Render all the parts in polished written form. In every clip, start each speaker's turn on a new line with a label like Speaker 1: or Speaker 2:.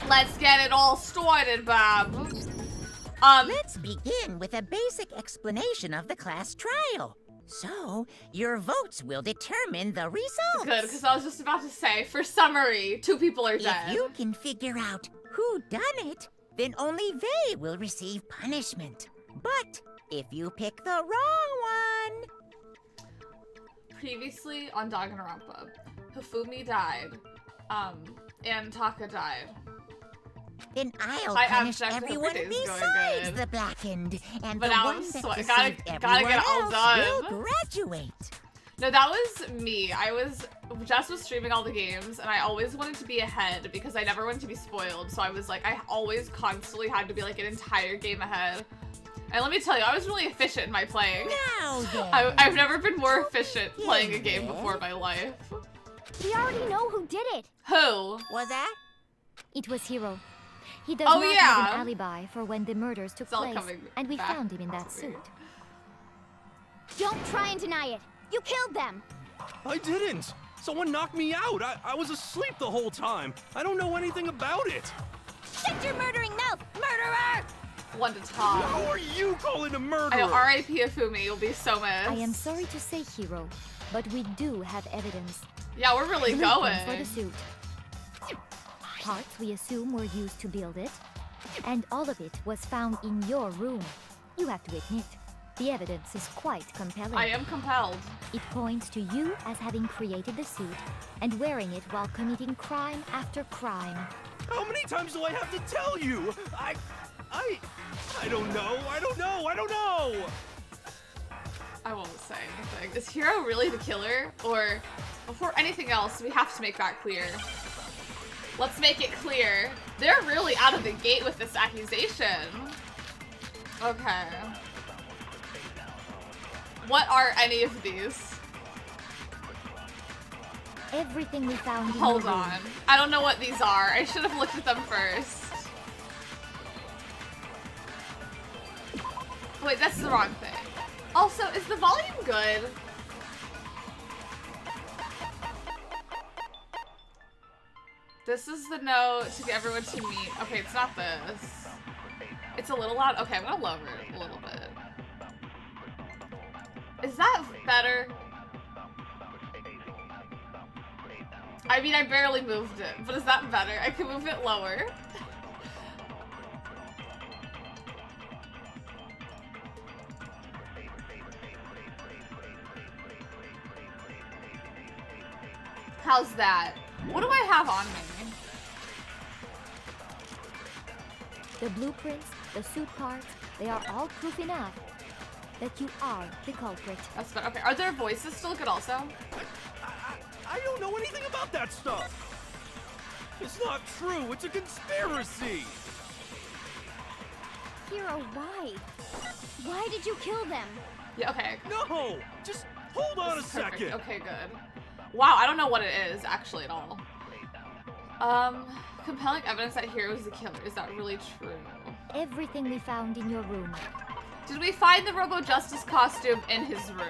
Speaker 1: Let's get it all started, Bob.
Speaker 2: Let's begin with a basic explanation of the class trial. So, your votes will determine the results.
Speaker 1: Good, because I was just about to say, for summary, 2 people are dead.
Speaker 2: If you can figure out who done it, then only they will receive punishment. But if you pick the wrong one...
Speaker 1: Previously on Danganronpa, Hifumi died, and Taka died.
Speaker 2: Then I'll punish everyone besides the blackened, and
Speaker 1: but
Speaker 2: the one that deceived everyone else will graduate.
Speaker 1: No, that was me. Jess was streaming all the games, and I always wanted to be ahead because I never wanted to be spoiled. So I was like, I always constantly had to be like an entire game ahead. And let me tell you, I was really efficient in my playing.
Speaker 2: Now then,
Speaker 1: I've never been more efficient playing a game before in my life.
Speaker 3: We already know who did it.
Speaker 1: Who?
Speaker 2: Was that?
Speaker 3: It was Hiro. He does not have an alibi for when the murders took place, and we found him in that suit. Don't try and deny it. You killed them.
Speaker 4: I didn't. Someone knocked me out. I was asleep the whole time. I don't know anything about it.
Speaker 3: Shut your murdering mouth, murderer!
Speaker 1: One to talk.
Speaker 4: How are you calling a murderer?
Speaker 1: I know, R.I.P. Hifumi, you'll be so missed.
Speaker 3: I am sorry to say, Hiro, but we do have evidence.
Speaker 1: Yeah, we're really going.
Speaker 3: For the suit. Parts we assume were used to build it, and all of it was found in your room. You have to admit, the evidence is quite compelling.
Speaker 1: I am compelled.
Speaker 3: It points to you as having created the suit and wearing it while committing crime after crime.
Speaker 4: How many times do I have to tell you? I don't know. I don't know.
Speaker 1: I won't say anything. Is Hiro really the killer? Or before anything else, we have to make that clear. Let's make it clear. They're really out of the gate with this accusation. Okay. What are any of these?
Speaker 3: Everything we found in
Speaker 1: Hold on. I don't know what these are. I should have looked at them first. Wait, that's the wrong thing. Also, is the volume good? This is the note to get everyone to meet. Okay, it's not this. It's a little loud. Okay, I'm gonna lower it a little bit. Is that better? I mean, I barely moved it, but is that better? I can move it lower. How's that? What do I have on me?
Speaker 3: The blueprints, the suit parts, they are all proof enough that you are the culprit.
Speaker 1: That's better. Okay, are their voices still good also?
Speaker 4: I don't know anything about that stuff. It's not true. It's a conspiracy.
Speaker 3: Hiro, why? Why did you kill them?
Speaker 1: Yeah, okay.
Speaker 4: No! Just hold on a second.
Speaker 1: Okay, good. Wow, I don't know what it is actually at all. Compelling evidence that Hiro is the killer. Is that really true?
Speaker 3: Everything we found in your room.
Speaker 1: Did we find the Robo Justice costume in his room?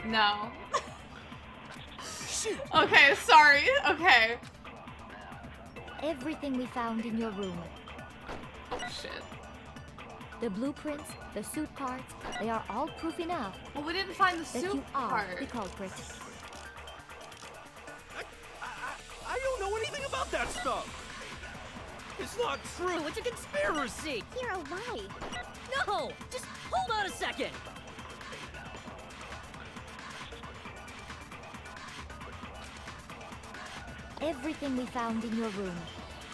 Speaker 1: No. Okay, sorry. Okay.
Speaker 3: Everything we found in your room.
Speaker 1: Oh, shit.
Speaker 3: The blueprints, the suit parts, they are all proof enough.
Speaker 1: Well, we didn't find the
Speaker 3: that
Speaker 1: suit
Speaker 3: you are
Speaker 1: part.
Speaker 3: the culprit.
Speaker 4: I don't know anything about that stuff. It's not true. It's a conspiracy.
Speaker 3: Hiro, why?
Speaker 5: No! Just hold on a second.
Speaker 3: Everything we found in your room.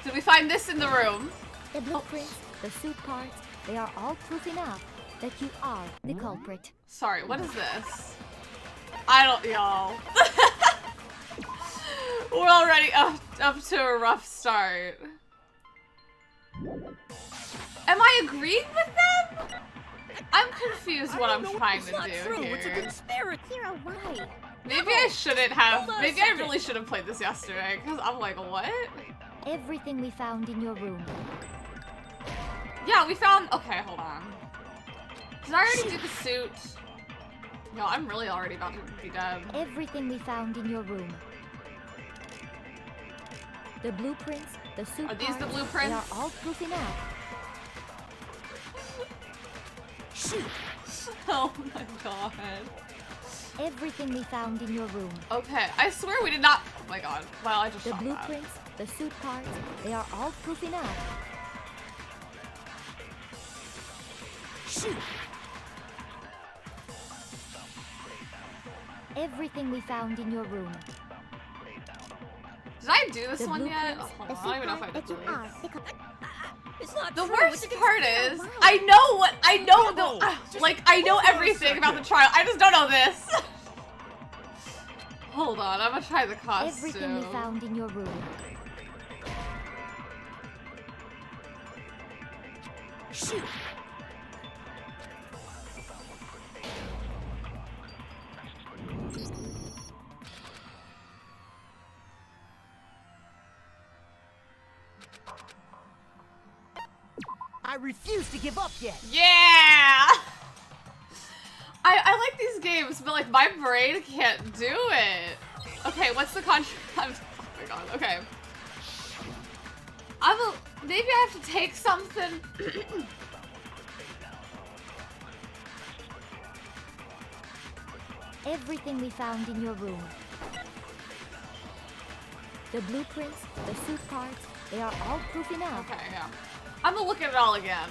Speaker 1: Did we find this in the room?
Speaker 3: The blueprints, the suit parts, they are all proof enough that you are the culprit.
Speaker 1: Sorry, what is this? I don't, y'all. We're already up to a rough start. Am I agreeing with them? I'm confused what I'm trying to do
Speaker 5: here. It's a conspiracy.
Speaker 3: Hiro, why?
Speaker 1: Maybe I shouldn't have.
Speaker 5: Hold on a
Speaker 1: Maybe I
Speaker 5: second.
Speaker 1: really should have played this yesterday, because I'm like, what?
Speaker 3: Everything we found in your room.
Speaker 1: Yeah, we found. Okay, hold on. Did I already do the suit? No, I'm really already about to be dead.
Speaker 3: Everything we found in your room. The blueprints, the suit
Speaker 1: Are these the
Speaker 3: parts,
Speaker 1: blueprints?
Speaker 3: they are all proof enough.
Speaker 1: Oh my god.
Speaker 3: Everything we found in your room.
Speaker 1: Okay, I swear we did not. Oh my god. Well, I just
Speaker 3: The
Speaker 1: shot that.
Speaker 3: blueprints, the suit parts, they are all proof enough. Everything we found in your room.
Speaker 1: Did I do this
Speaker 3: The
Speaker 1: one yet?
Speaker 3: blueprints,
Speaker 1: Oh, hold
Speaker 3: the
Speaker 1: on, I don't even know if I
Speaker 3: suit
Speaker 1: did
Speaker 3: part that you are,
Speaker 1: this.
Speaker 3: because
Speaker 5: It's not
Speaker 1: The
Speaker 5: true.
Speaker 1: worst
Speaker 5: It's a
Speaker 1: part
Speaker 5: conspiracy.
Speaker 1: is, I know what I know.
Speaker 4: No,
Speaker 1: The like I know
Speaker 4: hold on a
Speaker 1: everything about the
Speaker 4: second.
Speaker 1: trial. I just don't know this. Hold on, I'm gonna try the costume.
Speaker 3: everything we found in your room.
Speaker 6: I refuse to give up yet.
Speaker 1: Yeah. I like these games, but like my brain can't do it. Okay, what's the contract? Oh my god. Okay. Maybe I have to take something.
Speaker 3: Everything we found in your room. The blueprints, the suit parts, they are all proof enough.
Speaker 1: Okay, yeah. I'm gonna look at it all again.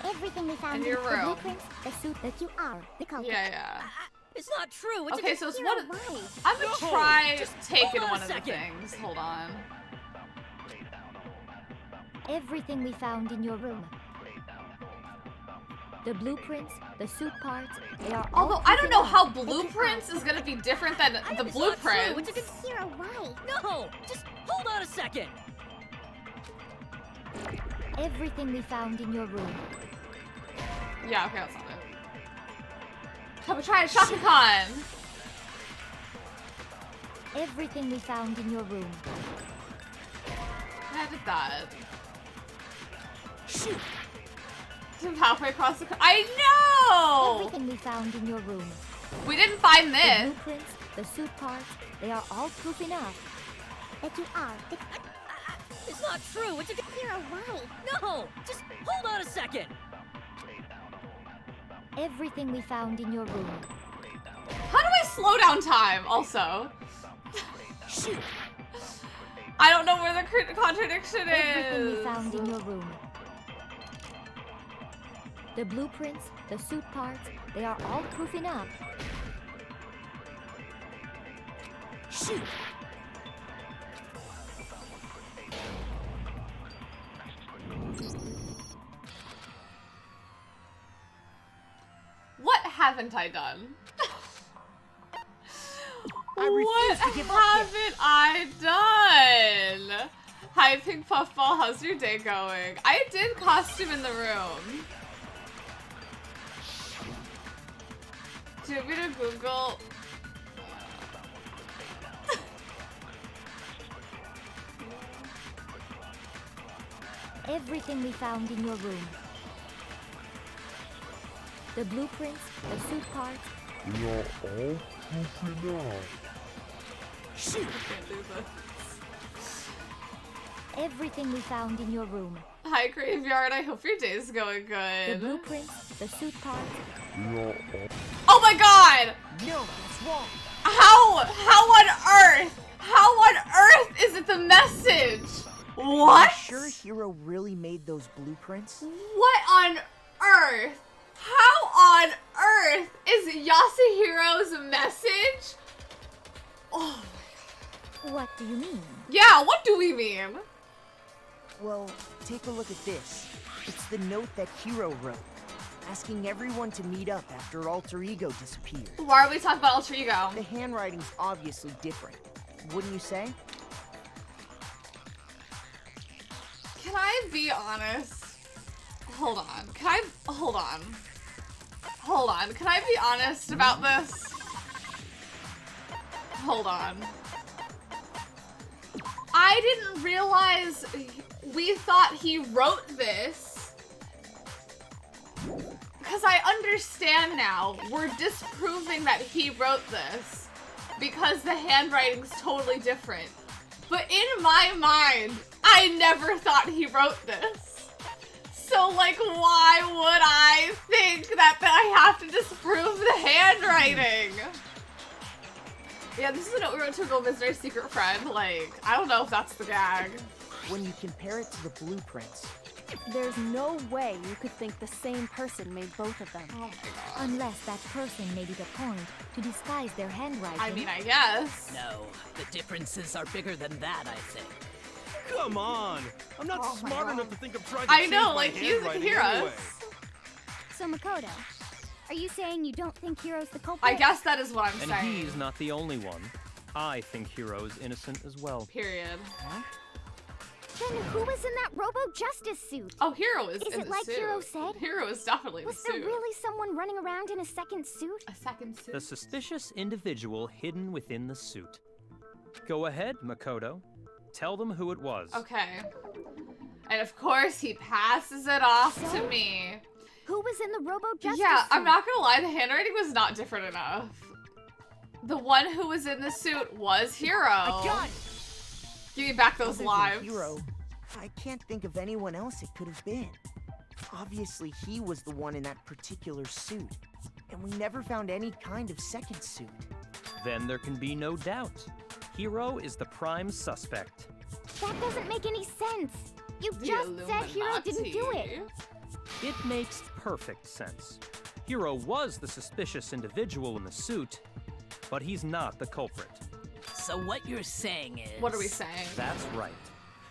Speaker 3: Everything we found
Speaker 1: In your
Speaker 3: the
Speaker 1: room.
Speaker 3: blueprints, the suit that you are, the culprit.
Speaker 1: Yeah.
Speaker 5: It's not true. It's
Speaker 1: Okay,
Speaker 5: a
Speaker 1: so it's
Speaker 3: Hero,
Speaker 1: one.
Speaker 3: why?
Speaker 1: I'm gonna
Speaker 5: No,
Speaker 1: try
Speaker 5: just
Speaker 1: taking
Speaker 5: hold on a
Speaker 1: one of the
Speaker 5: second.
Speaker 1: things. Hold on.
Speaker 3: Everything we found in your room. The blueprints, the suit parts, they are all
Speaker 1: Although I
Speaker 3: proof
Speaker 1: don't know
Speaker 3: enough
Speaker 1: how
Speaker 3: that you
Speaker 1: blueprints
Speaker 3: are.
Speaker 1: is gonna be different than the
Speaker 5: It's not true.
Speaker 1: blueprints.
Speaker 5: It's a
Speaker 3: Hero, why?
Speaker 5: No, just hold on a second.
Speaker 3: Everything we found in your room.
Speaker 1: Yeah, okay, that's not it. Have we tried Shaka Khan?
Speaker 3: Everything we found in your room.
Speaker 1: I did that. I'm halfway across the. I know.
Speaker 3: Everything we found in your room.
Speaker 1: We didn't find
Speaker 3: The
Speaker 1: this.
Speaker 3: blueprints, the suit parts, they are all proof enough that you are the
Speaker 5: It's not true. It's a
Speaker 3: hero. Why?
Speaker 5: no. Just hold on a second.
Speaker 3: Everything we found in your room.
Speaker 1: How do I slow down time? Also. I don't know where the contradiction
Speaker 3: Everything we
Speaker 1: is.
Speaker 3: found in your room. The blueprints, the suit parts, they are all proof enough.
Speaker 1: What haven't I done?
Speaker 6: I refuse
Speaker 1: What
Speaker 6: to give up yet.
Speaker 1: haven't I done? Hi, Pink Puffball. How's your day going? I did costume in the room. Do you want me to Google?
Speaker 3: Everything we found in your room. The blueprints, the suit parts,
Speaker 7: We are all proof enough.
Speaker 1: Can't do this.
Speaker 3: everything we found in your room.
Speaker 1: Hi, Graveyard. I hope your day's going
Speaker 3: The
Speaker 1: good.
Speaker 3: blueprints, the suit parts,
Speaker 7: We are all
Speaker 1: Oh my god!
Speaker 6: No, that's wrong.
Speaker 1: How on earth is it the message? What?
Speaker 6: Sure Hero really made those blueprints?
Speaker 1: What on earth? How on earth is Yasuhiro's message? Oh,
Speaker 3: what do you mean?
Speaker 1: yeah, what do we mean?
Speaker 6: Well, take a look at this. It's the note that Hero wrote, asking everyone to meet up after Alter Ego disappeared.
Speaker 1: Why are we talking about Alter Ego?
Speaker 6: The handwriting's obviously different, wouldn't you say?
Speaker 1: Can I be honest? Hold on. Hold on. Hold on, can I be honest about this? Hold on. I didn't realize we thought he wrote this. Because I understand now, we're disproving that he wrote this because the handwriting's totally different. But in my mind, I never thought he wrote this. So, like, why would I think that I have to disprove the handwriting? Yeah, this is a note we wrote to go visit our secret friend. Like, I don't know if that's the gag.
Speaker 6: When you compare it to the blueprints,
Speaker 8: There's no way you could think the same person made both of them.
Speaker 1: Oh my god.
Speaker 3: Unless that person made it a point to disguise their handwriting.
Speaker 1: I mean, I guess.
Speaker 5: No, the differences are bigger than that, I think.
Speaker 4: Come on! I'm not
Speaker 1: Oh my
Speaker 4: smart
Speaker 1: God.
Speaker 4: enough to think of trying to
Speaker 1: I
Speaker 4: change
Speaker 1: know,
Speaker 4: my
Speaker 1: like, you can
Speaker 4: handwriting
Speaker 1: hear
Speaker 4: anyway.
Speaker 1: us.
Speaker 3: So Makoto, are you saying you don't think Hiro's the culprit?
Speaker 1: I guess that is what I'm
Speaker 9: And
Speaker 1: saying.
Speaker 9: he's not the only one. I think Hiro is innocent as well.
Speaker 1: Period.
Speaker 3: Then who was in that Robo-Justice suit?
Speaker 1: Oh, Hiro is
Speaker 3: Is
Speaker 1: in
Speaker 3: it
Speaker 1: the
Speaker 3: like
Speaker 1: suit.
Speaker 3: Hiro said?
Speaker 1: Hiro is definitely
Speaker 3: Was
Speaker 1: the
Speaker 3: there
Speaker 1: suit.
Speaker 3: really someone running around in a second suit?
Speaker 1: A second suit?
Speaker 9: The suspicious individual hidden within the suit. Go ahead, Makoto. Tell them who it was.
Speaker 1: Okay. And of course, he passes it off to
Speaker 3: So?
Speaker 1: me.
Speaker 3: Who was in the Robo-Justice
Speaker 1: Yeah,
Speaker 3: suit?
Speaker 1: I'm not gonna lie, the handwriting was not different enough. The one who was in the suit was Hiro.
Speaker 6: God!
Speaker 1: Give me back those
Speaker 6: Other than
Speaker 1: lives.
Speaker 6: Hiro, I can't think of anyone else it could have been. Obviously, he was the one in that particular suit, and we never found any kind of second suit.
Speaker 9: Then there can be no doubt. Hiro is the prime suspect.
Speaker 3: That doesn't make any sense. You
Speaker 1: The
Speaker 3: just said Hiro didn't do it.
Speaker 1: Illuminati.
Speaker 9: It makes perfect sense. Hiro was the suspicious individual in the suit, but he's not the culprit.
Speaker 5: So what you're saying is...
Speaker 1: What are we saying?
Speaker 9: That's right.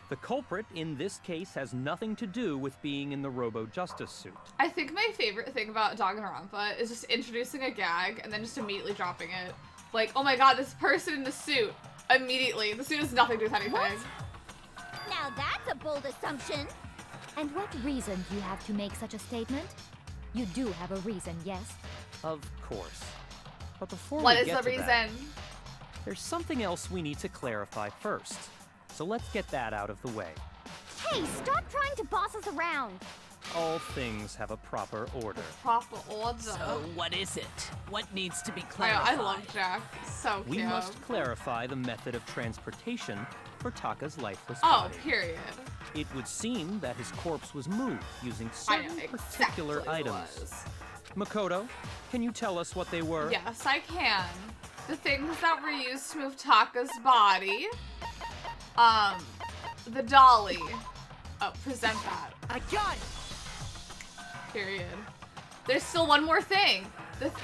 Speaker 9: The culprit in this case has nothing to do with being in the Robo-Justice suit.
Speaker 1: I think my favorite thing about Danganronpa is just introducing a gag and then just immediately dropping it. Like, oh my god, this person in the suit. Immediately. The suit has nothing to do with anything.
Speaker 3: Now that's a bold assumption. And what reason do you have to make such a statement? You do have a reason, yes?
Speaker 9: Of course. But before
Speaker 1: What
Speaker 9: we
Speaker 1: is
Speaker 9: get
Speaker 1: the
Speaker 9: to
Speaker 1: reason?
Speaker 9: that, there's something else we need to clarify first. So let's get that out of the way.
Speaker 3: Hey, stop trying to boss us around.
Speaker 9: All things have a proper order.
Speaker 1: Proper order.
Speaker 5: So what is it? What needs to be
Speaker 1: I
Speaker 5: clarified?
Speaker 1: love Jack. So
Speaker 9: We
Speaker 1: cute.
Speaker 9: must clarify the method of transportation for Taka's lifeless
Speaker 1: Oh,
Speaker 9: body.
Speaker 1: period.
Speaker 9: It would seem that his corpse was moved using
Speaker 1: I know
Speaker 9: certain
Speaker 1: exactly
Speaker 9: particular
Speaker 1: what it
Speaker 9: items.
Speaker 1: was.
Speaker 9: Makoto, can you tell us what they were?
Speaker 1: Yes, I can. The things that were used to move Taka's body. The dolly. Oh, present that.
Speaker 6: I got it!
Speaker 1: Period. There's still one more thing.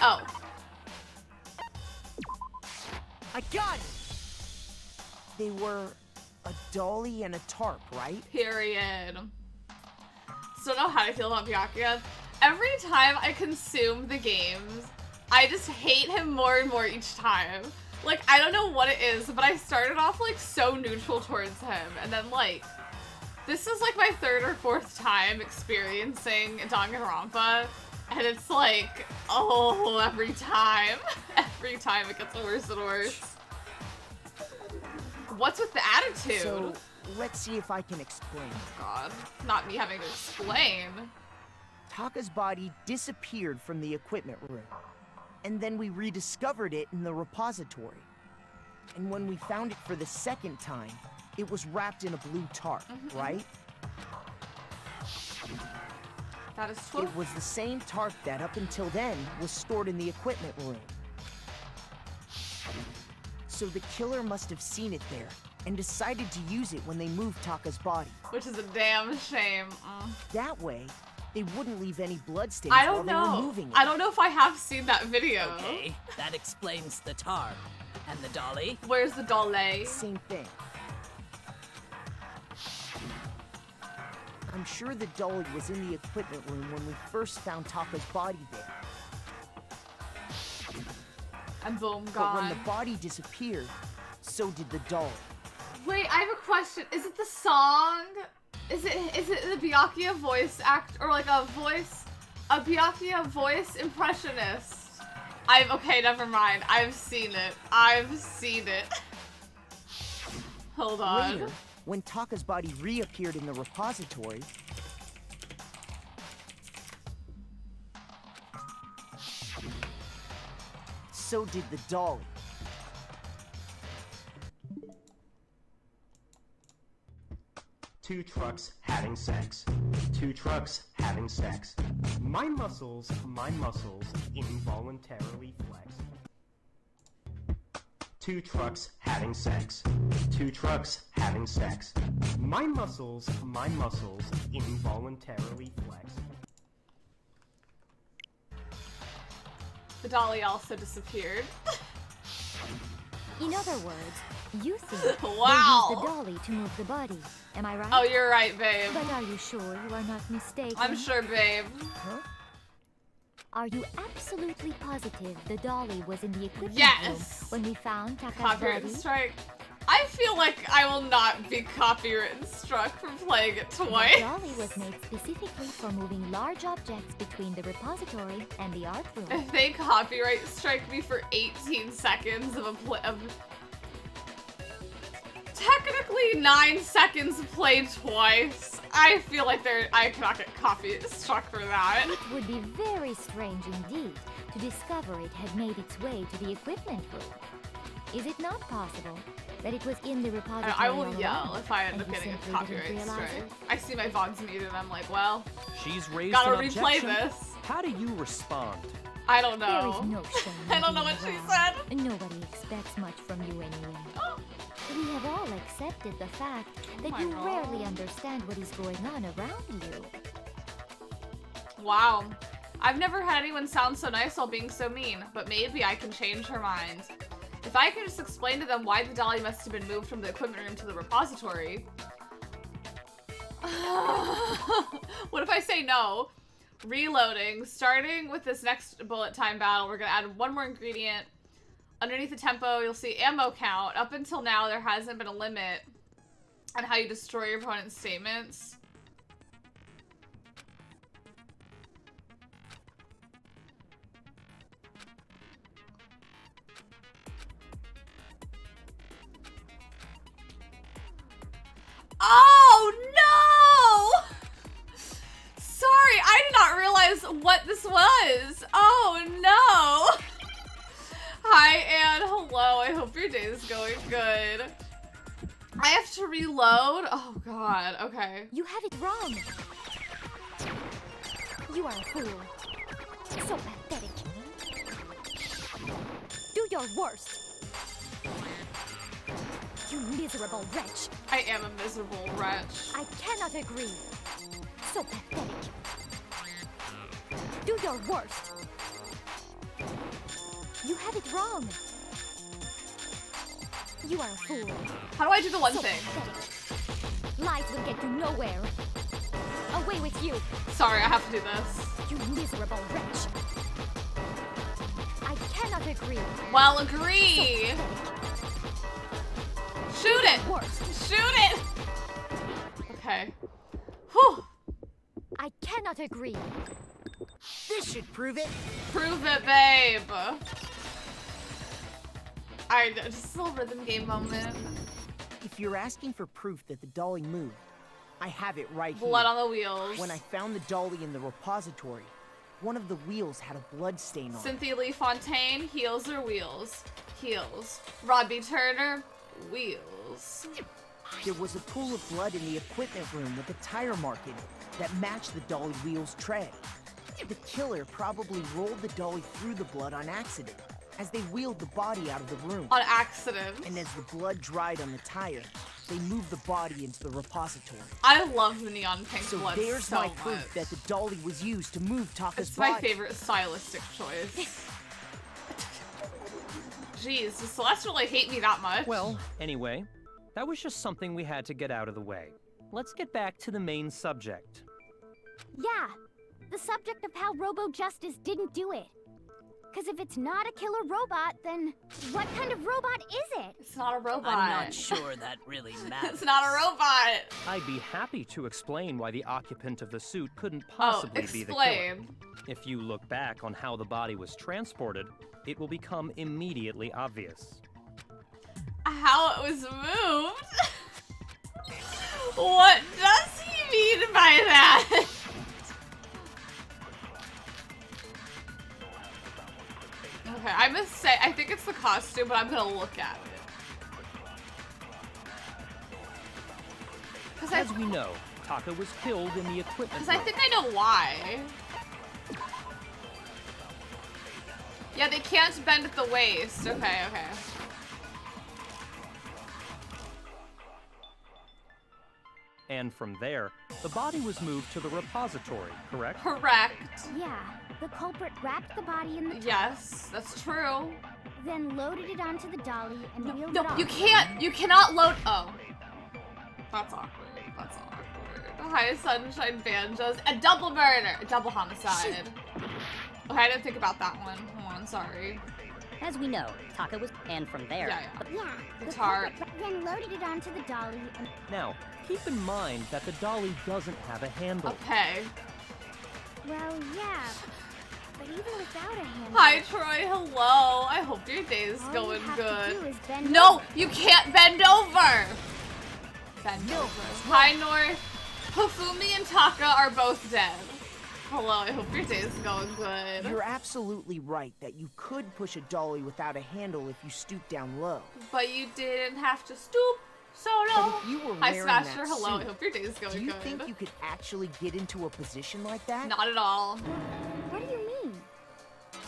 Speaker 1: Oh.
Speaker 6: I got it! They were a dolly and a tarp, right?
Speaker 1: Period. Still know how I feel about Byakuya. Every time I consume the games, I just hate him more and more each time. Like, I don't know what it is, but I started off, like, so neutral towards him, and then, like, this is, like, my third or fourth time experiencing Danganronpa, and it's like, oh, every time it gets worse and worse. What's with the attitude?
Speaker 6: So, let's see if I can explain.
Speaker 1: God, not me having to explain.
Speaker 6: Taka's body disappeared from the equipment room, and then we rediscovered it in the repository. And when we found it for the second time, it was wrapped in a blue tarp, right?
Speaker 1: That is true.
Speaker 6: It was the same tarp that, up until then, was stored in the equipment room. So the killer must have seen it there, and decided to use it when they moved Taka's body.
Speaker 1: Which is a damn shame.
Speaker 6: That way, they wouldn't leave any bloodstains
Speaker 1: I
Speaker 6: while
Speaker 1: don't
Speaker 6: they were
Speaker 1: know.
Speaker 6: moving it.
Speaker 1: I don't know if I have seen that video.
Speaker 5: Okay, that explains the tar. And the dolly?
Speaker 1: Where's the dolly?
Speaker 6: Same thing. I'm sure the dolly was in the equipment room when we first found Taka's body there.
Speaker 1: And boom,
Speaker 6: But when
Speaker 1: gone.
Speaker 6: the body disappeared, so did the dolly.
Speaker 1: Wait, I have a question. Is it the song? Is it the Byakuya voice act or like a voice A Byakuya voice impressionist. Okay, never mind. I've seen it. I've seen it. Hold on.
Speaker 6: Later, when Taka's body reappeared in the repository, so did the dolly.
Speaker 10: Two trucks having sex. Two trucks having sex. My muscles, involuntarily flex. Two trucks having sex. Two trucks having sex. My muscles, involuntarily flex.
Speaker 1: The dolly also disappeared.
Speaker 3: In other words, you think
Speaker 1: Wow.
Speaker 3: they used the dolly to move the body. Am I right?
Speaker 1: Oh, you're right, babe.
Speaker 3: But are you sure you are not mistaken?
Speaker 1: I'm sure, babe.
Speaker 6: Huh?
Speaker 3: Are you absolutely positive the dolly was in the equipment
Speaker 1: Yes.
Speaker 3: room when we found Taka's
Speaker 1: Copyright
Speaker 3: body?
Speaker 1: strike. I feel like I will not be copyright struck for playing it
Speaker 3: The
Speaker 1: twice.
Speaker 3: dolly was made specifically for moving large objects between the repository and the art room.
Speaker 1: If they copyright strike me for 18 seconds of technically 9 seconds played twice, I feel like I cannot get copyright struck for that.
Speaker 3: It would be very strange indeed to discover it had made its way to the equipment room. Is it not possible that it was in the repository
Speaker 1: I will
Speaker 3: all
Speaker 1: yell
Speaker 3: along,
Speaker 1: if I end
Speaker 3: and
Speaker 1: up
Speaker 3: you
Speaker 1: getting a
Speaker 3: simply didn't
Speaker 1: copyright
Speaker 3: realize
Speaker 1: strike.
Speaker 3: it?
Speaker 1: I see my VODs muted and I'm like, well,
Speaker 9: She's raised
Speaker 1: gotta
Speaker 9: an
Speaker 1: replay
Speaker 9: objection.
Speaker 1: this.
Speaker 9: How do you respond?
Speaker 1: I don't
Speaker 3: There
Speaker 1: know.
Speaker 3: is no shame in
Speaker 1: I don't know
Speaker 3: being
Speaker 1: what she
Speaker 3: wrong.
Speaker 1: said.
Speaker 3: Nobody expects much from you anyway. We have all accepted the fact that
Speaker 1: my
Speaker 3: you
Speaker 1: God.
Speaker 3: rarely understand what is going on around you.
Speaker 1: Wow. I've never had anyone sound so nice while being so mean, but maybe I can change her mind. If I can just explain to them why the dolly must have been moved from the equipment room to the repository. What if I say no? Reloading. Starting with this next bullet time battle, we're gonna add one more ingredient. Underneath the tempo, you'll see ammo count. Up until now, there hasn't been a limit on how you destroy your opponent's statements. Oh, no! Sorry, I did not realize what this was. Oh, no. Hi, Anne. Hello. I hope your day is going good. I have to reload? Oh, God. Okay.
Speaker 3: You have it wrong. You are a fool. So pathetic. Do your worst. You miserable wretch.
Speaker 1: I am a miserable wretch.
Speaker 3: I cannot agree. So pathetic. Do your worst. You have it wrong. You are a fool.
Speaker 1: How do I do the one
Speaker 3: So
Speaker 1: thing?
Speaker 3: pathetic. Lies will get you nowhere. Away with you.
Speaker 1: Sorry, I have to do this.
Speaker 3: You miserable wretch. I cannot agree.
Speaker 1: Well, agree. Shoot it.
Speaker 3: Worst.
Speaker 1: Shoot it. Okay. Whew.
Speaker 3: I cannot agree.
Speaker 6: This should prove it.
Speaker 1: Prove it, babe. Alright, just a little rhythm game moment.
Speaker 6: If you're asking for proof that the dolly moved, I have it right
Speaker 1: Blood
Speaker 6: here.
Speaker 1: on the wheels.
Speaker 6: When I found the dolly in the repository, one of the wheels had a blood stain on it.
Speaker 1: Cynthia Lee Fontaine, heels or wheels? Heels. Robbie Turner, wheels.
Speaker 6: There was a pool of blood in the equipment room with a tire mark in it that matched the dolly wheel's tread. The killer probably rolled the dolly through the blood on accident as they wheeled the body out of the room.
Speaker 1: On accident.
Speaker 6: And as the blood dried on the tire, they moved the body into the repository.
Speaker 1: I love the neon pink
Speaker 6: So
Speaker 1: blood
Speaker 6: there's
Speaker 1: so
Speaker 6: my
Speaker 1: much.
Speaker 6: proof that the dolly was used to move Taka's
Speaker 1: It's
Speaker 6: body.
Speaker 1: my favorite stylistic choice. Jeez, does Celeste really hate me that much?
Speaker 9: Well, anyway, that was just something we had to get out of the way. Let's get back to the main subject.
Speaker 11: Yeah, the subject of how Robo Justice didn't do it. Because if it's not a killer robot, then what kind of robot is it?
Speaker 1: It's not a robot.
Speaker 5: I'm not sure that really matters.
Speaker 1: It's not a robot.
Speaker 9: I'd be happy to explain why the occupant of the suit couldn't possibly be the killer.
Speaker 1: Explain.
Speaker 9: If you look back on how the body was transported, it will become immediately obvious.
Speaker 1: How it was moved? What does he mean by that? Okay, I must say, I think it's the costume, but I'm gonna look at it.
Speaker 9: As we know, Taka was killed in the equipment
Speaker 1: Because I
Speaker 9: room.
Speaker 1: think I know why. Yeah, they can't bend at the waist. Okay, okay.
Speaker 9: And from there, the body was moved to the repository, correct?
Speaker 1: Correct.
Speaker 11: Yeah, the culprit wrapped the body in the top,
Speaker 1: Yes, that's true.
Speaker 11: then loaded it onto the dolly and wheeled
Speaker 1: No,
Speaker 11: it off.
Speaker 1: you can't. You cannot load. Oh. That's awkward. That's awkward. Hi, Sunshine Banjos. A double murder. A double homicide. Okay, I didn't think about that one. Hold on, sorry.
Speaker 12: As we know, Taka was, and from there.
Speaker 1: Yeah, yeah.
Speaker 11: Yeah,
Speaker 1: The
Speaker 11: culprit then loaded it onto the dolly and...
Speaker 9: Now, keep in mind that the dolly doesn't have a handle.
Speaker 1: Okay.
Speaker 11: Well, yeah, but even without a handle...
Speaker 1: Hi, Troy. Hello. I hope your day is
Speaker 11: all
Speaker 1: going
Speaker 11: you have to
Speaker 1: good.
Speaker 11: do is bend
Speaker 1: No,
Speaker 11: over.
Speaker 1: you can't bend over. Bend over. Hi, North. Hifumi and Taka are both dead. Hello, I hope your day is going good.
Speaker 6: You're absolutely right that you could push a dolly without a handle if you stoop down low.
Speaker 1: But you didn't have to stoop so
Speaker 6: But
Speaker 1: low.
Speaker 6: if you were
Speaker 1: Hi,
Speaker 6: wearing
Speaker 1: Smasher.
Speaker 6: that
Speaker 1: Hello, I
Speaker 6: suit,
Speaker 1: hope your day is going
Speaker 6: do you
Speaker 1: good.
Speaker 6: think you could actually get into a position like that?
Speaker 1: Not at all.
Speaker 11: What do you mean?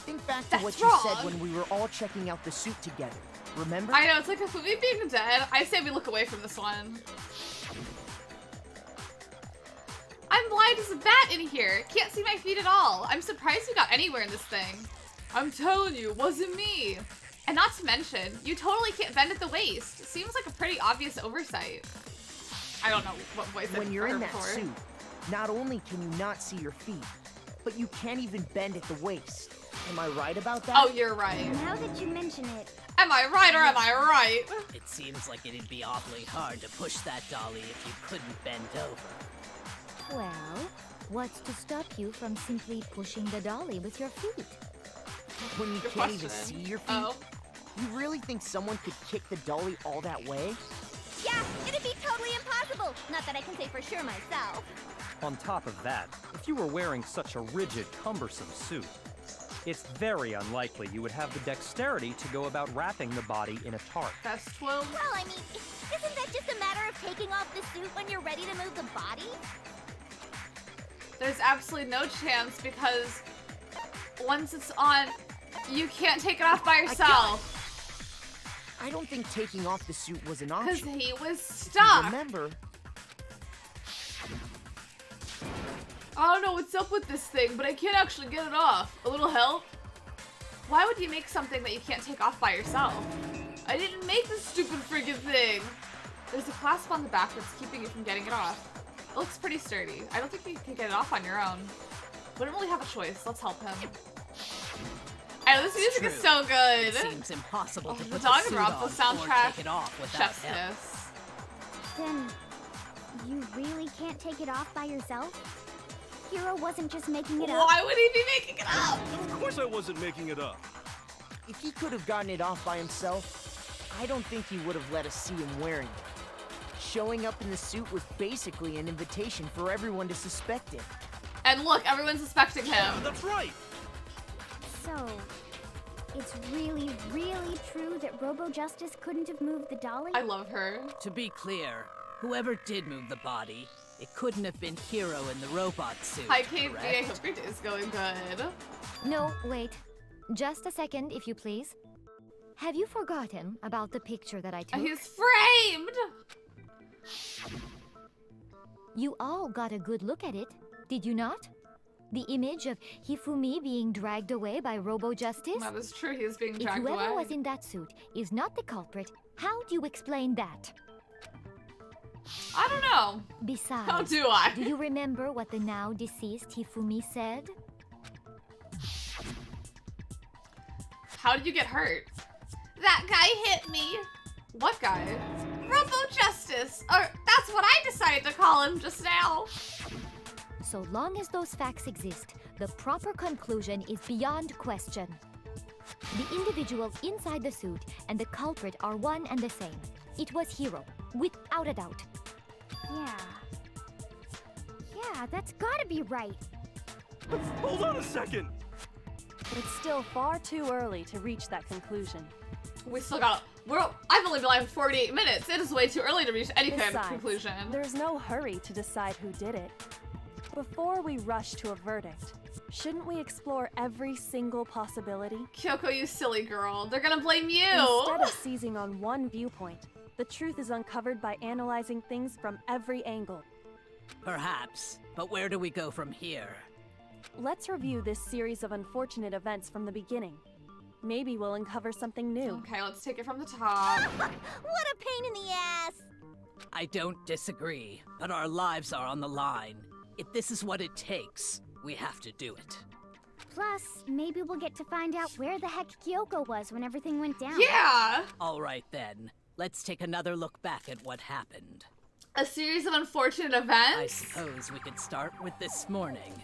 Speaker 6: Think back to
Speaker 1: That's
Speaker 6: what you
Speaker 1: wrong.
Speaker 6: said when we were all checking out the suit together. Remember?
Speaker 1: I know, it's like Hifumi being dead. I say we look away from this one. I'm blind as a bat in here. Can't see my feet at all. I'm surprised you got anywhere in this thing. I'm telling you, it wasn't me. And not to mention, you totally can't bend at the waist. Seems like a pretty obvious oversight. I don't know what voice
Speaker 6: When you're in that
Speaker 1: for.
Speaker 6: suit, not only can you not see your feet, but you can't even bend at the waist. Am I right about that?
Speaker 1: Oh, you're right.
Speaker 11: Now that you mention it...
Speaker 1: Am I right or am I right?
Speaker 5: It seems like it'd be awfully hard to push that dolly if you couldn't bend over.
Speaker 3: Well, what's to stop you from simply pushing the dolly with your feet?
Speaker 6: When you
Speaker 1: Good
Speaker 6: can't even
Speaker 1: question.
Speaker 6: see your feet?
Speaker 1: Oh.
Speaker 6: You really think someone could kick the dolly all that way?
Speaker 11: Yeah, it'd be totally impossible. Not that I can say for sure myself.
Speaker 9: On top of that, if you were wearing such a rigid, cumbersome suit, it's very unlikely you would have the dexterity to go about wrapping the body in a tarp.
Speaker 1: That's true.
Speaker 11: Well, I mean, isn't that just a matter of taking off the suit when you're ready to move the body?
Speaker 1: There's absolutely no chance because once it's on, you can't take it off by yourself.
Speaker 6: I don't think taking off the suit was an
Speaker 1: Because
Speaker 6: option.
Speaker 1: he was
Speaker 6: If you
Speaker 1: stuck.
Speaker 6: remember,
Speaker 1: I don't know what's up with this thing, but I can't actually get it off. A little help? Why would you make something that you can't take off by yourself? I didn't make this stupid friggin' thing. There's a clasp on the back that's keeping you from getting it off. It looks pretty sturdy. I don't think you can get it off on your own. Wouldn't really have a choice. Let's help him. I know, this music is so good.
Speaker 5: It seems impossible to
Speaker 1: The
Speaker 5: put the suit
Speaker 1: Danganronpa
Speaker 5: on or
Speaker 1: soundtrack.
Speaker 5: take it off without
Speaker 1: Chef's
Speaker 5: help.
Speaker 1: kiss.
Speaker 11: Then, you really can't take it off by yourself? Hero wasn't just making it up.
Speaker 1: Why would he be making it up?
Speaker 4: Of course I wasn't making it up.
Speaker 6: if he could have gotten it off by himself, I don't think he would have let us see him wearing it. Showing up in the suit was basically an invitation for everyone to suspect him.
Speaker 1: And look, everyone's suspecting him.
Speaker 4: Yeah, that's right.
Speaker 11: So, it's really, really true that Robo-Justice couldn't have moved the dolly?
Speaker 1: I love her.
Speaker 5: To be clear, whoever did move the body, it couldn't have been Hero in the robot suit.
Speaker 1: Hi, KP. I
Speaker 5: correct?
Speaker 1: hope your day is going good.
Speaker 3: No, wait. Just a second, if you please. Have you forgotten about the picture that I took?
Speaker 1: He's framed!
Speaker 3: You all got a good look at it, did you not? The image of Hifumi being dragged away by Robo-Justice?
Speaker 1: That is true, he is being
Speaker 3: If
Speaker 1: dragged
Speaker 3: whoever
Speaker 1: away.
Speaker 3: was in that suit is not the culprit, how do you explain that?
Speaker 1: I don't know.
Speaker 3: Besides,
Speaker 1: How do I?
Speaker 3: do you remember what the now deceased Hifumi said?
Speaker 1: How did you get hurt? That guy hit me. What guy? Robo Justice, or that's what I decided to call him just now.
Speaker 3: So long as those facts exist, the proper conclusion is beyond question. The individual inside the suit and the culprit are one and the same. It was Hiro, without a doubt.
Speaker 11: Yeah, that's gotta be right.
Speaker 4: Hold on a second!
Speaker 8: It's still far too early to reach that conclusion.
Speaker 1: We still got. I've only been alive for 48 minutes. It is way too early to reach any kind of
Speaker 8: Besides,
Speaker 1: conclusion.
Speaker 8: There's no hurry to decide who did it. Before we rush to a verdict, shouldn't we explore every single possibility?
Speaker 1: Kyoko, you silly girl. They're gonna blame you.
Speaker 8: Instead of seizing on one viewpoint, the truth is uncovered by analyzing things from every angle.
Speaker 5: Perhaps, but where do we go from here?
Speaker 8: Let's review this series of unfortunate events from the beginning. Maybe we'll uncover something new.
Speaker 1: Okay, let's take it from the top.
Speaker 2: What a pain in the ass!
Speaker 5: I don't disagree, but our lives are on the line. If this is what it takes, we have to do it.
Speaker 11: Plus, maybe we'll get to find out where the heck Kyoko was when everything went down.
Speaker 1: Yeah!
Speaker 5: All right then, let's take another look back at what happened.
Speaker 1: A series of unfortunate events?
Speaker 5: I suppose we could start with this morning.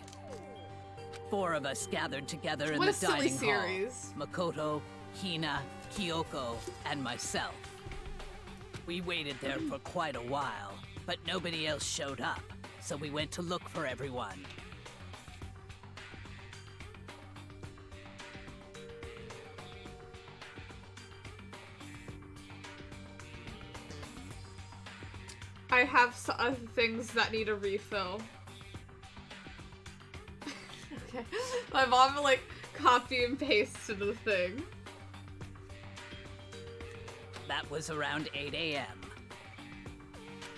Speaker 5: 4 of us gathered together in the dining hall.
Speaker 1: Series.
Speaker 5: Makoto, Hina, Kyoko, and myself. We waited there for quite a while, but nobody else showed up, so we went to look for everyone.
Speaker 1: I have some things that need a refill. Okay. My mom like copy and paste to the thing.
Speaker 5: That was around 8 a.m.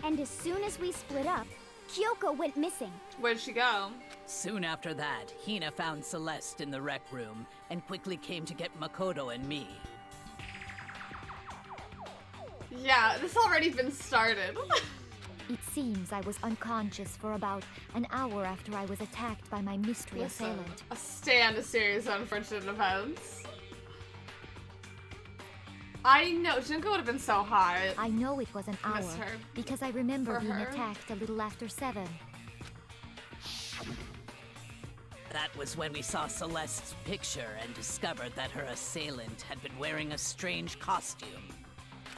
Speaker 11: And as soon as we split up, Kyoko went missing.
Speaker 1: Where'd she go?
Speaker 5: Soon after that, Hina found Celeste in the rec room and quickly came to get Makoto and me.
Speaker 1: Yeah, this already been started.
Speaker 3: It seems I was unconscious for about an hour after I was attacked by my mystery assailant.
Speaker 1: A series of unfortunate events. I know, Junko would have been so hot.
Speaker 3: I know it was an hour
Speaker 1: Miss her.
Speaker 3: because I remember
Speaker 1: For
Speaker 3: being
Speaker 1: her.
Speaker 3: attacked a little after 7.
Speaker 5: That was when we saw Celeste's picture and discovered that her assailant had been wearing a strange costume.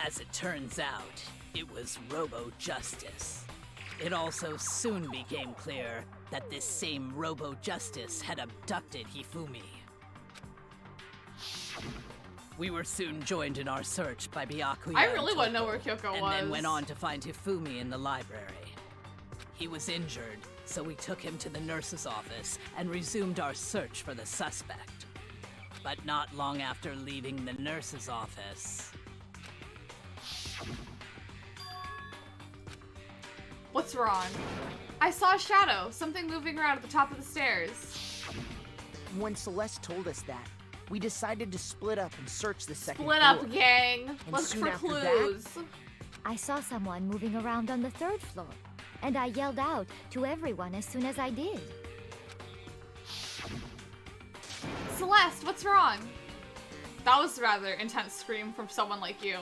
Speaker 5: As it turns out, it was Robo Justice. It also soon became clear that this same Robo Justice had abducted Hifumi. We were soon joined in our search by Byakuya.
Speaker 1: I really
Speaker 5: and
Speaker 1: want to know
Speaker 5: Toko,
Speaker 1: where Kyoko
Speaker 5: and
Speaker 1: was.
Speaker 5: then went on to find Hifumi in the library. He was injured, so we took him to the nurse's office and resumed our search for the suspect. But not long after leaving the nurse's office...
Speaker 1: What's wrong? I saw a shadow, something moving around at the top of the stairs.
Speaker 6: When Celeste told us that, we decided to split up and search the second
Speaker 1: Split
Speaker 6: floor.
Speaker 1: up, gang.
Speaker 6: And
Speaker 1: Look
Speaker 6: soon
Speaker 1: for
Speaker 6: after
Speaker 1: clues.
Speaker 3: I saw someone moving around on the 3rd floor, and I yelled out to everyone as soon as I did.
Speaker 1: Celeste, what's wrong? That was a rather intense scream from someone like you.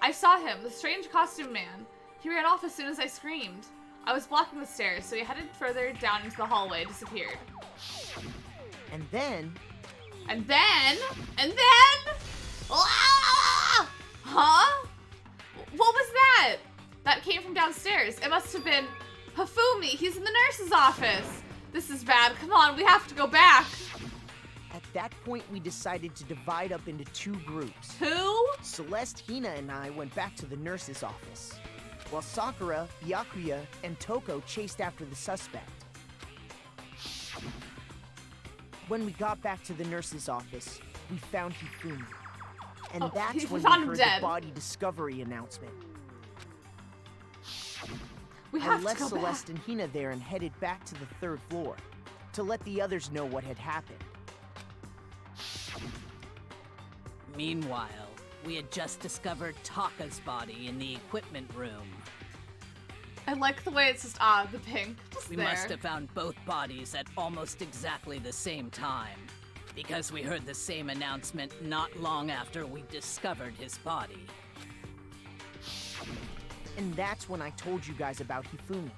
Speaker 1: I saw him, the strange costume man. He ran off as soon as I screamed. I was blocking the stairs, so he headed further down into the hallway and disappeared.
Speaker 6: And then...
Speaker 1: Ah! Huh? What was that? That came from downstairs. It must have been Hifumi. He's in the nurse's office. This is bad. Come on, we have to go back.
Speaker 6: At that point, we decided to divide up into 2 groups.
Speaker 1: Who?
Speaker 6: Celeste, Hina, and I went back to the nurse's office, while Sakura, Byakuya, and Toko chased after the suspect. When we got back to the nurse's office, we found Hifumi. And that's when we
Speaker 1: found him
Speaker 6: heard
Speaker 1: dead.
Speaker 6: the body discovery announcement.
Speaker 1: We
Speaker 6: I
Speaker 1: have to
Speaker 6: left
Speaker 1: go
Speaker 6: Celeste
Speaker 1: back.
Speaker 6: and Hina there and headed back to the 3rd floor to let the others know what had happened.
Speaker 5: Meanwhile, we had just discovered Taka's body in the equipment room.
Speaker 1: I like the way it's just, the pink. Just
Speaker 5: We
Speaker 1: there.
Speaker 5: must have found both bodies at almost exactly the same time. Because we heard the same announcement not long after we discovered his body.
Speaker 6: And that's when I told you guys about Hifumi.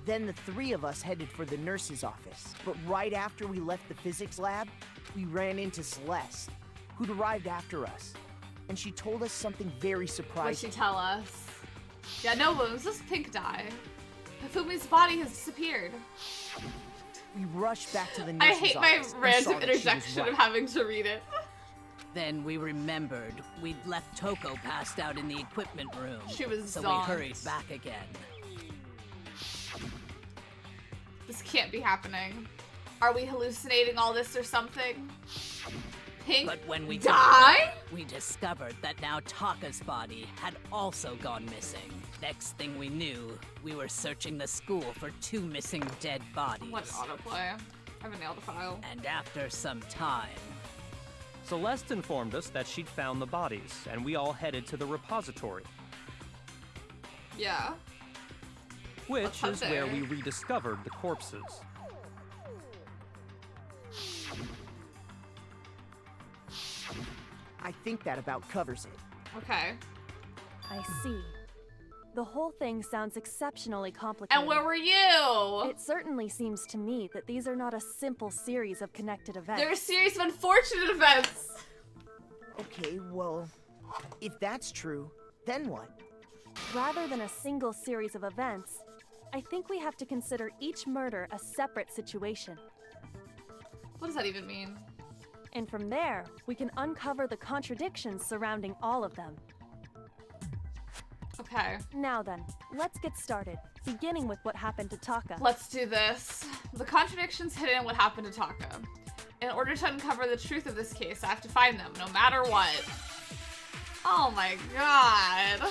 Speaker 6: Then the three of us headed for the nurse's office. But right after we left the physics lab, we ran into Celeste, who'd arrived after us. And she told us something very surprising.
Speaker 1: What'd she tell us? Yeah, no, it was just pink dye. Hifumi's body has disappeared.
Speaker 6: We rushed back to the
Speaker 1: I
Speaker 6: nurse's
Speaker 1: hate
Speaker 6: office
Speaker 1: my
Speaker 6: and saw
Speaker 1: random
Speaker 6: that she was
Speaker 1: interjection
Speaker 6: right.
Speaker 1: of having to read it.
Speaker 5: Then we remembered we'd left Toko passed out in the equipment room.
Speaker 1: She was
Speaker 5: so
Speaker 1: zonked.
Speaker 5: we hurried back again.
Speaker 1: This can't be happening. Are we hallucinating all this or something? Pink
Speaker 5: But when we
Speaker 1: dye?
Speaker 5: we discovered that now Taka's body had also gone missing. Next thing we knew, we were searching the school for 2 missing dead bodies.
Speaker 1: What autoplay? I haven't nailed the file.
Speaker 5: And after some time,
Speaker 9: Celeste informed us that she'd found the bodies, and we all headed to the repository,
Speaker 1: Yeah.
Speaker 9: which
Speaker 1: What's
Speaker 9: is
Speaker 1: up
Speaker 9: where
Speaker 1: there?
Speaker 9: we rediscovered the corpses.
Speaker 6: I think that about covers it.
Speaker 1: Okay.
Speaker 8: I see. The whole thing sounds exceptionally complicated.
Speaker 1: And where were you?
Speaker 8: It certainly seems to me that these are not a simple series of connected events.
Speaker 1: They're a series of unfortunate events.
Speaker 6: Okay, well, if that's true, then what?
Speaker 8: Rather than a single series of events, I think we have to consider each murder a separate situation.
Speaker 1: What does that even mean?
Speaker 8: And from there, we can uncover the contradictions surrounding all of them.
Speaker 1: Okay.
Speaker 8: Now then, let's get started, beginning with what happened to Taka.
Speaker 1: Let's do this. The contradictions hidden in what happened to Taka. In order to uncover the truth of this case, I have to find them, no matter what. Oh my god.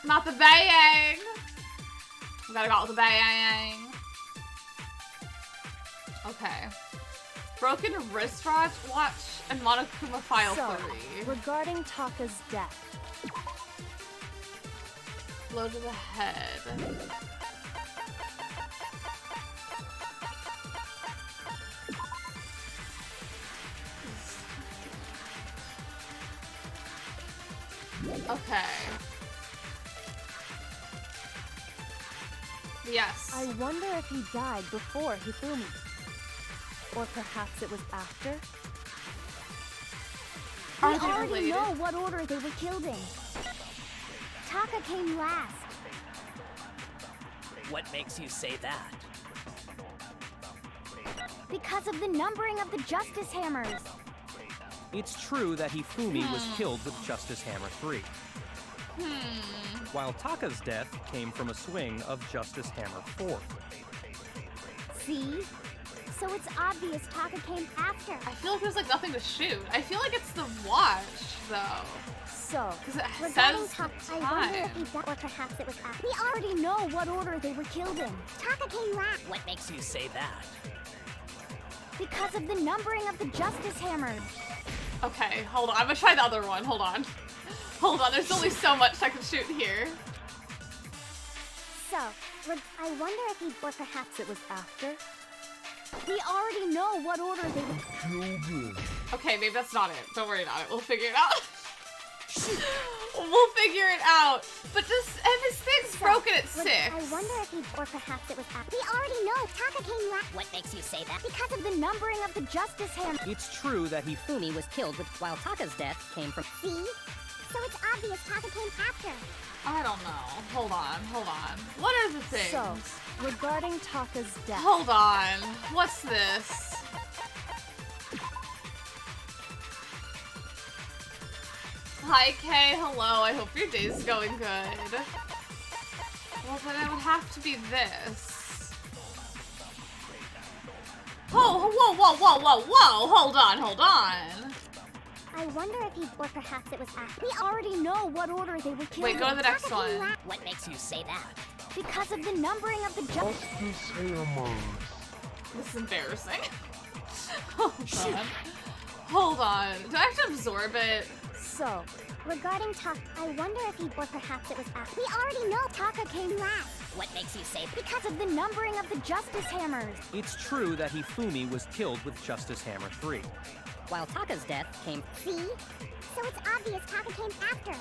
Speaker 1: Not the baying. We gotta go with the baying. Okay. Broken wristwatch and Monokuma file
Speaker 8: So,
Speaker 1: 3.
Speaker 8: regarding Taka's death,
Speaker 1: Blow to the head. Okay. Yes.
Speaker 8: I wonder if he died before Hifumi. Or perhaps it was after?
Speaker 1: Are
Speaker 11: We
Speaker 1: they
Speaker 11: already
Speaker 1: related?
Speaker 11: know what order they were killed in. Taka came last.
Speaker 5: what makes you say that?
Speaker 11: Because of the numbering of the Justice Hammers.
Speaker 9: It's true that Hifumi was killed with Justice Hammer 3, while Taka's death came from a swing of Justice Hammer 4.
Speaker 11: See? So it's obvious Taka came after.
Speaker 1: I feel like there's like nothing to shoot. I feel like it's the watch, though.
Speaker 8: So,
Speaker 1: Because it
Speaker 11: Regarding
Speaker 1: says
Speaker 11: Taka,
Speaker 1: the
Speaker 11: I wonder if
Speaker 1: time.
Speaker 11: he died, or perhaps it was after. We already know what order they were killed in. Taka came last.
Speaker 5: What makes you say that?
Speaker 11: Because of the numbering of the Justice Hammers.
Speaker 1: Okay, hold on. I'm gonna try the other one. Hold on. Hold on. There's only so much I can shoot here.
Speaker 11: So, I wonder if he, or perhaps it was after. We already know what order they were.
Speaker 1: Okay, maybe that's not it. Don't worry about it. We'll figure it out. We'll figure it out. But just, and his thing's broken at 6.
Speaker 11: I wonder if he, or perhaps it was after. We already know Taka came last.
Speaker 12: What makes you say that?
Speaker 11: Because of the numbering of the Justice Hammer.
Speaker 9: It's true that
Speaker 12: Hifumi was killed with, while Taka's death came from.
Speaker 11: See? So it's obvious Taka came after.
Speaker 1: I don't know. Hold on. Hold on. What are the things?
Speaker 8: So, regarding Taka's death.
Speaker 1: Hold on. What's this? Hi, Kay. Hello. I hope your day's going good. Well, then it would have to be this. Oh, whoa, whoa, whoa, whoa, whoa. Hold on, hold on.
Speaker 11: I wonder if he, or perhaps it was after. We already know what order they were killed
Speaker 1: Wait, go to
Speaker 11: in.
Speaker 1: the next
Speaker 11: Taka came
Speaker 1: one.
Speaker 11: last.
Speaker 12: What makes you say that?
Speaker 11: Because of the numbering of the Justice.
Speaker 7: Justice Hammers.
Speaker 1: This is embarrassing. Hold on. Hold on. Do I have to absorb it?
Speaker 11: So, regarding Taka, I wonder if he, or perhaps it was after. We already know Taka came last.
Speaker 12: What makes you say that?
Speaker 11: Because of the numbering of the Justice Hammers.
Speaker 9: It's true that Hifumi was killed with Justice Hammer 3.
Speaker 12: While Taka's death came...
Speaker 11: See? So it's obvious Taka came after.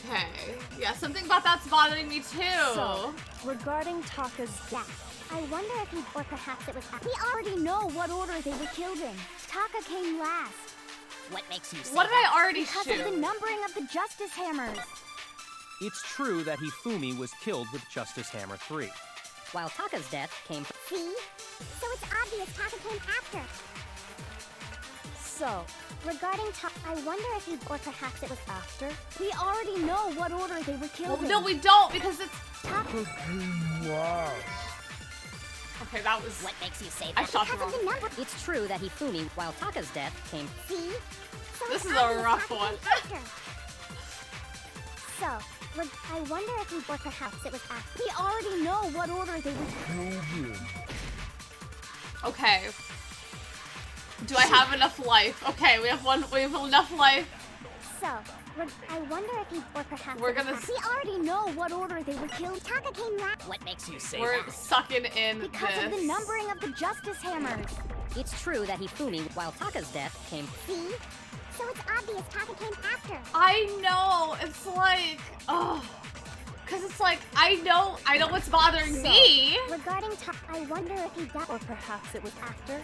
Speaker 1: Okay. Yeah, something about that's bothering me too.
Speaker 8: So, regarding Taka's
Speaker 11: death, I wonder if he, or perhaps it was after. We already know what order they were killed in. Taka came last.
Speaker 12: What makes you say
Speaker 1: What did
Speaker 12: that?
Speaker 1: I already
Speaker 11: Because
Speaker 1: shoot?
Speaker 11: of the numbering of the Justice Hammers.
Speaker 9: It's true that Hifumi was killed with Justice Hammer 3.
Speaker 12: While Taka's death came...
Speaker 11: See? So it's obvious Taka came after.
Speaker 8: So,
Speaker 11: regarding Taka, I wonder if he, or perhaps it was after. We already know what order they were killed in.
Speaker 1: No, we don't, because it's...
Speaker 11: Taka
Speaker 7: came last.
Speaker 1: Okay, that was...
Speaker 12: What makes you say
Speaker 1: I
Speaker 12: that?
Speaker 1: shot the
Speaker 11: because
Speaker 1: wrong.
Speaker 11: of the number.
Speaker 12: It's true that Hifumi, while Taka's death came...
Speaker 11: See? So
Speaker 1: This
Speaker 11: it's
Speaker 1: is a
Speaker 11: obvious
Speaker 1: rough
Speaker 11: Taka
Speaker 1: one.
Speaker 11: came after. So, I wonder if he, or perhaps it was after. We already know what order they were
Speaker 7: Killed him.
Speaker 1: Okay. Do I have enough life? Okay, we have enough life.
Speaker 11: So, I wonder if he, or perhaps
Speaker 1: We're
Speaker 11: it was
Speaker 1: gonna
Speaker 11: after. We already know what order they were killed. Taka came last.
Speaker 12: What makes you say
Speaker 1: We're
Speaker 12: that?
Speaker 1: sucking in
Speaker 11: Because
Speaker 1: this.
Speaker 11: of the numbering of the Justice Hammers.
Speaker 12: It's true that Hifumi, while Taka's death came...
Speaker 11: See? So it's obvious Taka came after.
Speaker 1: I know. It's like, oh, because it's like I know what's bothering me.
Speaker 11: Regarding Taka, I wonder if he died,
Speaker 8: or perhaps it was after.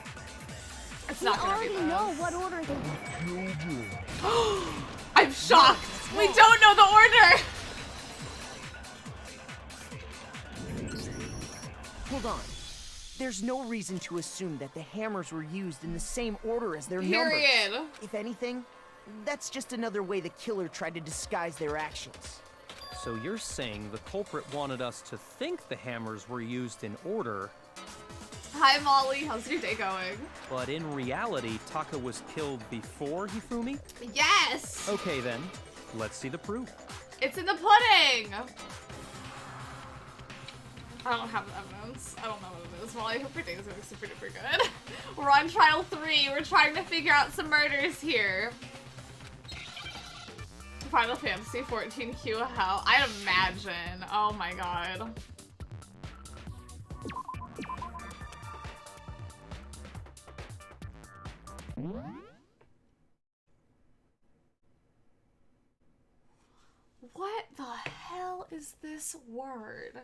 Speaker 1: It's
Speaker 11: we
Speaker 1: not gonna be
Speaker 11: already
Speaker 1: this.
Speaker 11: know what order they were.
Speaker 7: Killed him.
Speaker 1: I'm shocked. We don't know the order.
Speaker 6: Hold on. There's no reason to assume that the hammers were used in the same order as their
Speaker 1: Period.
Speaker 6: numbers. If anything, that's just another way the killer tried to disguise their actions.
Speaker 9: So you're saying the culprit wanted us to think the hammers were used in order,
Speaker 1: Hi Molly, how's your day going?
Speaker 9: but in reality, Taka was killed before Hifumi?
Speaker 1: Yes.
Speaker 9: Okay then, let's see the proof.
Speaker 1: It's in the pudding. I don't have evidence. I don't know what it is. Well, I hope your day is going super duper good. We're on trial 3. We're trying to figure out some murders here. Final Fantasy 14 Hue Hell. I imagine. Oh my god. What the hell is this word?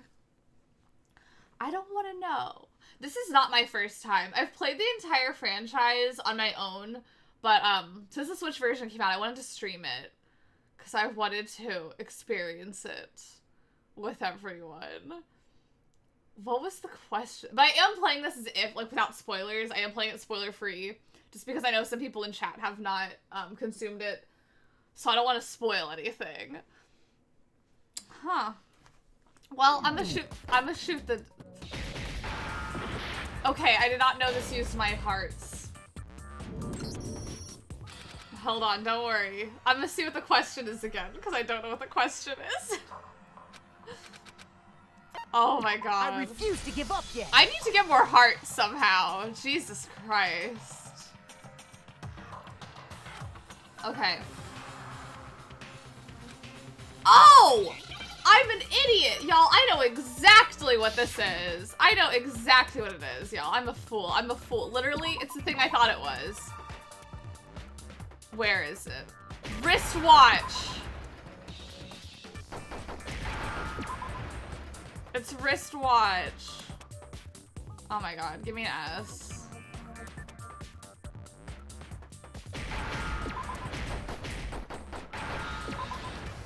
Speaker 1: I don't want to know. This is not my first time. I've played the entire franchise on my own, but since the Switch version came out, I wanted to stream it because I wanted to experience it with everyone. What was the question? But I am playing this as if, like, without spoilers. I am playing it spoiler-free, just because I know some people in chat have not consumed it, so I don't want to spoil anything. Huh. Well, I'm gonna shoot the... Okay, I did not know this used my hearts. Hold on, don't worry. I'm gonna see what the question is again, because I don't know what the question is. Oh my god.
Speaker 6: I refuse to give up yet.
Speaker 1: I need to get more hearts somehow. Jesus Christ. Okay. Oh! I'm an idiot, y'all. I know exactly what this is. I know exactly what it is, y'all. I'm a fool. I'm a fool. Literally, it's the thing I thought it was. Where is it? Wristwatch. It's wristwatch. Oh my god, give me an S.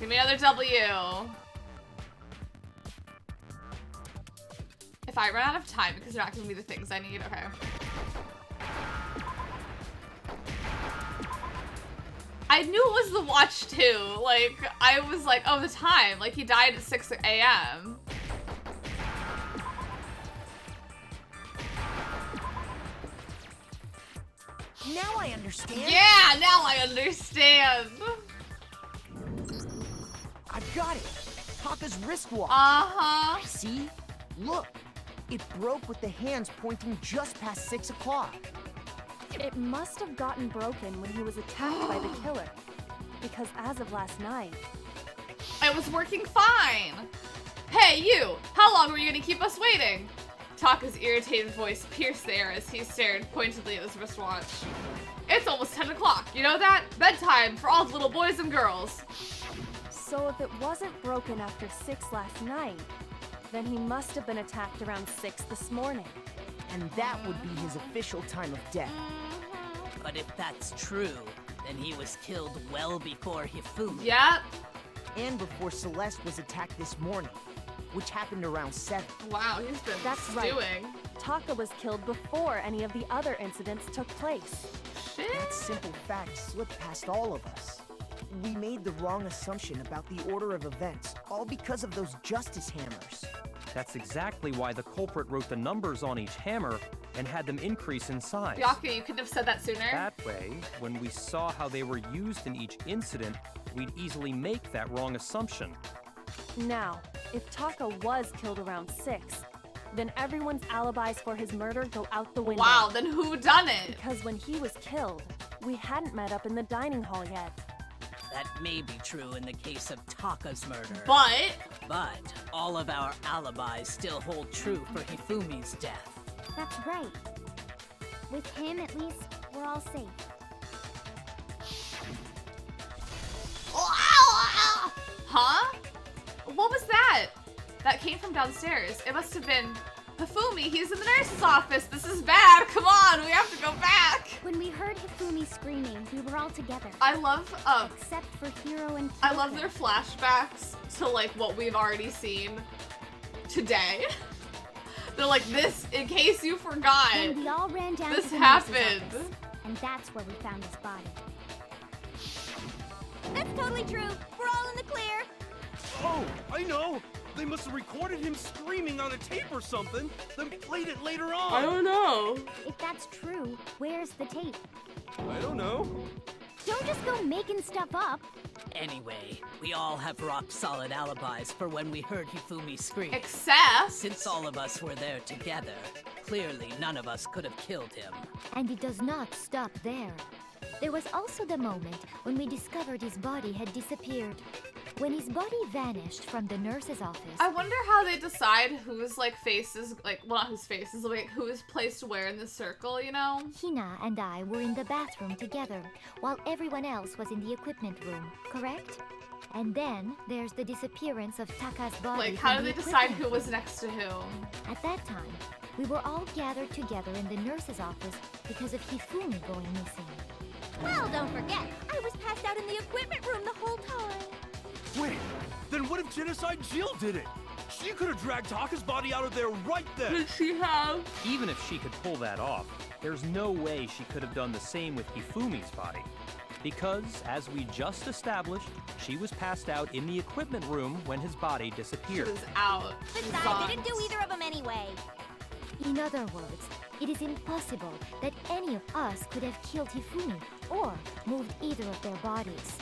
Speaker 1: Give me another W. If I run out of time because they're not giving me the things I need, okay. I knew it was the watch too. Like, I was like, oh, the time. Like, he died at 6 a.m.
Speaker 6: Now I understand.
Speaker 1: Yeah, now I understand.
Speaker 6: I've got it. Taka's wristwatch.
Speaker 1: Uh-huh.
Speaker 6: See? Look. It broke with the hands pointing just past 6 o'clock.
Speaker 8: It must have gotten broken when he was attacked by the killer. because as of last night,
Speaker 1: it was working fine. Hey, you! How long were you gonna keep us waiting? Taka's irritated voice pierced the air as he stared pointedly at his wristwatch. It's almost 10 o'clock, you know that? Bedtime for all the little boys and girls.
Speaker 8: so if it wasn't broken after 6 last night, then he must have been attacked around 6 this morning.
Speaker 6: And that would be his official time of death.
Speaker 5: But if that's true, then he was killed well before Hifumi.
Speaker 1: Yep.
Speaker 6: And before Celeste was attacked this morning, which happened around 7.
Speaker 1: Wow, he's been
Speaker 8: Right.
Speaker 1: stewing.
Speaker 8: Taka was killed before any of the other incidents took place.
Speaker 1: Shit.
Speaker 6: That simple fact slipped past all of us. We made the wrong assumption about the order of events, all because of those justice hammers.
Speaker 9: That's exactly why the culprit wrote the numbers on each hammer and had them increase in size.
Speaker 1: Byakuya, you couldn't have said that sooner.
Speaker 9: That way, when we saw how they were used in each incident, we'd easily make that wrong assumption.
Speaker 8: Now, if Taka was killed around 6, then everyone's alibis for his murder go out the window.
Speaker 1: Wow, then who done it?
Speaker 8: Because when he was killed, we hadn't met up in the dining hall yet.
Speaker 5: That may be true in the case of Taka's murder.
Speaker 1: But
Speaker 5: all of our alibis still hold true for Hifumi's death.
Speaker 11: That's right. With him, at least, we're all safe.
Speaker 1: Huh? What was that? That came from downstairs. It must have been Hifumi. He's in the nurse's office. This is bad. Come on, we have to go back.
Speaker 11: When we heard Hifumi screaming, we were all together.
Speaker 1: I love
Speaker 11: except for Hiro and Kyoko.
Speaker 1: I love their flashbacks to like what we've already seen today. They're like, this, in case you forgot.
Speaker 11: And we all ran down
Speaker 1: this
Speaker 11: to the
Speaker 1: happened.
Speaker 11: nurse's office, and that's where we found his body.
Speaker 2: That's totally true. We're all in the clear.
Speaker 4: Oh, I know! They must have recorded him screaming on a tape or something, then played it later on!
Speaker 1: I don't know.
Speaker 11: If that's true, where's the tape?
Speaker 4: I don't know.
Speaker 11: Don't just go making stuff up.
Speaker 5: Anyway, we all have rock-solid alibis for when we heard Hifumi scream.
Speaker 1: Except...
Speaker 5: Since all of us were there together, clearly none of us could have killed him.
Speaker 3: And it does not stop there. There was also the moment when we discovered his body had disappeared. When his body vanished from the nurse's office.
Speaker 1: I wonder how they decide whose like face is like, well, not whose face is like who is placed where in the circle, you know?
Speaker 3: Hina and I were in the bathroom together, while everyone else was in the equipment room, correct? And then there's the disappearance of Taka's body.
Speaker 1: Like, how
Speaker 3: from
Speaker 1: do
Speaker 3: the
Speaker 1: they decide
Speaker 3: equipment
Speaker 1: who was
Speaker 3: room.
Speaker 1: next to whom?
Speaker 3: At that time, we were all gathered together in the nurse's office because of Hifumi going missing.
Speaker 2: Well, don't forget, I was passed out in the equipment room the whole time.
Speaker 4: Wait, then what if Genocide Jill did it? She could have dragged Taka's body out of there right then!
Speaker 1: Did she have?
Speaker 9: Even if she could pull that off, there's no way she could have done the same with Hifumi's body. Because, as we just established, she was passed out in the equipment room when his body disappeared.
Speaker 1: She was out.
Speaker 2: Besides, I didn't do either of them anyway.
Speaker 3: In other words, it is impossible that any of us could have killed Hifumi or moved either of their bodies.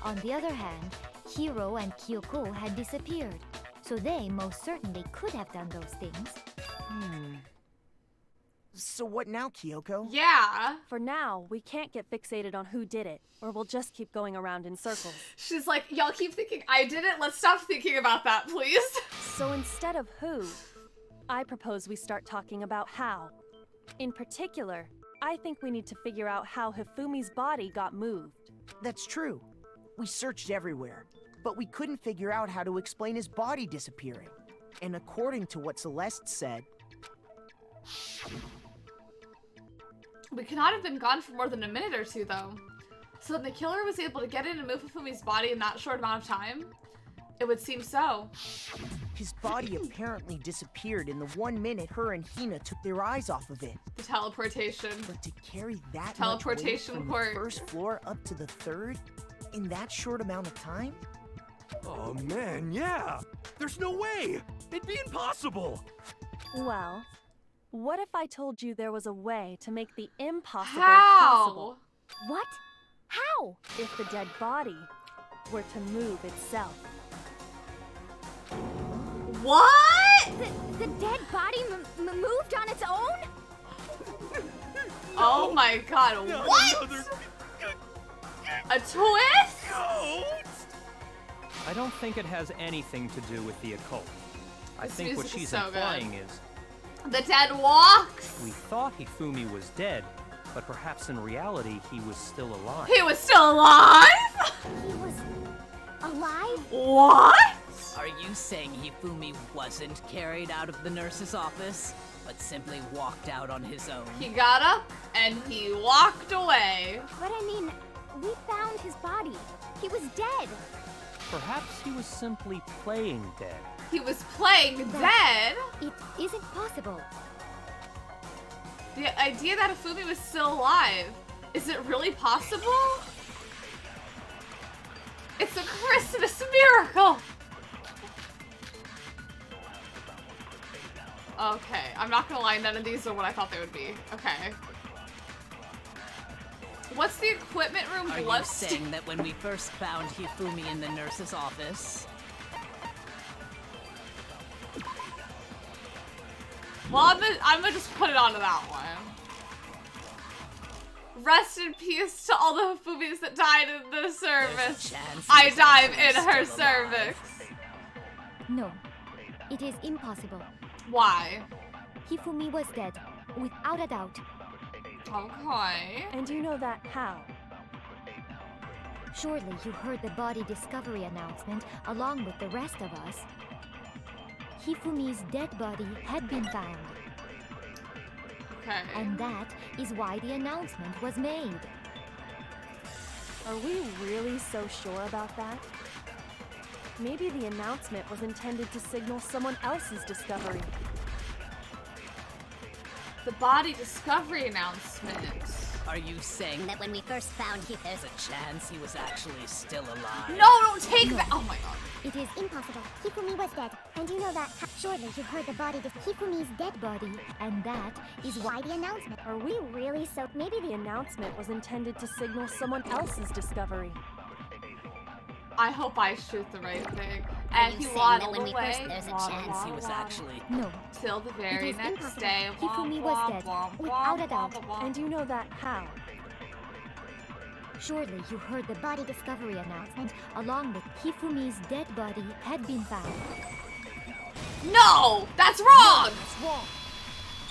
Speaker 3: On the other hand, Hiro and Kyoko had disappeared, so they most certainly could have done those things.
Speaker 6: So what now, Kyoko?
Speaker 1: Yeah.
Speaker 8: For now, we can't get fixated on who did it, or we'll just keep going around in circles.
Speaker 1: She's like, y'all keep thinking I did it. Let's stop thinking about that, please.
Speaker 8: So instead of who, I propose we start talking about how. In particular, I think we need to figure out how Hifumi's body got moved.
Speaker 6: That's true. We searched everywhere, but we couldn't figure out how to explain his body disappearing. And according to what Celeste said,
Speaker 1: We cannot have been gone for more than a minute or two, though. So then the killer was able to get in and move Hifumi's body in that short amount of time? It would seem so.
Speaker 6: his body apparently disappeared in the 1 minute her and Hina took their eyes off of it.
Speaker 1: The teleportation.
Speaker 6: But to carry that
Speaker 1: Teleportation
Speaker 6: much weight from
Speaker 1: port.
Speaker 6: the first floor up to the 3rd in that short amount of time?
Speaker 4: Oh man, yeah! There's no way! It'd be impossible!
Speaker 8: Well, what if I told you there was a way to make the impossible
Speaker 1: How?
Speaker 8: possible?
Speaker 3: What? How?
Speaker 8: If the dead body were to move itself.
Speaker 1: What?
Speaker 11: The dead body moved on its own?
Speaker 1: Oh my god,
Speaker 4: No,
Speaker 1: what?
Speaker 4: no, there's...
Speaker 1: A twist?
Speaker 9: I don't think it has anything to do with the occult. I
Speaker 1: This
Speaker 9: think what
Speaker 1: music is
Speaker 9: she's
Speaker 1: so good.
Speaker 9: implying is
Speaker 1: The dead walks!
Speaker 9: we thought Hifumi was dead, but perhaps in reality he was still alive.
Speaker 1: He was still alive?
Speaker 11: He was alive?
Speaker 1: What?
Speaker 5: Are you saying Hifumi wasn't carried out of the nurse's office, but simply walked out on his own?
Speaker 1: He got up and he walked away.
Speaker 11: But I mean, we found his body. He was dead.
Speaker 9: Perhaps he was simply playing dead.
Speaker 1: He was playing dead?
Speaker 3: It isn't possible.
Speaker 1: The idea that Hifumi was still alive, is it really possible? It's a Christmas miracle! Okay, I'm not gonna lie, none of these are what I thought they would be. Okay. What's the equipment room
Speaker 5: Are you
Speaker 1: blood
Speaker 5: saying that when we first found Hifumi in the nurse's office?
Speaker 1: Well, I'm gonna just put it onto that one. Rest in peace to all the Hifumis that died in the service. I dive in her cervix.
Speaker 3: No, it is impossible.
Speaker 1: Why?
Speaker 3: Hifumi was dead, without a doubt.
Speaker 1: Okay.
Speaker 8: And you know that how?
Speaker 3: Surely you heard the body discovery announcement along with the rest of us. Hifumi's dead body had been found.
Speaker 1: Okay.
Speaker 3: And that is why the announcement was made.
Speaker 8: Are we really so sure about that? Maybe the announcement was intended to signal someone else's discovery.
Speaker 1: The body discovery announcement.
Speaker 5: Are you saying
Speaker 12: That when we first found him,
Speaker 5: there's a chance he was actually still alive?
Speaker 1: No, don't take that! Oh my god.
Speaker 3: It is
Speaker 11: Impossible. Hifumi was dead. And you know that. Surely you heard the body of Hifumi's dead
Speaker 3: body, and that is
Speaker 11: why the announcement.
Speaker 8: Are we really so? Maybe the announcement was intended to signal someone else's discovery.
Speaker 1: I hope I shoot the right thing.
Speaker 12: Are
Speaker 1: And
Speaker 12: you
Speaker 1: he
Speaker 12: saying
Speaker 1: waddled
Speaker 12: that when we
Speaker 1: away.
Speaker 12: first- there's a
Speaker 1: waddle,
Speaker 12: chance
Speaker 1: waddle,
Speaker 5: He was
Speaker 1: waddle,
Speaker 5: actually...
Speaker 3: no.
Speaker 1: Till the very
Speaker 3: is
Speaker 1: next
Speaker 3: impossible.
Speaker 1: day.
Speaker 3: Hifumi was dead, without a doubt.
Speaker 8: And you know that how?
Speaker 3: Surely you heard the body discovery announcement along with Hifumi's dead body had been found.
Speaker 1: No! That's wrong!
Speaker 6: That's wrong.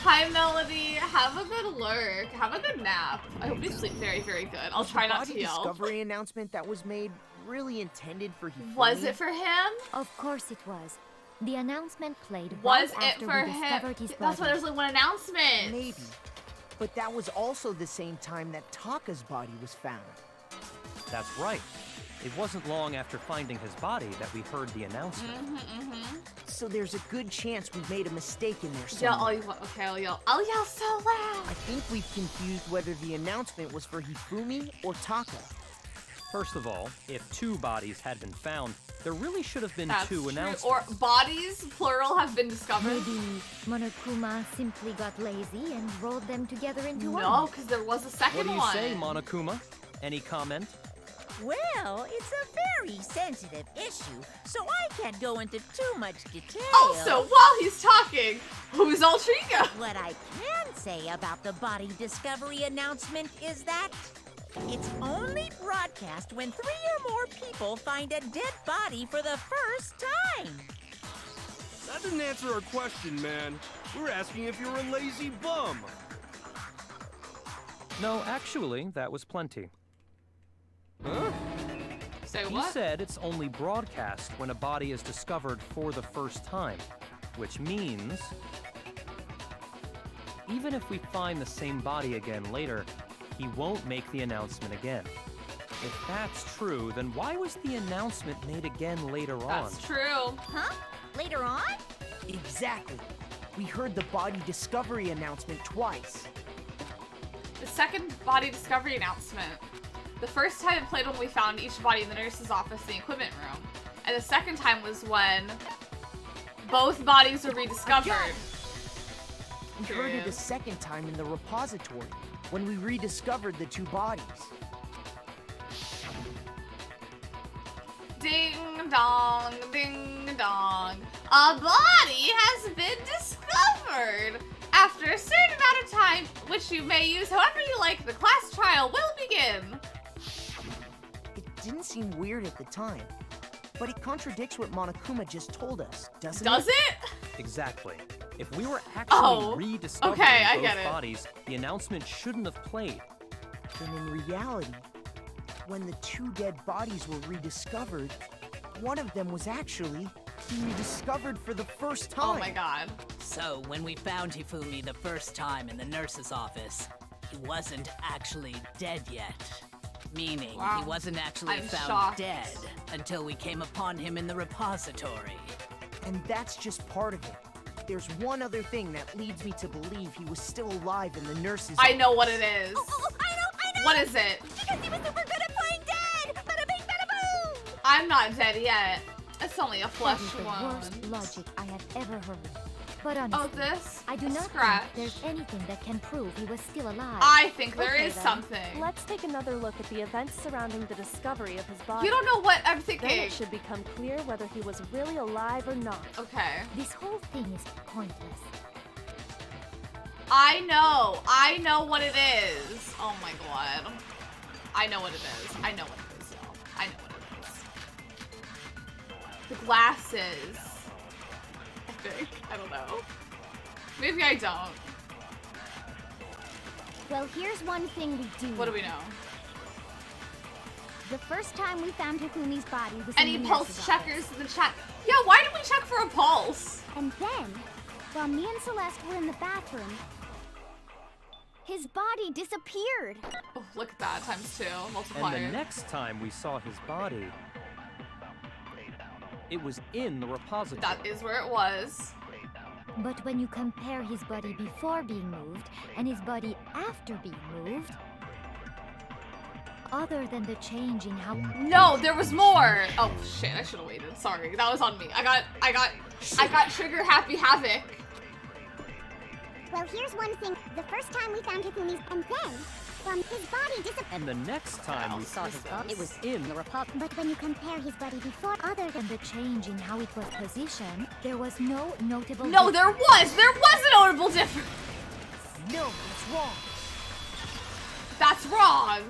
Speaker 1: Hi, Melody. Have a good lurk. Have a good nap. I hope you sleep very, very good. I'll try not to
Speaker 6: The
Speaker 1: yell.
Speaker 6: discovery announcement that was made really intended for Hifumi?
Speaker 1: Was it for him?
Speaker 3: Of course it was. The announcement played
Speaker 1: Was
Speaker 3: right
Speaker 1: it
Speaker 3: after
Speaker 1: for
Speaker 3: we
Speaker 1: him?
Speaker 3: discovered his
Speaker 1: That's why
Speaker 3: body.
Speaker 1: there's only one announcement.
Speaker 6: Maybe. But that was also the same time that Taka's body was found.
Speaker 9: That's right. It wasn't long after finding his body that we heard the announcement.
Speaker 6: So there's a good chance we made a mistake in there
Speaker 1: Yell,
Speaker 6: somewhere.
Speaker 1: okay, I'll yell. I'll yell so loud.
Speaker 6: I think we've confused whether the announcement was for Hifumi or Taka.
Speaker 9: First of all, if 2 bodies had been found, there really should have been
Speaker 1: That's
Speaker 9: 2
Speaker 1: true.
Speaker 9: announcements.
Speaker 1: Or bodies, plural, have been discovered.
Speaker 3: Maybe Monokuma simply got lazy and rolled them together into one.
Speaker 1: No, because there was a second
Speaker 9: What do you
Speaker 1: one.
Speaker 9: say, Monokuma? Any comment?
Speaker 2: Well, it's a very sensitive issue, so I can't go into too much detail.
Speaker 1: Also, while he's talking, who's Ultriga?
Speaker 2: What I can say about the body discovery announcement is that it's only broadcast when 3 or more people find a dead body for the first time.
Speaker 4: That didn't answer our question, man. We were asking if you were a lazy bum.
Speaker 9: No, actually, that was plenty.
Speaker 4: Huh?
Speaker 1: Say
Speaker 9: He
Speaker 1: what?
Speaker 9: said it's only broadcast when a body is discovered for the first time, which means even if we find the same body again later, he won't make the announcement again. If that's true, then why was the announcement made again later on?
Speaker 1: That's true.
Speaker 2: Huh? Later on?
Speaker 6: Exactly. We heard the body discovery announcement twice.
Speaker 1: The second body discovery announcement. The first time it played when we found each body in the nurse's office in the equipment room. And the second time was when both bodies were rediscovered.
Speaker 6: We heard it a second time in the repository, when we rediscovered the 2 bodies.
Speaker 1: Ding dong, ding dong. A body has been discovered. After a certain amount of time, which you may use however you like, the class trial will begin.
Speaker 6: It didn't seem weird at the time, but it contradicts what Monokuma just told us, doesn't
Speaker 1: Does it?
Speaker 9: Exactly. If we were actually rediscovering
Speaker 1: I
Speaker 9: both
Speaker 1: get it.
Speaker 9: bodies, the announcement shouldn't have played.
Speaker 6: Then in reality, when the 2 dead bodies were rediscovered, one of them was actually being discovered for the first time.
Speaker 1: Oh my god.
Speaker 5: So, when we found Hifumi the first time in the nurse's office, he wasn't actually dead yet. Meaning,
Speaker 1: Wow.
Speaker 5: he wasn't actually
Speaker 1: I'm
Speaker 5: found
Speaker 1: shocked.
Speaker 5: dead until we came upon him in the repository.
Speaker 6: And that's just part of it. There's one other thing that leads me to believe he was still alive in the nurse's
Speaker 1: I know
Speaker 6: office.
Speaker 1: what it is.
Speaker 2: I know!
Speaker 1: What is it?
Speaker 2: Because he was super good at playing dead! Bada bing, bada boom!
Speaker 1: I'm not dead yet. It's only a
Speaker 3: That
Speaker 1: flesh
Speaker 3: is the worst
Speaker 1: wound.
Speaker 3: logic I have ever heard. But honestly,
Speaker 1: this?
Speaker 3: I do not
Speaker 1: Scratch.
Speaker 3: think there's anything that can prove he was still alive.
Speaker 1: I think there
Speaker 8: Okay,
Speaker 1: is
Speaker 8: then.
Speaker 1: something.
Speaker 8: Let's take another look at the events surrounding the discovery of his body.
Speaker 1: You don't know what I'm
Speaker 8: Then
Speaker 1: thinking.
Speaker 8: it should become clear whether he was really alive or not.
Speaker 1: Okay.
Speaker 3: This whole thing is pointless.
Speaker 1: I know what it is. Oh my god. I know what it is. I know what it is, y'all. I know what it is. The glasses. I think. I don't know. Maybe I don't.
Speaker 11: Well, here's one thing we do.
Speaker 1: What do we know?
Speaker 11: The first time we found Hifumi's body was
Speaker 1: Any
Speaker 11: in the
Speaker 1: pulse
Speaker 11: nurse's
Speaker 1: checkers in the chat? Yeah, why did we check for a pulse?
Speaker 11: And then, while me and Celeste were in the bathroom, his body disappeared.
Speaker 1: Oh, look at that, ×2, multiplier.
Speaker 9: And the next time we saw his body, it was in the repository.
Speaker 1: That is where it was.
Speaker 3: But when you compare his body before being moved and his body after being moved, other than the change in how—
Speaker 1: No, there was more. Oh shit, I should have waited. Sorry, that was on me. I got trigger happy Havoc.
Speaker 11: Well, here's one thing. The first time we found Hifumi's, and then, his body disappeared.
Speaker 12: And
Speaker 9: the next time we
Speaker 12: saw his body, it was in the repository.
Speaker 11: But when you compare his body before, other
Speaker 3: than the change in how it was positioned, there was no notable—
Speaker 1: No, there was a notable difference.
Speaker 6: No, that's wrong.
Speaker 1: That's wrong.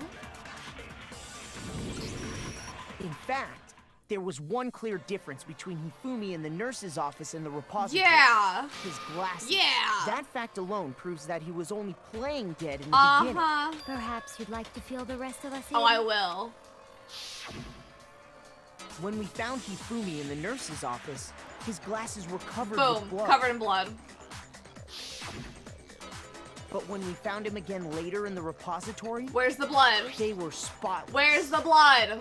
Speaker 6: In fact, there was one clear difference between Hifumi in the nurse's office and the repository.
Speaker 1: Yeah.
Speaker 6: His glasses.
Speaker 1: Yeah.
Speaker 6: That fact alone proves that he was only playing dead in the beginning.
Speaker 3: Perhaps you'd like to fill the rest of us in?
Speaker 1: Oh, I will.
Speaker 6: When we found Hifumi in the nurse's office, his glasses were covered
Speaker 1: Boom,
Speaker 6: with blood.
Speaker 1: covered in blood.
Speaker 6: But when we found him again later in the repository,
Speaker 1: where's the blood?
Speaker 6: They were spotless.
Speaker 1: Where's the blood?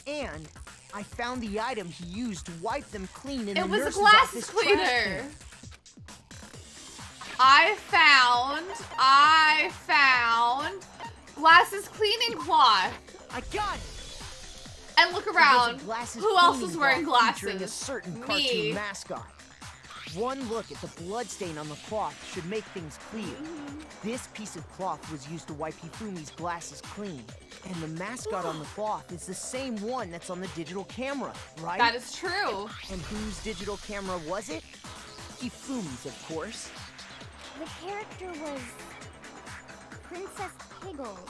Speaker 6: And I found the item he used to wipe them clean in the
Speaker 1: It was a
Speaker 6: nurse's
Speaker 1: glasses
Speaker 6: office trash
Speaker 1: cleaner.
Speaker 6: can.
Speaker 1: I found glasses cleaning cloth.
Speaker 6: I got it.
Speaker 1: And look
Speaker 6: It was a
Speaker 1: around.
Speaker 6: glasses
Speaker 1: Who else
Speaker 6: cleaning
Speaker 1: is wearing
Speaker 6: cloth featuring a
Speaker 1: glasses?
Speaker 6: certain
Speaker 1: Me.
Speaker 6: cartoon mascot. One look at the bloodstain on the cloth should make things clear. This piece of cloth was used to wipe Hifumi's glasses clean. And the mascot on the cloth is the same one that's on the digital camera, right?
Speaker 1: That is true.
Speaker 6: And whose digital camera was it? Hifumi's, of course.
Speaker 11: The character was Princess Piggles.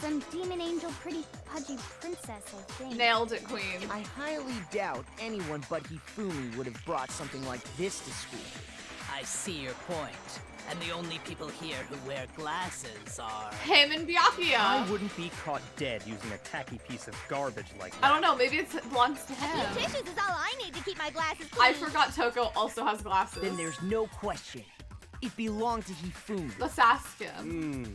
Speaker 11: Some demon angel pretty pudgy princess, I think.
Speaker 1: Nailed it, queen.
Speaker 6: I highly doubt anyone but Hifumi would have brought something like this to school.
Speaker 5: I see your point. And the only people here who wear glasses are...
Speaker 1: Him and Byakuya.
Speaker 9: I wouldn't be caught dead using a tacky piece of garbage like that.
Speaker 1: I don't know, maybe it belongs to him.
Speaker 2: Tissues is all I need to keep my glasses clean.
Speaker 1: I forgot Toko also has glasses.
Speaker 6: Then there's no question. It belonged to Hifumi.
Speaker 1: Let's ask him.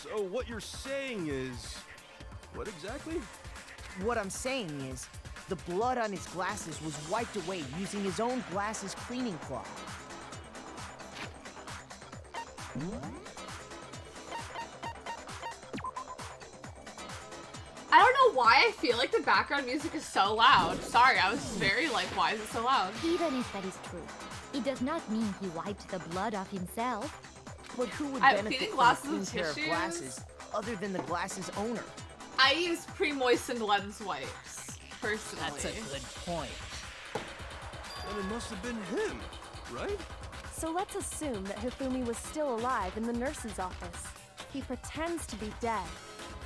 Speaker 4: So what you're saying is... what exactly?
Speaker 6: What I'm saying is, the blood on his glasses was wiped away using his own glasses cleaning cloth.
Speaker 1: I don't know why I feel like the background music is so loud. Sorry, I was very like, why is it so loud?
Speaker 3: Even if that is true, it does not mean he wiped the blood off himself.
Speaker 6: But who would
Speaker 1: Cleaning
Speaker 6: benefit from a
Speaker 1: glasses
Speaker 6: clean
Speaker 1: with
Speaker 6: pair of
Speaker 1: tissues?
Speaker 6: glasses other than the glasses owner?
Speaker 1: I use pre-moistened lens wipes, personally.
Speaker 5: That's a good point.
Speaker 4: Then it must have been him, right?
Speaker 8: So let's assume that Hifumi was still alive in the nurse's office. He pretends to be dead.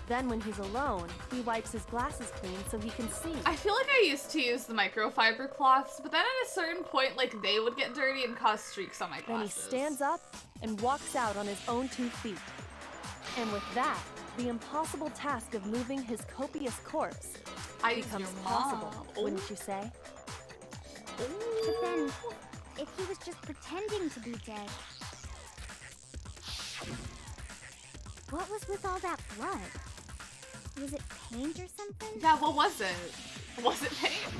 Speaker 8: Then when he's alone, he wipes his glasses clean so he can see.
Speaker 1: I feel like I used to use the microfiber cloths, but then at a certain point, like, they would get dirty and cause streaks on my
Speaker 8: Then he
Speaker 1: glasses.
Speaker 8: stands up and walks out on his own 2 feet. And with that, the impossible task of moving his copious corpse becomes possible, wouldn't you say?
Speaker 11: But then, if he was just pretending to be dead, what was with all that blood? Was it paint or something?
Speaker 1: Yeah, what was it? Was it paint?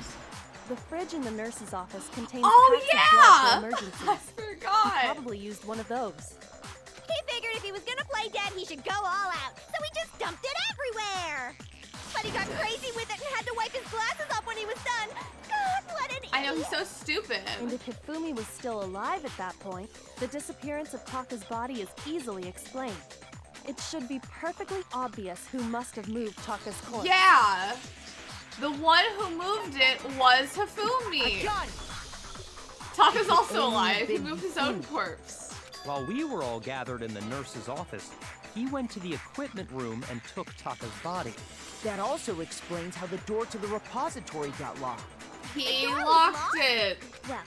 Speaker 8: The fridge in the nurse's office contains
Speaker 1: Oh,
Speaker 8: packs of blood for
Speaker 1: yeah!
Speaker 8: emergencies.
Speaker 1: I forgot.
Speaker 8: He probably used one of those.
Speaker 2: He figured if he was gonna play dead, he should go all out, so he just dumped it everywhere. But he got crazy with it and had to wipe his glasses off when he was done. God, what an idiot!
Speaker 1: I know, he's so stupid.
Speaker 8: And if Hifumi was still alive at that point, the disappearance of Taka's body is easily explained. It should be perfectly obvious who must have moved Taka's corpse.
Speaker 1: Yeah! The one who moved it was Hifumi. Taka's also alive. He moved his own corpse.
Speaker 9: While we were all gathered in the nurse's office, he went to the equipment room and took Taka's body.
Speaker 6: That also explains how the door to the repository got locked.
Speaker 1: He locked it.
Speaker 11: Well,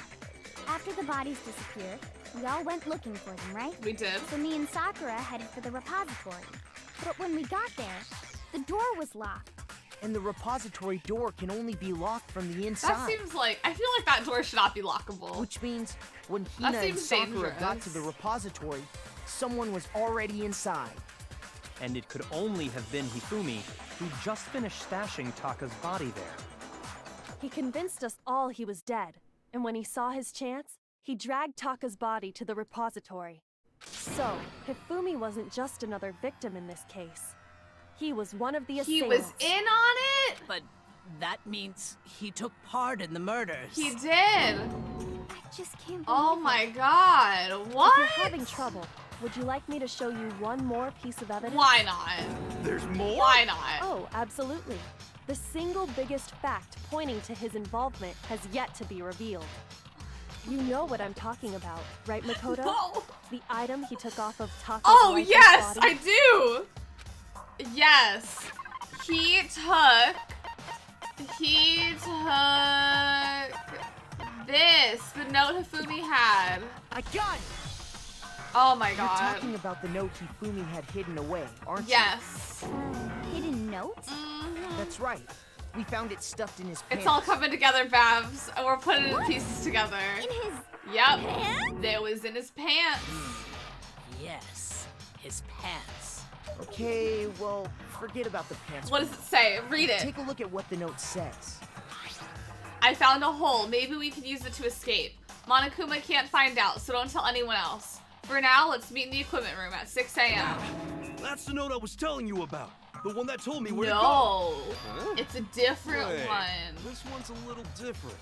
Speaker 11: after the bodies disappeared, we all went looking for them, right?
Speaker 1: We did.
Speaker 11: So me and Sakura headed for the repository. But when we got there, the door was locked.
Speaker 6: And the repository door can only be locked from the inside.
Speaker 1: That seems like, I feel like that door should not be lockable.
Speaker 6: Which means when
Speaker 1: That
Speaker 6: Hina and
Speaker 1: seems
Speaker 6: Sakura got
Speaker 1: dangerous.
Speaker 6: to the repository, someone was already inside.
Speaker 9: And it could only have been Hifumi, who just finished stashing Taka's body there.
Speaker 8: He convinced us all he was dead, and when he saw his chance, he dragged Taka's body to the repository. So, Hifumi wasn't just another victim in this case. He was one of the assailants.
Speaker 1: He was in on it?
Speaker 5: But that means he took part in the murders.
Speaker 1: He did.
Speaker 11: I just can't believe
Speaker 1: Oh my god. What?
Speaker 8: If you're having trouble, would you like me to show you one more piece of evidence?
Speaker 1: Why not?
Speaker 4: There's more?
Speaker 1: Why not?
Speaker 8: Oh, absolutely. The single biggest fact pointing to his involvement has yet to be revealed. You know what I'm talking about, right, Makoto?
Speaker 1: No.
Speaker 8: The item he took off of Taka's
Speaker 1: Oh,
Speaker 8: lifeless
Speaker 1: yes,
Speaker 8: body?
Speaker 1: I do. Yes. He took this, the note Hifumi had.
Speaker 6: I got it!
Speaker 1: Oh my
Speaker 6: You're
Speaker 1: god.
Speaker 6: talking about the note Hifumi had hidden away, aren't
Speaker 1: Yes.
Speaker 11: Hidden note?
Speaker 1: Mhm.
Speaker 6: That's right. We found it stuffed in his pants.
Speaker 1: It's all coming together, Babs, and we're putting the pieces together.
Speaker 11: In his
Speaker 1: Yep.
Speaker 11: pants?
Speaker 1: It was in his pants.
Speaker 5: Yes, his pants.
Speaker 6: Okay, well, forget about the pants.
Speaker 1: What does it say? Read it.
Speaker 6: Take a look at what the note says.
Speaker 1: I found a hole. Maybe we could use it to escape. Monokuma can't find out, so don't tell anyone else. For now, let's meet in the equipment room at 6 a.m.
Speaker 4: That's the note I was telling you about. The one that told me where to go.
Speaker 1: No,
Speaker 4: Huh?
Speaker 1: it's a different
Speaker 4: Wait,
Speaker 1: one.
Speaker 4: This one's a little different.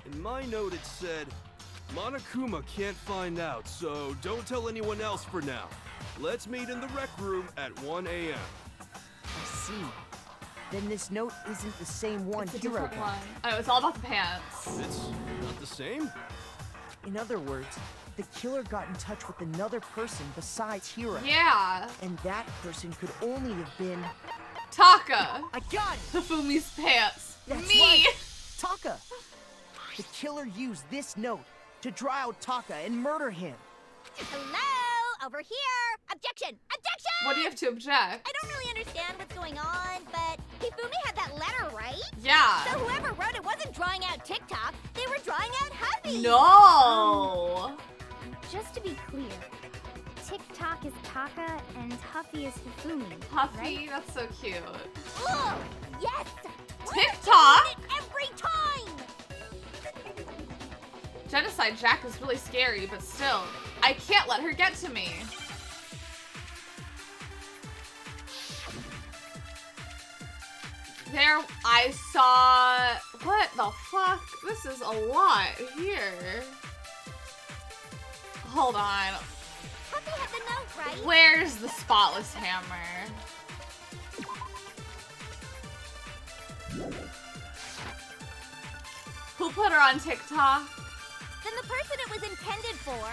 Speaker 4: In my note it said, Monokuma can't find out, so don't tell anyone else for now. Let's meet in the rec room at 1 a.m.
Speaker 6: I see. Then this note isn't the same one
Speaker 1: It's a
Speaker 6: Hiro
Speaker 1: different
Speaker 6: got.
Speaker 1: one. Oh, it's all about the pants.
Speaker 4: It's not the same?
Speaker 6: In other words, the killer got in touch with another person besides Hiro.
Speaker 1: Yeah.
Speaker 6: And that person could only have been...
Speaker 1: Taka.
Speaker 6: I got it!
Speaker 1: Hifumi's pants.
Speaker 6: That's
Speaker 1: Me.
Speaker 6: right! Taka! The killer used this note to draw out Taka and murder him.
Speaker 2: Hello? Over here! Objection! Objection!
Speaker 1: What do you have to object?
Speaker 2: I don't really understand what's going on, but Hifumi had that letter, right?
Speaker 1: Yeah.
Speaker 2: So whoever wrote it wasn't drawing out TikTok, they were drawing out Huffy!
Speaker 1: No.
Speaker 11: Just to be clear, TikTok is Taka and Huffy is Hifumi.
Speaker 1: Huffy,
Speaker 11: right?
Speaker 1: that's so cute.
Speaker 2: Ugh! Yes!
Speaker 1: TikTok?
Speaker 2: Every time!
Speaker 1: Genocide Jack is really scary, but still, I can't let her get to me. There, I saw... What the fuck? This is a lot here. Hold on.
Speaker 2: Huffy had the note, right?
Speaker 1: Where's the spotless hammer? Who put her on TikTok?
Speaker 2: Then the person it was intended for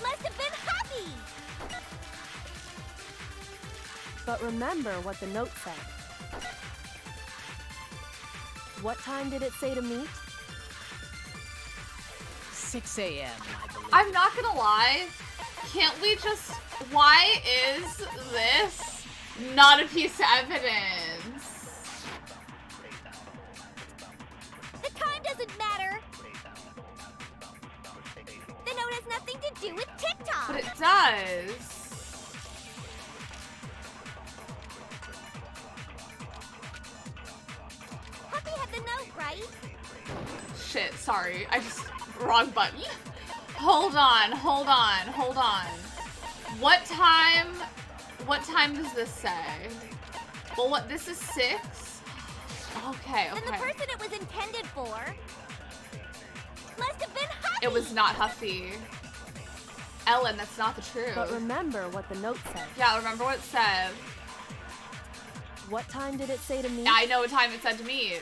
Speaker 2: must have been Huffy!
Speaker 8: But remember what the note said. What time did it say to meet?
Speaker 5: 6 a.m., I believe.
Speaker 1: I'm not gonna lie. Can't we just... Why is this not a piece of evidence?
Speaker 11: The time doesn't matter. The note has nothing to do with TikTok.
Speaker 1: But it does.
Speaker 11: Puppy had the note, right?
Speaker 1: Shit, sorry. I just... Wrong button. Hold on. What time does this say? Well, what, this is 6? Okay.
Speaker 11: Then the person it was intended for must have been Huffy.
Speaker 1: It was not Huffy. Ellen, that's not the truth.
Speaker 8: But remember what the note said.
Speaker 1: Yeah, remember what it said.
Speaker 8: What time did it say to meet?
Speaker 1: Yeah, I know what time it said to meet.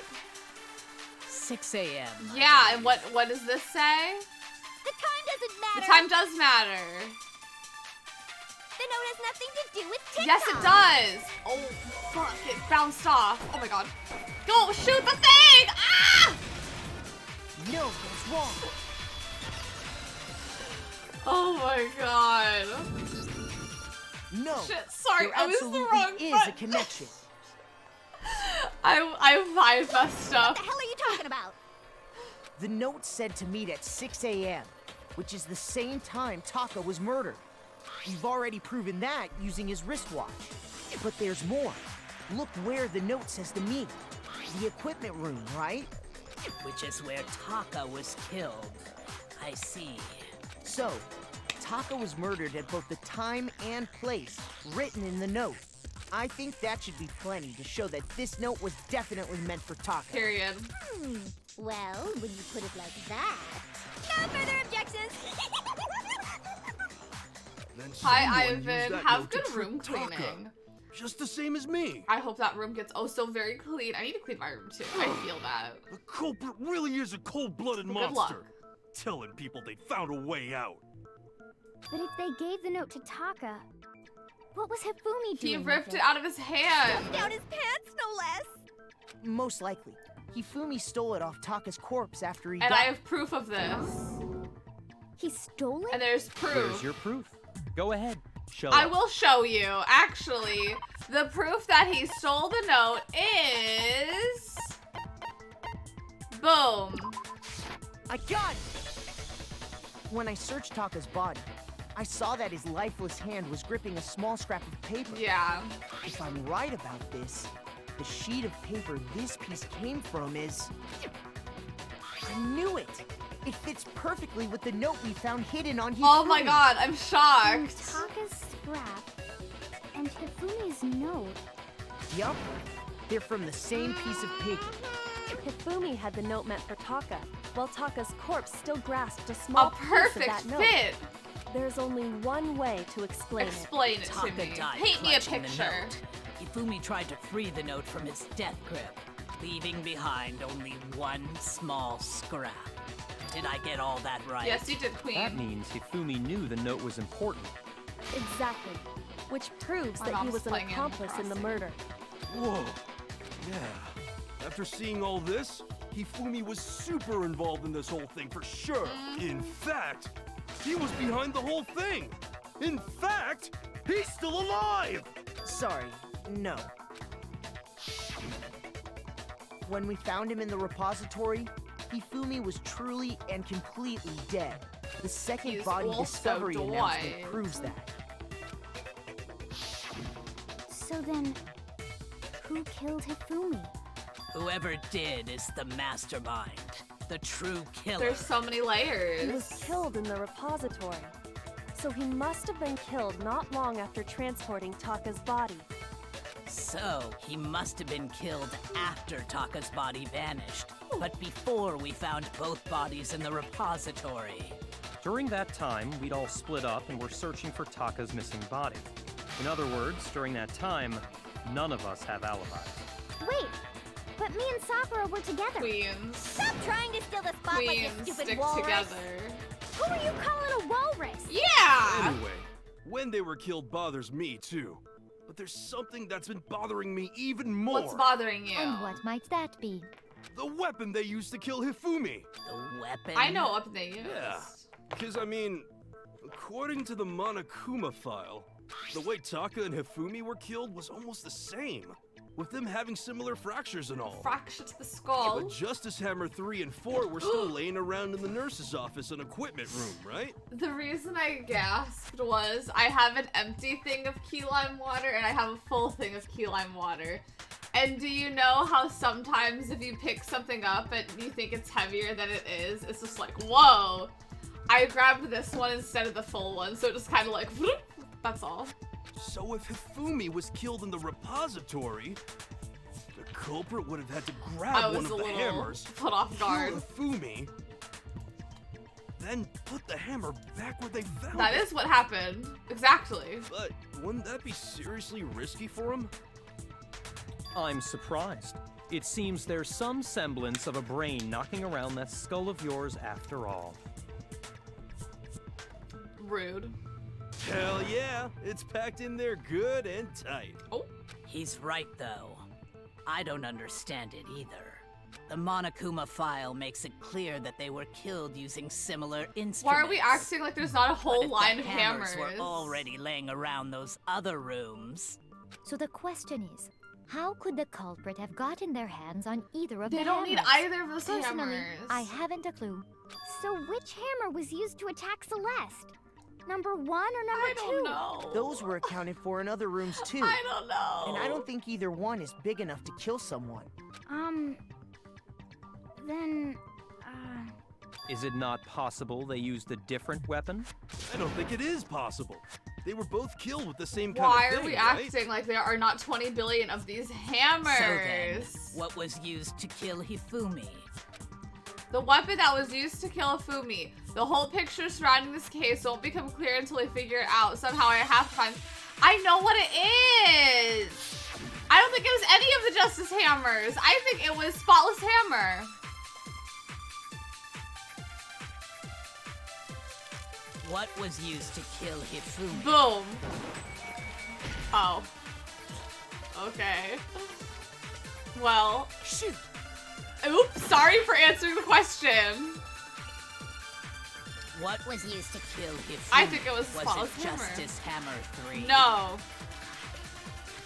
Speaker 5: 6 a.m.
Speaker 1: Yeah, and what does this say?
Speaker 11: The time doesn't matter.
Speaker 1: The time does matter.
Speaker 11: The note has nothing to do with TikTok.
Speaker 1: Yes, it does. Oh, fuck, it bounced off. Oh my god. Go, shoot the thing! Ah!
Speaker 6: No, what's wrong?
Speaker 1: Oh my god.
Speaker 6: No.
Speaker 1: Shit, sorry,
Speaker 6: there
Speaker 1: I was the
Speaker 6: absolutely
Speaker 1: wrong
Speaker 6: is
Speaker 1: button.
Speaker 6: a connection.
Speaker 1: I messed up.
Speaker 11: What the hell are you talking about?
Speaker 6: The note said to meet at 6 a.m., which is the same time Taka was murdered. We've already proven that using his wristwatch. But there's more. Look where the note says to meet. The equipment room, right?
Speaker 5: Which is where Taka was killed. I see.
Speaker 6: So, Taka was murdered at both the time and place written in the note. I think that should be plenty to show that this note was definitely meant for Taka.
Speaker 1: Period.
Speaker 11: Well, when you put it like that. No further objections.
Speaker 4: Then
Speaker 1: Hi,
Speaker 4: someone used
Speaker 1: Ivan.
Speaker 4: that
Speaker 1: Have
Speaker 4: note to
Speaker 1: good room
Speaker 4: trick Taka.
Speaker 1: cleaning.
Speaker 4: Just the same as me.
Speaker 1: I hope that room gets oh so very clean. I need to clean my room too. I feel that.
Speaker 4: The culprit really is a cold-blooded
Speaker 1: Good
Speaker 4: monster.
Speaker 1: luck.
Speaker 4: Telling people they found a way out.
Speaker 3: But if they gave the note to Taka, what was Hifumi doing?
Speaker 1: He
Speaker 3: with
Speaker 1: ripped it out of his hand.
Speaker 11: Down his pants, no less.
Speaker 6: Most likely. Hifumi stole it off Taka's corpse after he
Speaker 1: And
Speaker 6: died.
Speaker 1: I have proof of this.
Speaker 3: He stole it?
Speaker 1: And there's proof.
Speaker 9: Where's your proof? Go ahead. Show
Speaker 1: I
Speaker 9: us.
Speaker 1: will show you. Actually, the proof that he stole the note is... Boom.
Speaker 6: I got it! When I searched Taka's body, I saw that his lifeless hand was gripping a small scrap of paper.
Speaker 1: Yeah.
Speaker 6: If I'm right about this, the sheet of paper this piece came from is... I knew it! It fits perfectly with the note we found hidden on Hifumi.
Speaker 1: Oh my god, I'm
Speaker 3: And
Speaker 1: shocked.
Speaker 3: Taka's scrap and Hifumi's note.
Speaker 6: Yup. They're from the same piece of paper.
Speaker 8: Hifumi had the note meant for Taka, while Taka's corpse still grasped a small
Speaker 1: A
Speaker 8: piece of
Speaker 1: perfect
Speaker 8: that note.
Speaker 1: fit.
Speaker 8: There's only one way to explain
Speaker 1: Explain it to
Speaker 5: Taka
Speaker 1: me.
Speaker 5: died
Speaker 1: Paint me a
Speaker 5: clutching the
Speaker 1: picture.
Speaker 5: note. Hifumi tried to free the note from his death grip, leaving behind only one small scrap. Did I get all that right?
Speaker 1: Yes, you did, Queen.
Speaker 9: That means Hifumi knew the note was important.
Speaker 8: Exactly. Which proves
Speaker 1: My
Speaker 8: that he
Speaker 1: mom's
Speaker 8: was an
Speaker 1: playing
Speaker 8: accomplice in the
Speaker 1: Crossing.
Speaker 8: murder.
Speaker 4: Whoa. Yeah. After seeing all this, Hifumi was super involved in this whole thing for sure. In fact, he was behind the whole thing. In fact, he's still alive.
Speaker 6: Sorry, no. When we found him in the repository, Hifumi was truly and completely dead. The second
Speaker 1: He's
Speaker 6: body
Speaker 1: also
Speaker 6: discovery announcement
Speaker 1: died.
Speaker 6: proves that.
Speaker 3: So then, who killed Hifumi?
Speaker 5: Whoever did is the mastermind, the true killer.
Speaker 1: There's so many layers.
Speaker 8: He was killed in the repository. So he must have been killed not long after transporting Taka's body.
Speaker 5: So, he must have been killed after Taka's body vanished, but before we found both bodies in the repository.
Speaker 9: During that time, we'd all split up and were searching for Taka's missing body. In other words, during that time, none of us have alibis.
Speaker 3: Wait, but me and Sakura were together.
Speaker 1: Queens.
Speaker 11: Stop trying to steal the spotlight, you
Speaker 1: Queens
Speaker 11: stupid
Speaker 1: stick
Speaker 11: walrus.
Speaker 1: together.
Speaker 3: Who are you calling a walrus?
Speaker 1: Yeah!
Speaker 4: Anyway, when they were killed bothers me too. But But there's something that's been bothering me even more.
Speaker 1: What's bothering you?
Speaker 3: And what might that be?
Speaker 4: The weapon they used to kill Hifumi.
Speaker 5: The weapon?
Speaker 1: I know what they used.
Speaker 4: Yeah. Because, I mean, according to the Monokuma file, the way Taka and Hifumi were killed was almost the same, with them having similar fractures and all.
Speaker 1: Fracture to the skull.
Speaker 4: But Justice Hammer 3 and 4 were still laying around in the nurse's office and equipment room, right?
Speaker 1: The reason I gasped was I have an empty thing of key lime water and I have a full thing of key lime water. And do you know how sometimes if you pick something up and you think it's heavier than it is, it's just like, whoa. I grabbed this one instead of the full one, so it just kind of like, whoop, that's all.
Speaker 4: So if Hifumi was killed in the repository, the culprit would have had to grab one of the hammers,
Speaker 1: put off guard,
Speaker 4: kill Hifumi, then put the hammer back where they found it.
Speaker 1: That is what happened. Exactly.
Speaker 4: But wouldn't that be seriously risky for him?
Speaker 9: I'm surprised. It seems there's some semblance of a brain knocking around that skull of yours after all.
Speaker 1: Rude.
Speaker 4: Hell yeah, it's packed in there good and tight.
Speaker 1: Oh.
Speaker 5: He's right, though. I don't understand it either. The Monokuma file makes it clear that they were killed using similar instruments.
Speaker 1: Why are we acting like there's not a whole line of hammers?
Speaker 5: Were already laying around those other rooms.
Speaker 3: So the question is, how could the culprit have gotten their hands on either of the
Speaker 1: They
Speaker 3: hammers?
Speaker 1: don't need either of those
Speaker 3: Personally,
Speaker 1: hammers.
Speaker 3: I haven't a clue.
Speaker 11: So which hammer was used to attack Celeste? Number 1 or number 2?
Speaker 1: I don't know.
Speaker 6: Those were accounted for in other rooms too.
Speaker 1: I don't know.
Speaker 6: And I don't think either one is big enough to kill someone.
Speaker 11: Then,
Speaker 9: Is it not possible they used a different weapon?
Speaker 4: I don't think it is possible. They were both killed with the same kind
Speaker 1: Why
Speaker 4: of thing,
Speaker 1: are we
Speaker 4: right?
Speaker 1: acting like there are not 20 billion of these hammers?
Speaker 5: So then, what was used to kill Hifumi?
Speaker 1: The weapon that was used to kill Hifumi. The whole picture surrounding this case won't become clear until I figure it out. Somehow I have to find... I know what it is! I don't think it was any of the Justice Hammers. I think it was Spotless Hammer.
Speaker 5: What was used to kill Hifumi?
Speaker 1: Boom. Oh. Okay. Well.
Speaker 5: Shoot.
Speaker 1: Oops, sorry for answering the question.
Speaker 5: What was used to kill Hifumi?
Speaker 1: I think it was
Speaker 5: Was
Speaker 1: Spotless
Speaker 5: it
Speaker 1: Hammer.
Speaker 5: Justice Hammer 3?
Speaker 1: No.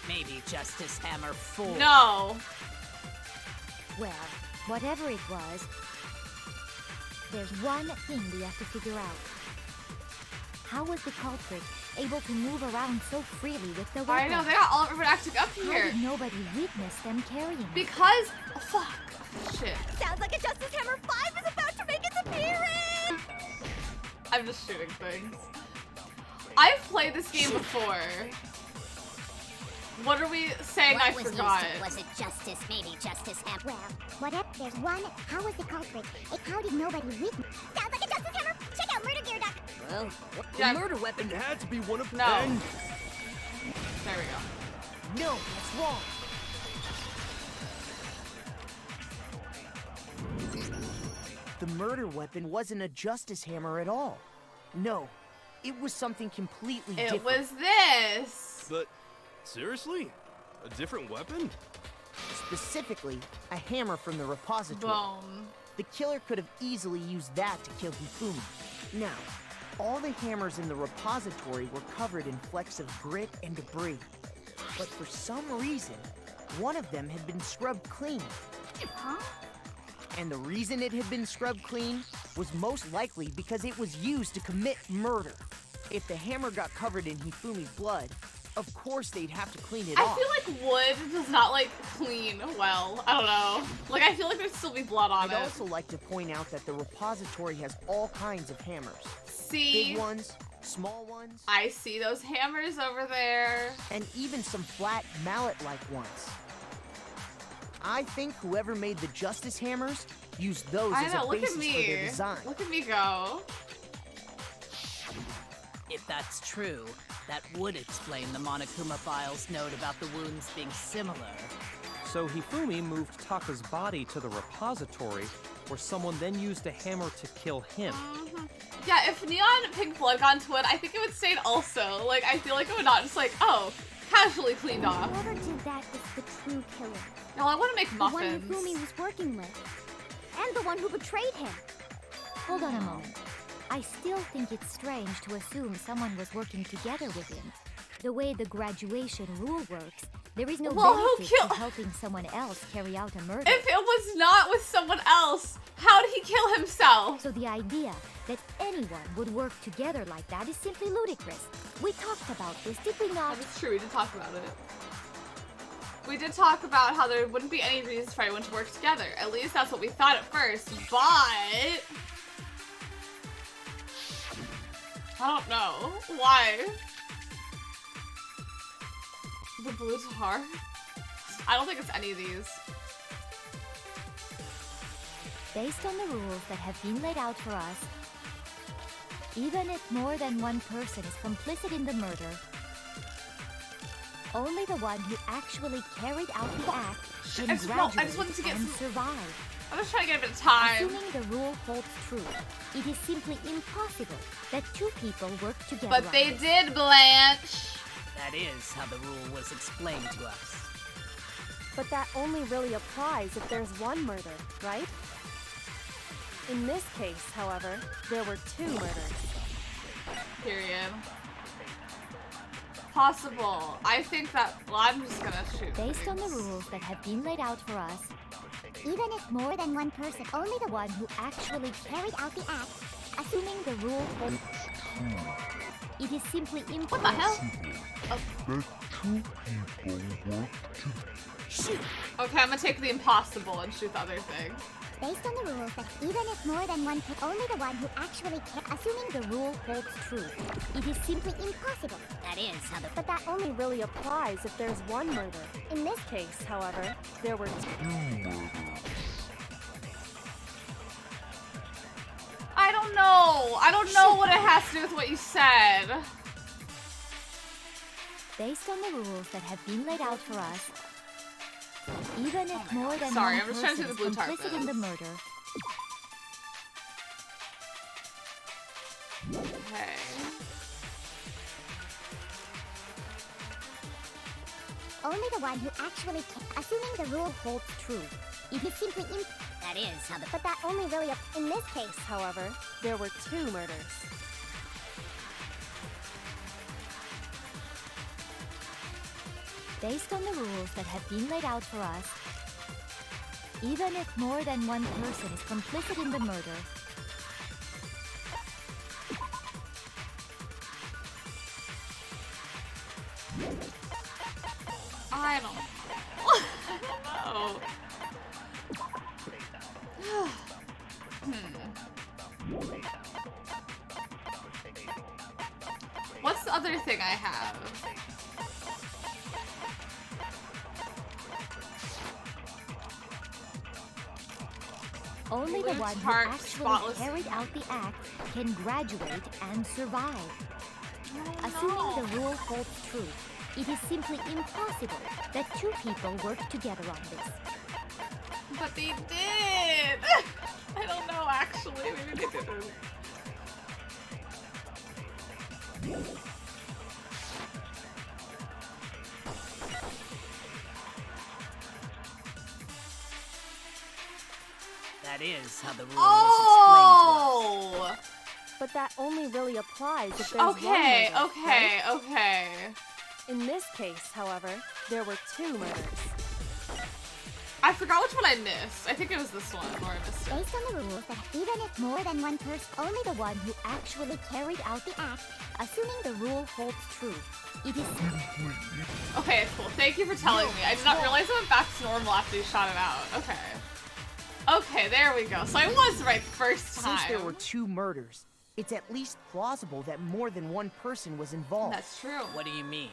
Speaker 5: Maybe Justice Hammer 4?
Speaker 1: No.
Speaker 3: Well, whatever it was, there's one thing we have to figure out. How was the culprit able to move around so freely with the weapon?
Speaker 1: I know, they got all everyone acting up
Speaker 3: How
Speaker 1: here.
Speaker 3: did nobody witness them carrying it?
Speaker 1: Because, oh, fuck, shit.
Speaker 11: sounds like a Justice Hammer 5 is about to make its appearance!
Speaker 1: I'm just shooting things. I've played this game before. What are we saying? I forgot.
Speaker 11: Was it Justice? Maybe Justice Hammer. Well, whatever. There's one. How was the culprit? How did nobody witness? Sounds like a Justice Hammer. Check out Murder Gear Duck.
Speaker 5: Well,
Speaker 1: Yeah.
Speaker 5: the murder weapon
Speaker 4: It had to be one of
Speaker 1: No.
Speaker 4: them.
Speaker 1: There we go.
Speaker 6: No, that's wrong. The murder weapon wasn't a Justice Hammer at all. No, it was something completely
Speaker 1: It
Speaker 6: different.
Speaker 1: was this.
Speaker 4: But seriously? A different weapon?
Speaker 6: Specifically, a hammer from the repository.
Speaker 1: Boom.
Speaker 6: The killer could have easily used that to kill Hifumi. Now, all the hammers in the repository were covered in flecks of grit and debris. But for some reason, one of them had been scrubbed clean.
Speaker 11: Huh?
Speaker 6: And the reason it had been scrubbed clean was most likely because it was used to commit murder. If the hammer got covered in Hifumi's blood, of course they'd have to clean it
Speaker 1: I
Speaker 6: off.
Speaker 1: feel like wood does not like clean well. I don't know. Like I feel like there'd still be blood on
Speaker 6: I'd
Speaker 1: it.
Speaker 6: also like to point out that the repository has all kinds of hammers.
Speaker 1: See?
Speaker 6: Big ones, small ones,
Speaker 1: I see those hammers over there.
Speaker 6: and even some flat mallet-like ones. I think whoever made the Justice Hammers used those
Speaker 1: I
Speaker 6: as
Speaker 1: know,
Speaker 6: a
Speaker 1: look
Speaker 6: basis
Speaker 1: at
Speaker 6: for their
Speaker 1: me.
Speaker 6: design.
Speaker 1: Look at me go.
Speaker 5: If that's true, that would explain the Monokuma file's note about the wounds being similar.
Speaker 9: So Hifumi moved Taka's body to the repository, where someone then used a hammer to kill him.
Speaker 1: Yeah, if Neon Pink Blood got into it, I think it would stain also. Like, I feel like it would not just like, oh, casually cleaned off.
Speaker 11: Whoever did that is the true killer.
Speaker 1: Now I want to make
Speaker 11: The
Speaker 1: muffins.
Speaker 11: one Hifumi was working with. And the one who betrayed him.
Speaker 3: Hold on a moment. I still think it's strange to assume someone was working together with him. The way the graduation rule works, there is no
Speaker 1: Well, who
Speaker 3: benefit
Speaker 1: killed-
Speaker 3: to helping someone else carry out a murder.
Speaker 1: If it was not with someone else, how did he kill himself?
Speaker 3: So the idea that anyone would work together like that is simply ludicrous. We talked about this, did we not?
Speaker 1: That's true, we did talk about it. We did talk about how there wouldn't be any reason for everyone to work together. At least that's what we thought at first, but... I don't know. Why? The blue tar? I don't think it's any of these.
Speaker 3: Based on the rules that have been laid out for us, even if more than one person is complicit in the murder, only the one who actually carried out the act can
Speaker 1: I just
Speaker 3: graduate
Speaker 1: wanted to get
Speaker 3: and
Speaker 1: some-
Speaker 3: survive.
Speaker 1: I'm just trying to get a bit of time.
Speaker 3: Assuming the rule holds true, it is simply impossible that two people work together.
Speaker 1: But
Speaker 3: on
Speaker 1: they
Speaker 3: this.
Speaker 1: did, Blanche.
Speaker 5: That is how the rule was explained to us.
Speaker 8: But that only really applies if there's one murder, right? In this case, however, there were two murders.
Speaker 1: Period. Possible. I think that. Well, I'm just gonna shoot.
Speaker 3: Based on the
Speaker 1: things.
Speaker 3: rules that have been laid out for us,
Speaker 11: Even if more than one person,
Speaker 3: only the one who actually carried out the act, assuming the rule holds true, it is simply impossible.
Speaker 1: What the hell? Okay, I'm gonna take the impossible and shoot the other thing.
Speaker 11: based on the rules that even if more than one person, only the one who actually
Speaker 3: Assuming the rule holds true, it is simply impossible.
Speaker 2: That is how the
Speaker 8: But that only really applies if there's one murder. In this case, however, there were two.
Speaker 1: I don't know. I don't know what it has to do with what you said.
Speaker 3: Based on the rules that have been laid out for us, even if more than
Speaker 1: Sorry,
Speaker 3: one
Speaker 1: I'm just trying to
Speaker 3: person
Speaker 1: see the
Speaker 3: is
Speaker 1: blue
Speaker 3: complicit in the
Speaker 1: tarpons.
Speaker 3: murder,
Speaker 1: Okay.
Speaker 11: only the one who actually assuming the rule
Speaker 3: holds true.
Speaker 11: it is simply
Speaker 2: that is how the
Speaker 11: but that only really
Speaker 8: In this case, however, there were two murders.
Speaker 3: Based on the rules that have been laid out for us, even if more than one person is complicit in the murder,
Speaker 1: I don't know. What's the other thing I have?
Speaker 3: only the
Speaker 1: Blue
Speaker 3: one who
Speaker 1: tart,
Speaker 3: actually
Speaker 1: spotless-
Speaker 3: carried out the act can graduate and survive.
Speaker 1: I
Speaker 3: Assuming
Speaker 1: don't
Speaker 3: the
Speaker 1: know.
Speaker 3: rule holds true, it is simply impossible that two people work together on this.
Speaker 1: But they did! I don't know, actually. Maybe they didn't.
Speaker 5: That is how the rule
Speaker 1: Oh!
Speaker 8: But that only really applies if there's
Speaker 1: Okay,
Speaker 8: one murder,
Speaker 1: okay,
Speaker 8: right?
Speaker 1: okay.
Speaker 8: In this case, however, there were two murders.
Speaker 1: I forgot which one I missed. I think it was this one, or I missed it.
Speaker 11: based on the rules that even if more than one person
Speaker 3: Only the one who actually carried out the act, assuming the rule holds true. It is
Speaker 1: Okay, cool. Thank you for telling me. I did not realize it went back to normal after you shot it out. Okay. Okay, there we go. So I was right first time.
Speaker 6: Since there were two murders, it's at least plausible that more than one person was involved.
Speaker 1: That's true.
Speaker 5: What do you mean?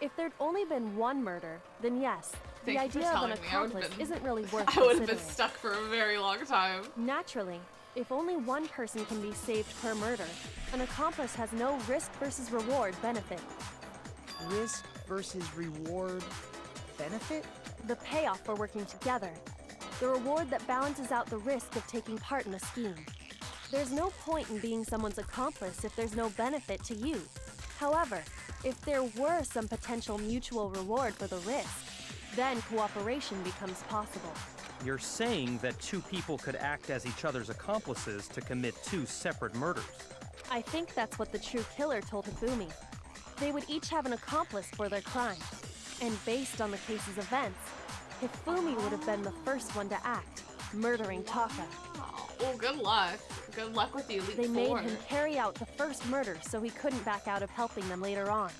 Speaker 8: If there'd only been one murder, then yes,
Speaker 1: Thank
Speaker 8: the
Speaker 1: you for
Speaker 8: idea of an
Speaker 1: telling me. I would've
Speaker 8: accomplice
Speaker 1: been-
Speaker 8: isn't really worth
Speaker 1: I would have been
Speaker 8: considering.
Speaker 1: stuck for a very long time.
Speaker 8: Naturally, if only one person can be saved per murder, an accomplice has no risk versus reward benefit.
Speaker 6: Risk versus reward benefit?
Speaker 8: The payoff for working together. The reward that balances out the risk of taking part in a scheme. There's no point in being someone's accomplice if there's no benefit to you. However, If there were some potential mutual reward for the risk, then cooperation becomes possible.
Speaker 9: You're saying that two people could act as each other's accomplices to commit two separate murders.
Speaker 8: I think that's what the true killer told Hifumi. They would each have an accomplice for their crime. And based on the case's events, Hifumi would have been the first one to act, murdering Taka.
Speaker 1: Oh, good luck. Good luck with the Elite
Speaker 8: They
Speaker 1: Four.
Speaker 8: made him carry out the first murder so he couldn't back out of helping them later on.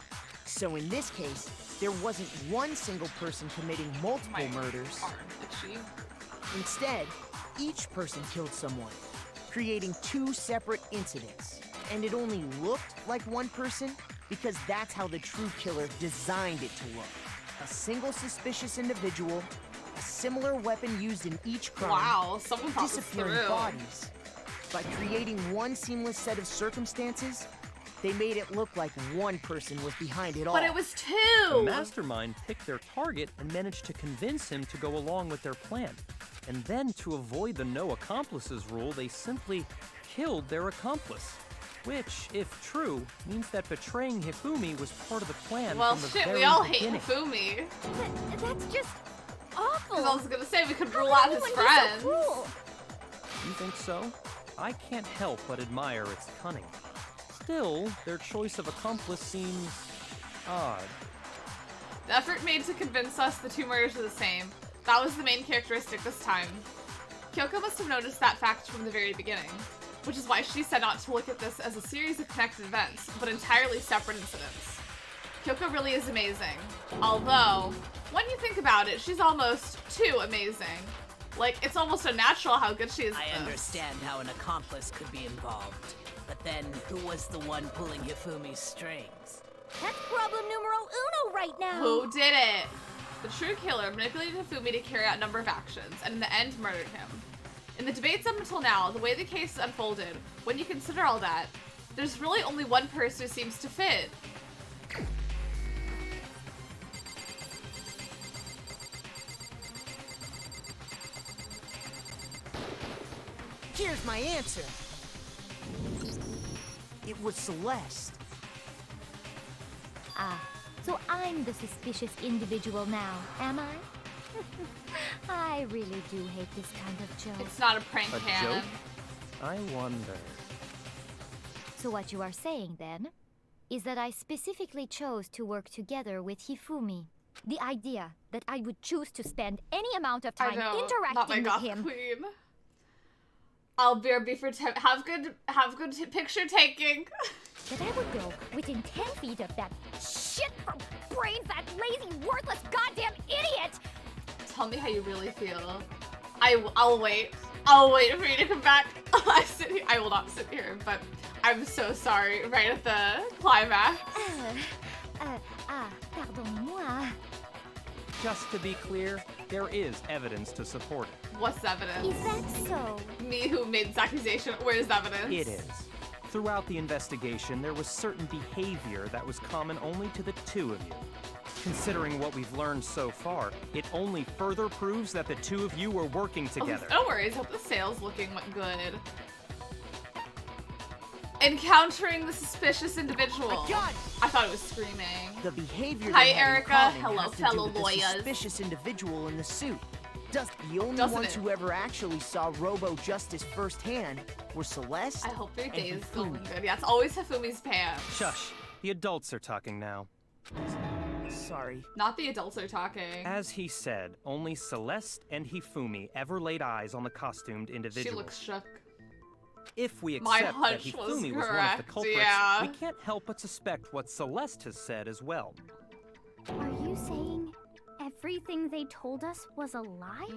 Speaker 6: So in this case, there wasn't one single person committing multiple murders. Instead, each person killed someone, creating two separate incidents. And it only looked like one person because that's how the true killer designed it to look. A single suspicious individual, a similar weapon used in each crime,
Speaker 1: Wow, someone thought this
Speaker 6: disappearing
Speaker 1: through.
Speaker 6: bodies. By creating one seamless set of circumstances, they made it look like one person was behind it all.
Speaker 1: But it was
Speaker 9: The
Speaker 1: two!
Speaker 9: mastermind picked their target and managed to convince him to go along with their plan. And then, to avoid the no accomplices rule, they simply killed their accomplice. Which, if true, means that betraying Hifumi was part of the plan
Speaker 1: Well,
Speaker 9: from the
Speaker 1: shit,
Speaker 9: very
Speaker 1: we all
Speaker 9: beginning.
Speaker 1: hate Hifumi.
Speaker 3: But that's just awful.
Speaker 1: Because I was gonna say we could
Speaker 3: How
Speaker 1: rule
Speaker 3: could
Speaker 1: out his
Speaker 3: anyone be so
Speaker 1: friends.
Speaker 3: cruel?
Speaker 9: You think so? I can't help but admire its cunning. Still, their choice of accomplice seems odd.
Speaker 1: The effort made to convince us the two murders are the same. That was the main characteristic this time. Kyoko must have noticed that fact from the very beginning, which is why she said not to look at this as a series of connected events, but entirely separate incidents. Kyoko really is amazing. Although, when you think about it, she's almost too amazing. Like, it's almost unnatural how good she is at
Speaker 5: I
Speaker 1: this.
Speaker 5: understand how an accomplice could be involved. But then, who was the one pulling Hifumi's strings?
Speaker 3: That's problem numero uno right now.
Speaker 1: Who did it? The true killer manipulated Hifumi to carry out a number of actions, and in the end murdered him. In the debates up until now, the way the case unfolded, when you consider all that, there's really only one person who seems to fit.
Speaker 6: Here's my answer. It was Celeste.
Speaker 3: Ah, so I'm the suspicious individual now, am I? I really do hate this kind of joke.
Speaker 1: It's not a prank,
Speaker 9: A
Speaker 1: Hannah.
Speaker 9: joke? I wonder.
Speaker 3: So what you are saying, then, is that I specifically chose to work together with Hifumi. The idea that I would choose to spend any amount of time
Speaker 1: not my
Speaker 3: interacting with
Speaker 1: goth
Speaker 3: him.
Speaker 1: queen. I'll be for have good picture taking.
Speaker 3: That I would go within 10 feet of that shit for brains, that lazy, worthless, goddamn idiot!
Speaker 1: Tell me how you really feel. I'll wait. I'll wait for you to come back. I will not sit here, but I'm so sorry. Right at the climax.
Speaker 3: Pardonnez-moi.
Speaker 9: Just to be clear, there is evidence to support it.
Speaker 1: What's evidence?
Speaker 3: Is that so?
Speaker 1: Me who made this accusation. Where's evidence?
Speaker 9: It is. Throughout the investigation, there was certain behavior that was common only to the two of you. Considering what we've learned so far, it only further proves that the two of you were working together.
Speaker 1: Oh, no worries. Hope the sales looking good. Encountering the suspicious individual.
Speaker 6: My God!
Speaker 1: I thought it was screaming.
Speaker 6: The behavior
Speaker 1: Hi,
Speaker 6: they had in
Speaker 1: Erica.
Speaker 6: common
Speaker 1: Hello,
Speaker 6: has to do
Speaker 1: fellow
Speaker 6: with the
Speaker 1: lawyers.
Speaker 6: suspicious individual in the suit. Thus, the only
Speaker 1: Doesn't
Speaker 6: ones
Speaker 1: it?
Speaker 6: who ever actually saw Robo Justice firsthand were Celeste
Speaker 1: I hope your
Speaker 6: and
Speaker 1: day is going
Speaker 6: Hifumi.
Speaker 1: good. Yeah, it's always Hifumi's pants.
Speaker 9: Shush. The adults are talking now.
Speaker 6: Sorry.
Speaker 1: Not the adults are talking.
Speaker 9: As he said, only Celeste and Hifumi ever laid eyes on the costumed
Speaker 1: She
Speaker 9: individual.
Speaker 1: looks shook.
Speaker 9: If we
Speaker 1: My
Speaker 9: accept that
Speaker 1: hunch was
Speaker 9: Hifumi was one of the
Speaker 1: correct,
Speaker 9: culprits,
Speaker 1: yeah.
Speaker 9: we can't help but suspect what Celeste has said as well.
Speaker 11: Are you saying everything they told us was a lie?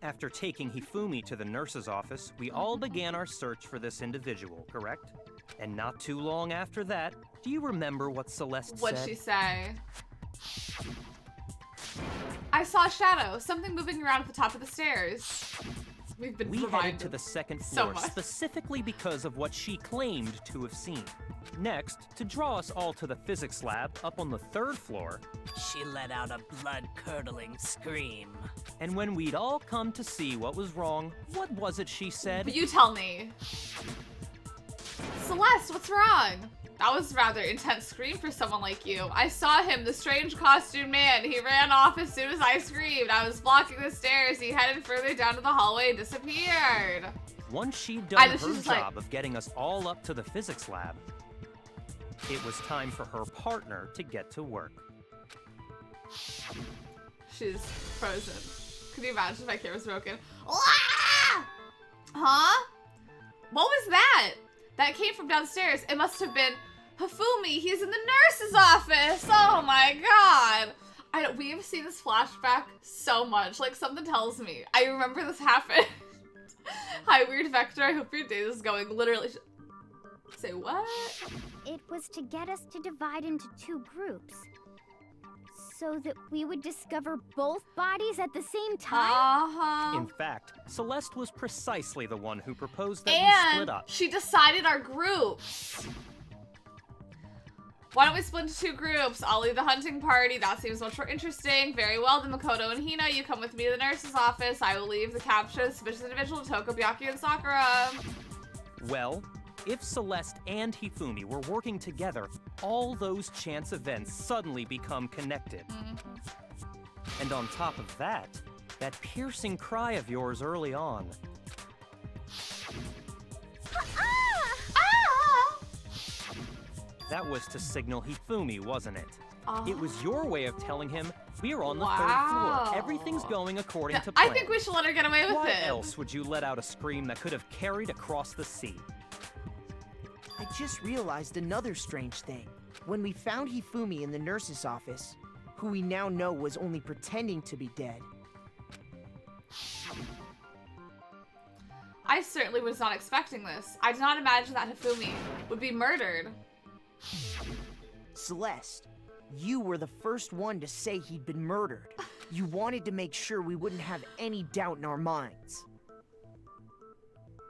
Speaker 9: After taking Hifumi to the nurse's office, we all began our search for this individual, correct? And not too long after that, do you remember what Celeste
Speaker 1: What'd
Speaker 9: said?
Speaker 1: she say? I saw a shadow, something moving around at the top of the stairs. We've been
Speaker 9: We
Speaker 1: reminded
Speaker 9: headed to the second
Speaker 1: so
Speaker 9: floor
Speaker 1: much.
Speaker 9: specifically because of what she claimed to have seen. Next, to draw us all to the physics lab up on the third floor,
Speaker 5: She let out a blood-curdling scream.
Speaker 9: and when we'd all come to see what was wrong, what was it she said?
Speaker 1: But you tell me. Celeste, what's wrong? That was a rather intense scream for someone like you. I saw him, the strange costume man. He ran off as soon as I screamed. I was blocking the stairs. He headed further down to the hallway and disappeared.
Speaker 9: Once she'd done her job of getting us all up to the physics lab, it was time for her partner to get to work.
Speaker 1: She's frozen. Can you imagine if my camera's broken? Ah! Huh? What was that? That came from downstairs. It must have been Hifumi. He's in the nurse's office. Oh my god. We have seen this flashback so much. Like, something tells me. I remember this happened. Hi, Weird Vector. I hope your day is going literally. Say what?
Speaker 11: It was to get us to divide into 2 groups. So that we would discover both bodies at the same time?
Speaker 9: In fact, Celeste was precisely the one who proposed that we split up.
Speaker 1: She decided our groups. Why don't we split into 2 groups? I'll lead the hunting party. That seems much more interesting. Very well, then Makoto and Hina, you come with me to the nurse's office. I will leave the capture of suspicious individual to Toko, Byakuya, and Sakura.
Speaker 9: Well, if Celeste and Hifumi were working together, all those chance events suddenly become connected. And on top of that piercing cry of yours early on. That was to signal Hifumi, wasn't it? It was your way of telling him we're on the 3rd floor. Everything's going according to plan.
Speaker 1: I think we should let her get away with it.
Speaker 9: Why else would you let out a scream that could have carried across the sea?
Speaker 6: I just realized another strange thing. When we found Hifumi in the nurse's office, who we now know was only pretending to be dead.
Speaker 1: I certainly was not expecting this. I did not imagine that Hifumi would be murdered.
Speaker 6: Celeste, you were the first one to say he'd been murdered. You wanted to make sure we wouldn't have any doubt in our minds.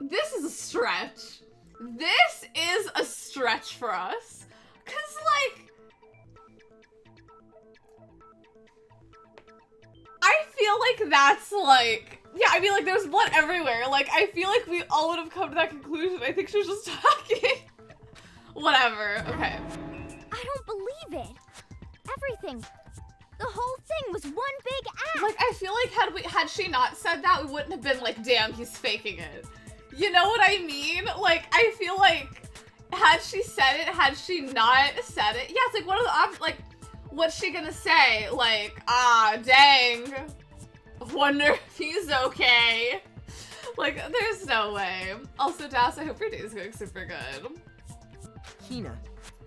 Speaker 1: This is a stretch. This is a stretch for us. 'Cause, like, I feel like that's like, yeah, I mean, like, there's blood everywhere. Like, I feel like we all would have come to that conclusion. I think she was just talking. Whatever, okay.
Speaker 11: I don't believe it. Everything. The whole thing was one big act.
Speaker 1: Like, I feel like had she not said that, we wouldn't have been like, damn, he's faking it. You know what I mean? Like, I feel like, had she said it, had she not said it, yeah, it's like, what are the options, like, what's she gonna say? Like, dang, wonder if he's okay. Like, there's no way. Also, Das, I hope your day is going super good.
Speaker 6: Hina,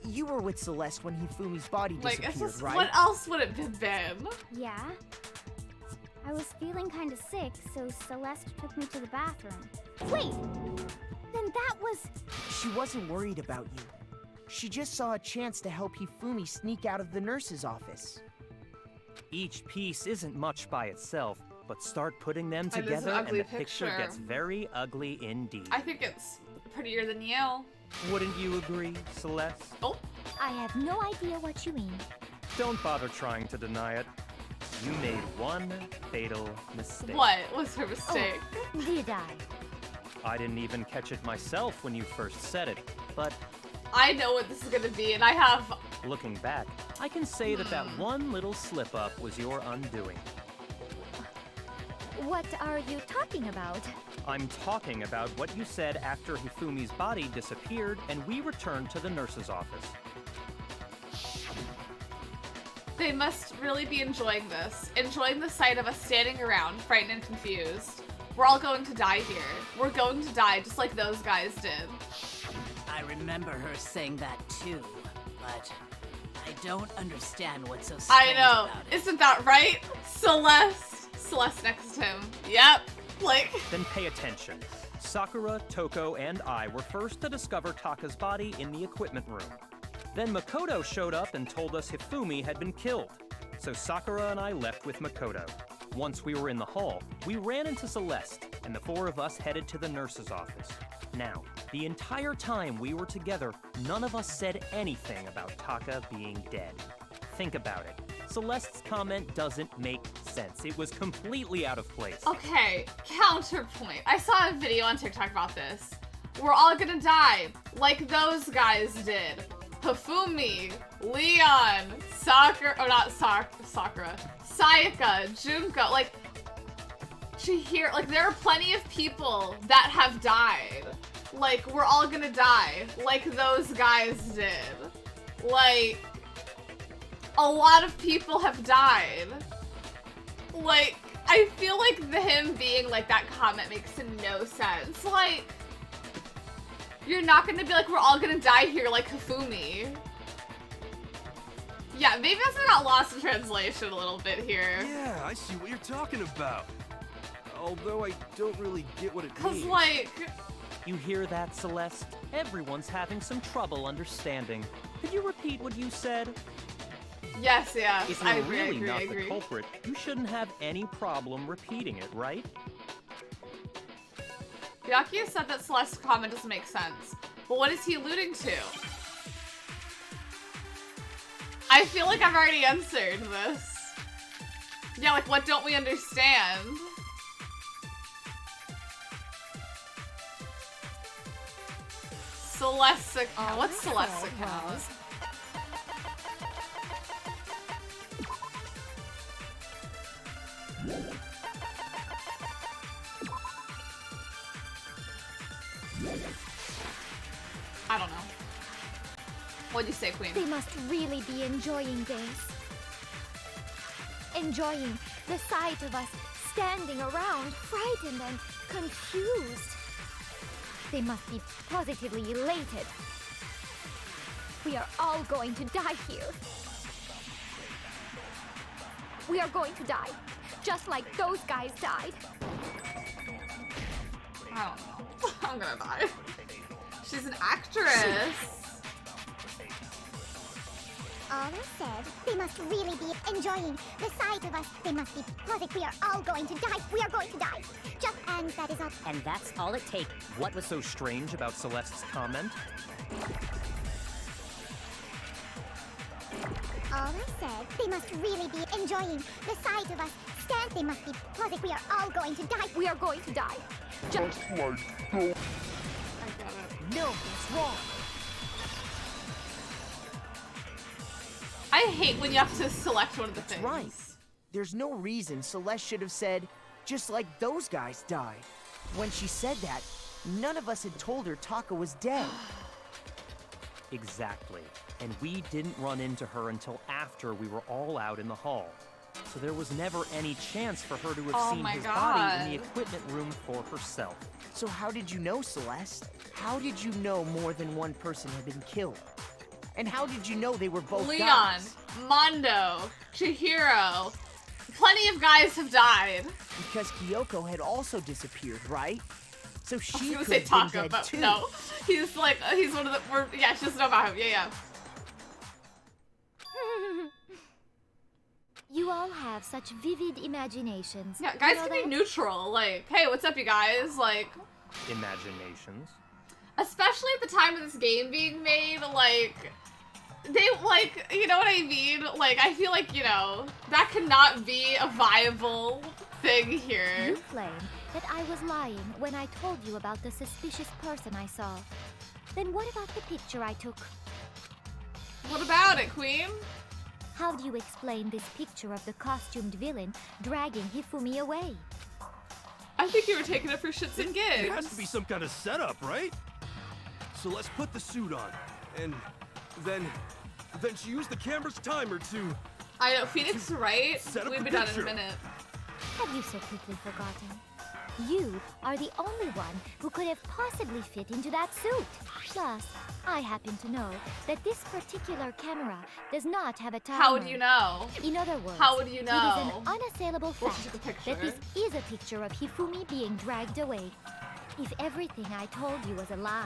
Speaker 6: you were with Celeste when Hifumi's body disappeared,
Speaker 1: like, it's just,
Speaker 6: right?
Speaker 1: What else would it have been?
Speaker 11: Yeah. I was feeling kind of sick, so Celeste took me to the bathroom. Wait! Then that was...
Speaker 6: She wasn't worried about you. She just saw a chance to help Hifumi sneak out of the nurse's office.
Speaker 9: Each piece isn't much by itself, but start putting them together and the picture gets very ugly indeed.
Speaker 1: I think it's prettier than you.
Speaker 9: Wouldn't you agree, Celeste?
Speaker 1: Oh.
Speaker 3: I have no idea what you mean.
Speaker 9: Don't bother trying to deny it. You made one fatal mistake.
Speaker 1: What was her mistake?
Speaker 3: Oh, did I?
Speaker 9: I didn't even catch it myself when you first said it, but...
Speaker 1: I know what this is gonna be, and I have...
Speaker 9: Looking back, I can say that that one little slip-up was your undoing.
Speaker 3: What are you talking about?
Speaker 9: I'm talking about what you said after Hifumi's body disappeared and we returned to the nurse's office.
Speaker 1: They must really be enjoying this. Enjoying the sight of us standing around, frightened and confused. We're all going to die here. We're going to die just like those guys did.
Speaker 5: I remember her saying that too, but I don't understand what's so strange about it.
Speaker 1: Isn't that right? Celeste next to him. Yep. Like...
Speaker 9: Then pay attention. Sakura, Toko, and I were first to discover Taka's body in the equipment room. Then Makoto showed up and told us Hifumi had been killed. So Sakura and I left with Makoto. Once we were in the hall, we ran into Celeste, and the 4 of us headed to the nurse's office. Now, the entire time we were together, none of us said anything about Taka being dead. Think about it. Celeste's comment doesn't make sense. It was completely out of place.
Speaker 1: Okay, counterpoint. I saw a video on TikTok about this. We're all gonna die, like those guys did. Hifumi, Leon, Sakura, or not Sakura, Sayaka, Junko, like, Chihiro, like, there are plenty of people that have died. Like, we're all gonna die, like those guys did. Like, a lot of people have died. Like, I feel like him being like that comment makes no sense. Like, you're not gonna be like, we're all gonna die here like Hifumi. Yeah, maybe I got lost in translation a little bit here.
Speaker 4: Yeah, I see what you're talking about. Although I don't really get what it means.
Speaker 1: 'Cause like...
Speaker 9: You hear that, Celeste? Everyone's having some trouble understanding. Could you repeat what you said?
Speaker 1: Yes,
Speaker 9: If you're
Speaker 1: I agree,
Speaker 9: really
Speaker 1: I
Speaker 9: not
Speaker 1: agree.
Speaker 9: the culprit, you shouldn't have any problem repeating it, right?
Speaker 1: Byakuya said that Celeste's comment doesn't make sense. But what is he alluding to? I feel like I've already answered this. Yeah, like, what don't we understand? Celeste's account. What's Celeste's account? I don't know. What'd you say, Queen?
Speaker 3: They must really be enjoying this. Enjoying the sight of us standing around, frightened and confused. They must be positively elated. We are all going to die here. We are going to die, just like those guys died.
Speaker 1: I don't know. I'm gonna die. She's an actress.
Speaker 11: All I said, they must really be enjoying the sight of us. They must be positive we are all going to die. We are going to die. Just and that is all.
Speaker 12: And that's all it takes.
Speaker 9: What was so strange about Celeste's comment?
Speaker 11: All I said, they must really be enjoying the sight of us. They must be positive we are all going to die.
Speaker 3: We are going to die. Just
Speaker 11: like those.
Speaker 1: I get it.
Speaker 6: No, it's wrong.
Speaker 1: I hate when you have to select one of the things.
Speaker 6: Right. There's no reason Celeste should have said, just like those guys died. When she said that, none of us had told her Taka was dead.
Speaker 9: Exactly. And we didn't run into her until after we were all out in the hall. So there was never any chance for her to have seen his body in the equipment room for herself.
Speaker 6: So how did you know, Celeste? How did you know more than one person had been killed? And how did you know they were both
Speaker 1: Leon,
Speaker 6: guys?
Speaker 1: Mondo, Chihiro. Plenty of guys have died.
Speaker 6: Because Kyoko had also disappeared, right? So she
Speaker 1: I was gonna
Speaker 6: could
Speaker 1: say
Speaker 6: have been
Speaker 1: Taka,
Speaker 6: dead
Speaker 1: but
Speaker 6: too.
Speaker 1: no. He's like, he's one of the, yeah, she doesn't know about him. Yeah.
Speaker 3: You all have such vivid imaginations.
Speaker 1: Yeah, guys
Speaker 3: You know
Speaker 1: can be
Speaker 3: that?
Speaker 1: neutral. Like, hey, what's up, you guys? Like,
Speaker 9: Imaginations.
Speaker 1: especially at the time of this game being made, like, they, like, you know what I mean? Like, I feel like, you know, that could not be a viable thing here.
Speaker 3: You claim that I was lying when I told you about the suspicious person I saw. Then what about the picture I took?
Speaker 1: What about it, Queen?
Speaker 3: How do you explain this picture of the costumed villain dragging Hifumi away?
Speaker 1: I think you were taking it for shits and gigs.
Speaker 4: It has to be some kind of setup, right? So let's put the suit on, and then she used the camera's timer to...
Speaker 1: I know, Phoenix, right?
Speaker 4: Set up
Speaker 1: We'd
Speaker 4: the
Speaker 1: be done in a
Speaker 4: picture.
Speaker 1: minute.
Speaker 3: Have you so quickly forgotten? You are the only one who could have possibly fit into that suit. Plus, I happen to know that this particular camera does not have a timer.
Speaker 1: How would you know?
Speaker 3: In other words,
Speaker 1: How would you know?
Speaker 3: it is an unassailable
Speaker 1: Well,
Speaker 3: fact
Speaker 1: she took a picture.
Speaker 3: that this is a picture of Hifumi being dragged away. If everything I told you was a lie,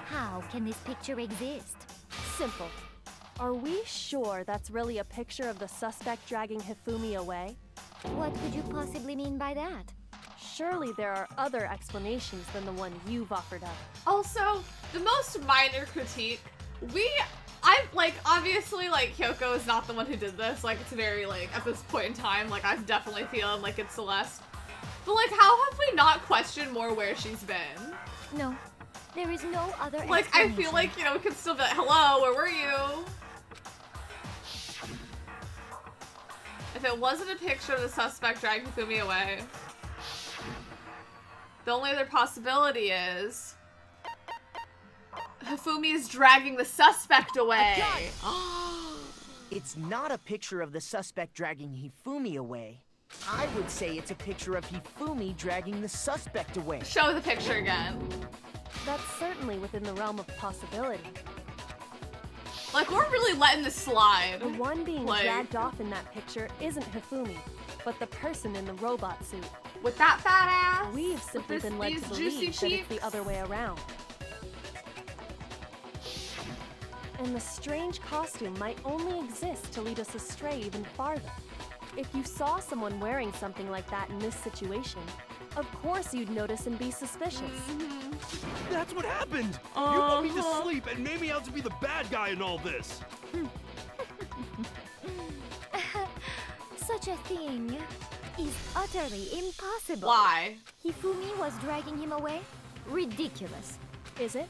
Speaker 3: how can this picture exist?
Speaker 8: Simple. Are we sure that's really a picture of the suspect dragging Hifumi away?
Speaker 3: What could you possibly mean by that?
Speaker 8: Surely there are other explanations than the one you've offered up.
Speaker 1: Also, the most minor critique, obviously, like, Kyoko is not the one who did this. Like, it's very, like, at this point in time, like, I'm definitely feeling like it's Celeste. But, like, how have we not questioned more where she's been?
Speaker 3: No, There is no other
Speaker 1: Like, I feel like, you know, we could still be like, hello, where were you? If it wasn't a picture of the suspect dragging Hifumi away, the only other possibility is Hifumi is dragging the suspect away.
Speaker 6: It's not a picture of the suspect dragging Hifumi away. I would say it's a picture of Hifumi dragging the suspect away.
Speaker 1: Show the picture again.
Speaker 8: That's certainly within the realm of possibility.
Speaker 1: Like, we're really letting this slide.
Speaker 8: The one being dragged off in that picture isn't Hifumi, but the person in the robot suit.
Speaker 1: With that fat ass?
Speaker 8: We've simply been led to believe that it's the other way around. And the strange costume might only exist to lead us astray even farther. If you saw someone wearing something like that in this situation, of course you'd notice and be suspicious.
Speaker 4: That's what happened! You put me to sleep and made me out to be the bad guy in all this!
Speaker 3: Such a thing is utterly impossible.
Speaker 1: Why?
Speaker 3: Hifumi was dragging him away? Ridiculous.
Speaker 8: Is it?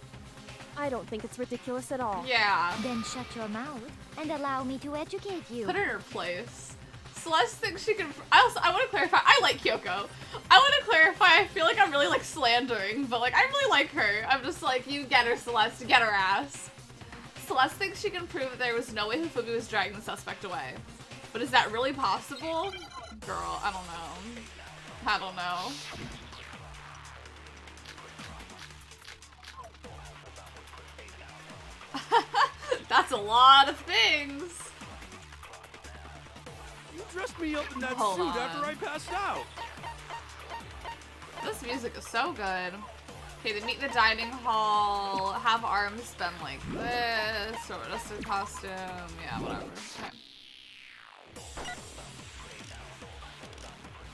Speaker 8: I don't think it's ridiculous at all.
Speaker 1: Yeah.
Speaker 3: Then shut your mouth and allow me to educate you.
Speaker 1: Put her in her place. Celeste thinks she can. I want to clarify. I like Kyoko. I want to clarify. I feel like I'm really like slandering, but like I really like her. I'm just like, you get her, Celeste. Get her ass. Celeste thinks she can prove that there was no way Hifumi was dragging the suspect away. But is that really possible? Girl, I don't know. I don't know. That's a lot of things.
Speaker 4: You dressed me up in that
Speaker 1: Hold
Speaker 4: suit
Speaker 1: on.
Speaker 4: after I passed out.
Speaker 1: This music is so good. Okay, they meet in the dining hall, have arms bend like this, or just a costume, yeah, whatever.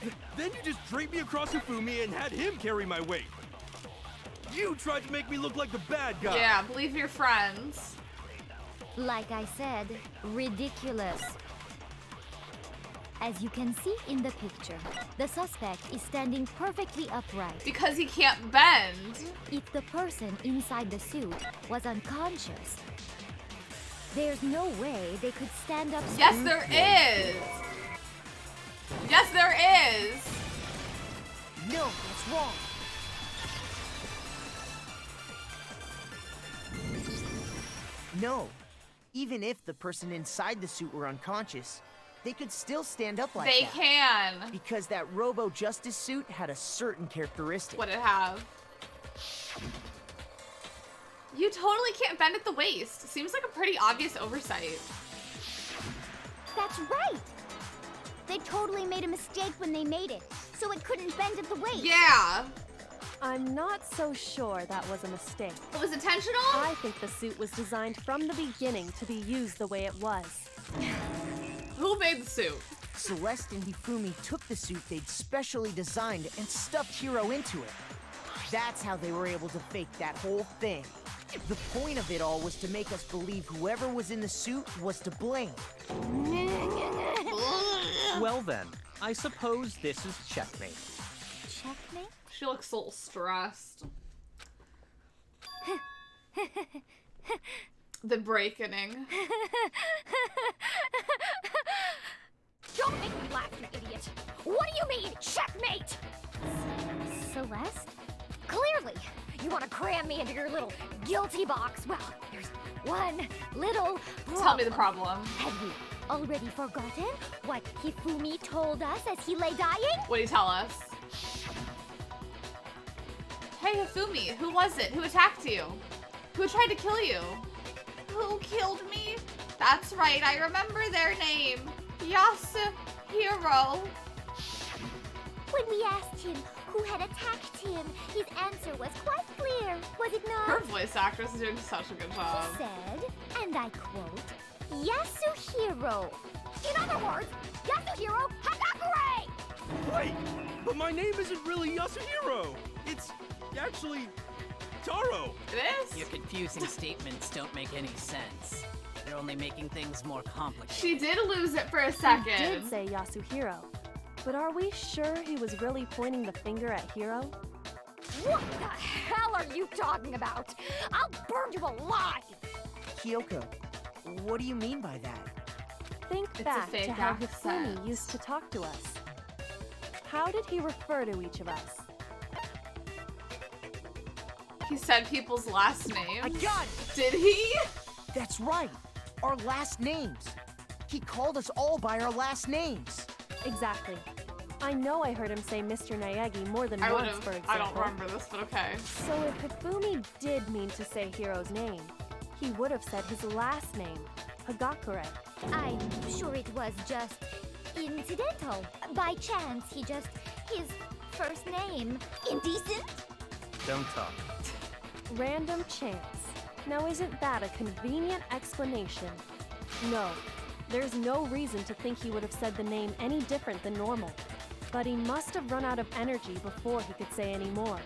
Speaker 1: Okay.
Speaker 4: Then you just draped me across Hifumi and had him carry my weight. You tried to make me look like the bad guy.
Speaker 1: Yeah, believe your friends.
Speaker 3: Like I said, ridiculous. As you can see in the picture, the suspect is standing perfectly upright.
Speaker 1: Because he can't bend.
Speaker 3: If the person inside the suit was unconscious, there's no way they could stand up straight.
Speaker 1: Yes, there is. Yes, there is.
Speaker 6: No, that's wrong. No. Even if the person inside the suit were unconscious, they could still stand up like that.
Speaker 1: They can.
Speaker 6: Because that Robo-Justice suit had a certain characteristic.
Speaker 1: What'd it have? You totally can't bend at the waist. Seems like a pretty obvious oversight.
Speaker 11: That's right! They totally made a mistake when they made it, so it couldn't bend at the waist.
Speaker 1: Yeah.
Speaker 8: I'm not so sure that was a mistake.
Speaker 1: It was intentional?
Speaker 8: I think the suit was designed from the beginning to be used the way it was.
Speaker 1: Who made the suit?
Speaker 6: Celeste and Hifumi took the suit they'd specially designed and stuffed Hiro into it. That's how they were able to fake that whole thing. The point of it all was to make us believe whoever was in the suit was to blame.
Speaker 9: Well then, I suppose this is checkmate.
Speaker 3: Checkmate?
Speaker 1: She looks a little stressed. The breakening.
Speaker 11: Don't make me laugh, you idiot! What do you mean, checkmate? Celeste? Clearly, you want to cram me into your little guilty box. Well, there's one little problem.
Speaker 1: Tell me the problem.
Speaker 3: Have you already forgotten what Hifumi told us as he lay dying?
Speaker 1: What do you tell us? Hey, Hifumi, who was it? Who attacked you? Who tried to kill you? Who killed me? That's right, I remember their name. Yasuhiro.
Speaker 11: When we asked him who had attacked him, his answer was quite clear, was it not?
Speaker 1: Her voice actress is doing such a good job.
Speaker 11: He said, and I quote, Yasuhiro. In other words, Yasuhiro Hagakure!
Speaker 4: Wait, but my name isn't really Yasuhiro. It's actually Taro.
Speaker 1: It is?
Speaker 5: Your confusing statements don't make any sense. They're only making things more complicated.
Speaker 1: She did lose it for a second.
Speaker 8: He did say Yasuhiro. But are we sure he was really pointing the finger at Hiro?
Speaker 11: What the hell are you talking about? I'll burn you alive!
Speaker 6: Kyoko, what do you mean by that?
Speaker 8: Think
Speaker 1: It's a
Speaker 8: back
Speaker 1: fake
Speaker 8: to how
Speaker 1: accent.
Speaker 8: Hifumi used to talk to us. How did he refer to each of us?
Speaker 1: He said people's last names.
Speaker 6: I got it!
Speaker 1: Did he?
Speaker 6: That's right. Our last names. He called us all by our last names.
Speaker 8: Exactly. I know I heard him say Mr. Naegi more than
Speaker 1: I
Speaker 8: once,
Speaker 1: would've.
Speaker 8: for example.
Speaker 1: I don't remember this, but okay.
Speaker 8: So if Hifumi did mean to say Hiro's name, he would have said his last name, Hagakure.
Speaker 3: I'm sure it was just incidental. By chance, his first name. Indecent?
Speaker 9: Don't talk.
Speaker 8: Random chance. Now isn't that a convenient explanation? No, there's no reason to think he would have said the name any different than normal. But he must have run out of energy before he could say any more.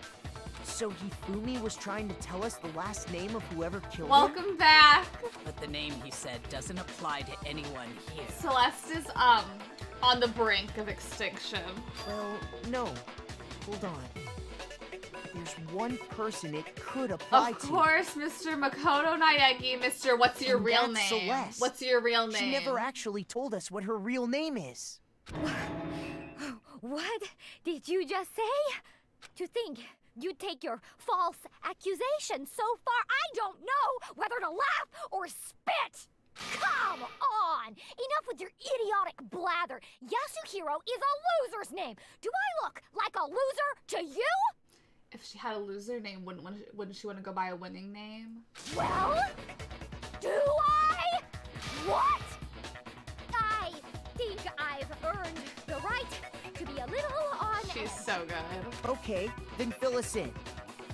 Speaker 6: So Hifumi was trying to tell us the last name of whoever killed him?
Speaker 1: Welcome back.
Speaker 5: But the name he said doesn't apply to anyone here.
Speaker 1: Celeste is on the brink of extinction.
Speaker 6: Well, no. Hold on. There's one person it could apply to.
Speaker 1: Of course, Mr. Makoto Naegi, Mr. What's your
Speaker 6: And
Speaker 1: real
Speaker 6: that's
Speaker 1: name?
Speaker 6: Celeste.
Speaker 1: What's your real name?
Speaker 6: She never actually told us what her real name is.
Speaker 3: What did you just say? To think you take your false accusation so far, I don't know whether to laugh or spit! Come on! Enough with your idiotic blather. Yasuhiro is a loser's name. Do I look like a loser to you?
Speaker 1: If she had a loser name, wouldn't she want to go by a winning name?
Speaker 3: Well, do I? What? I think I've earned the right to be a little on
Speaker 1: She's
Speaker 3: edge.
Speaker 1: so good.
Speaker 6: Okay, then fill us in.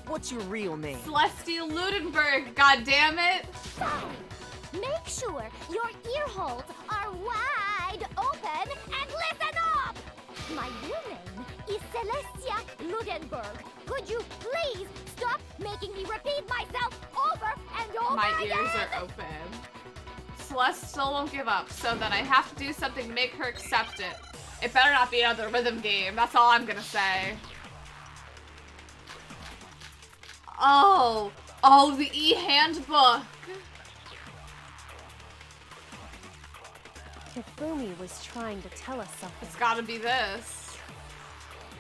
Speaker 6: What's your real name?
Speaker 1: Celestial Ludenberg, goddammit!
Speaker 3: Fine. Make sure your ear holes are wide open and listen up! My real name is Celestia Ludenberg. Could you please stop making me repeat myself over and over
Speaker 1: My
Speaker 3: again?
Speaker 1: ears are open. Celeste still won't give up, so then I have to do something to make her accept it. It better not be another rhythm game, that's all I'm gonna say. Oh, the e-handbook.
Speaker 8: Hifumi was trying to tell us something.
Speaker 1: It's gotta be this.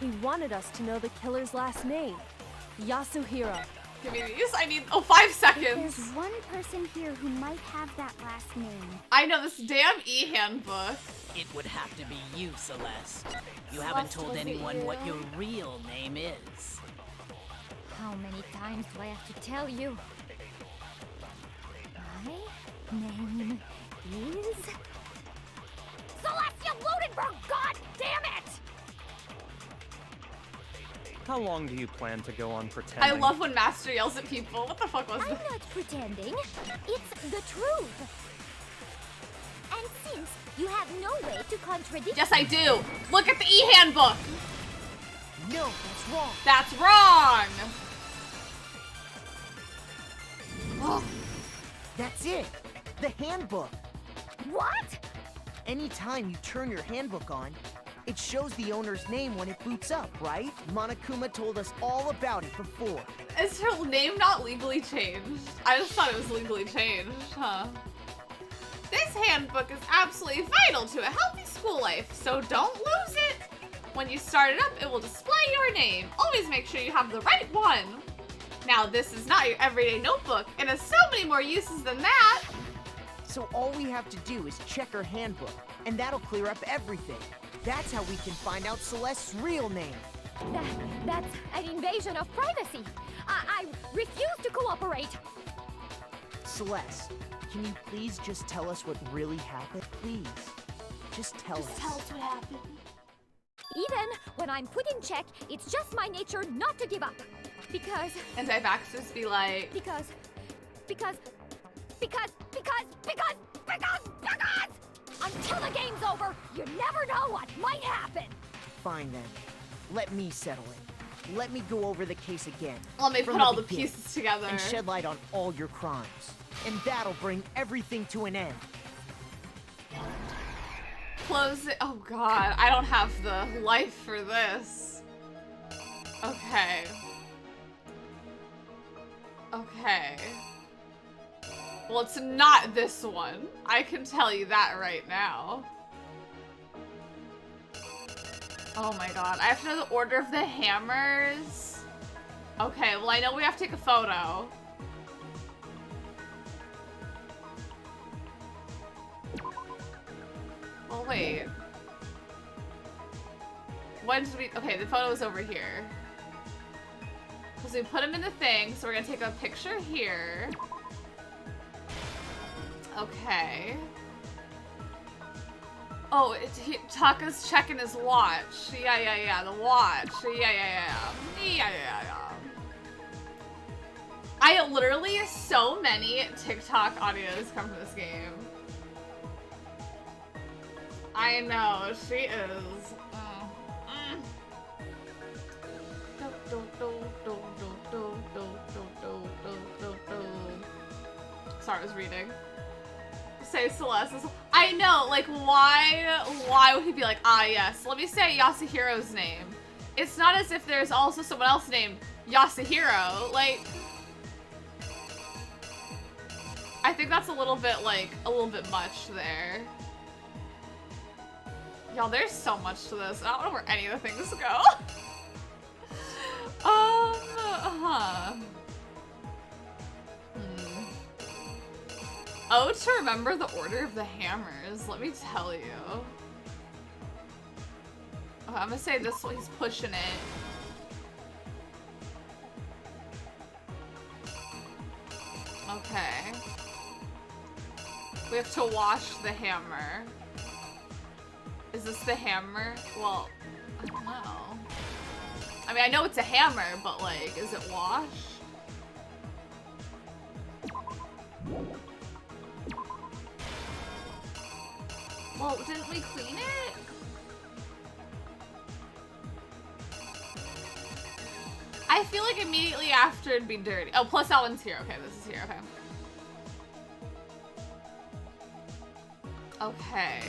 Speaker 8: He wanted us to know the killer's last name, Yasuhiro.
Speaker 1: Give me these, I need, 5 seconds.
Speaker 11: There's one person here who might have that last name.
Speaker 1: I know this damn e-handbook.
Speaker 5: It would have to be you, Celeste. You haven't told
Speaker 3: was it
Speaker 5: anyone
Speaker 3: you?
Speaker 5: what your real name is.
Speaker 3: How many times do I have to tell you? My name is...
Speaker 11: Celestia Ludenberg, god damn it!
Speaker 9: How long do you plan to go on pretending?
Speaker 1: I love when Master yells at people. What the fuck was
Speaker 3: I'm
Speaker 1: this?
Speaker 3: not pretending. It's the truth. And since you have no way to contradict...
Speaker 1: Yes, I do. Look at the e-handbook.
Speaker 6: No, that's wrong.
Speaker 1: That's wrong.
Speaker 6: Oh, that's it. The handbook.
Speaker 3: What?
Speaker 6: Anytime you turn your handbook on, it shows the owner's name when it boots up, right? Monokuma told us all about it before.
Speaker 1: Is her name not legally changed? I just thought it was legally changed, huh? This handbook is absolutely vital to a healthy school life, so don't lose it. When you start it up, it will display your name. Always make sure you have the right one. Now, this is not your everyday notebook. It has so many more uses than that.
Speaker 6: So all we have to do is check her handbook, and that'll clear up everything. That's how we can find out Celeste's real name.
Speaker 3: That's an invasion of privacy. I refuse to cooperate.
Speaker 6: Celeste, can you please just tell us what really happened? Please. Just tell us.
Speaker 1: Tell us what happened.
Speaker 3: Even when I'm put in check, it's just my nature not to give up. Because...
Speaker 1: Anti-vaxxers be like...
Speaker 3: Because... Until the game's over, you never know what might happen.
Speaker 6: Fine then. Let me settle it. Let me go over the case again.
Speaker 1: Let me
Speaker 6: from
Speaker 1: put all the
Speaker 6: beginning,
Speaker 1: pieces together.
Speaker 6: and shed light on all your crimes. And that'll bring everything to an end.
Speaker 1: Close it. Oh god, I don't have the life for this. Okay. Okay. Well, it's not this one. I can tell you that right now. Oh my god. I have to know the order of the hammers. Okay, well I know we have to take a photo. Well, wait. When did we... Okay, the photo is over here. So we put him in the thing, so we're gonna take a picture here. Okay. Oh, Taka's checking his watch. Yeah, the watch. Yeah. I literally, so many TikTok audios come from this game. I know, she is. Sorry, I was reading. Say Celeste. I know, like, why would he be like, ah, yes. Let me say Yasuhiro's name. It's not as if there's also someone else named Yasuhiro. Like, I think that's a little bit much there. Y'all, there's so much to this. I don't know where any of the things go. Oh, to remember the order of the hammers, let me tell you. Okay, I'm gonna say this one, he's pushing it. Okay. We have to wash the hammer. Is this the hammer? Well, I don't know. I mean, I know it's a hammer, but like, is it washed? Well, didn't we clean it? I feel like immediately after it'd be dirty. Oh, plus that one's here. Okay, this is here. Okay. Okay.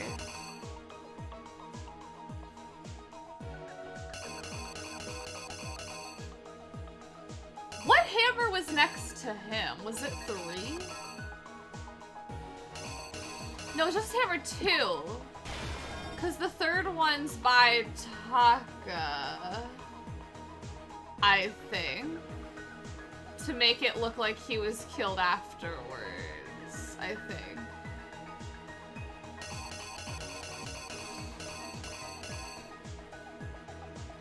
Speaker 1: What hammer was next to him? Was it 3? No, just hammer 2. Because the third one's by Taka, I think. To make it look like he was killed afterwards, I think.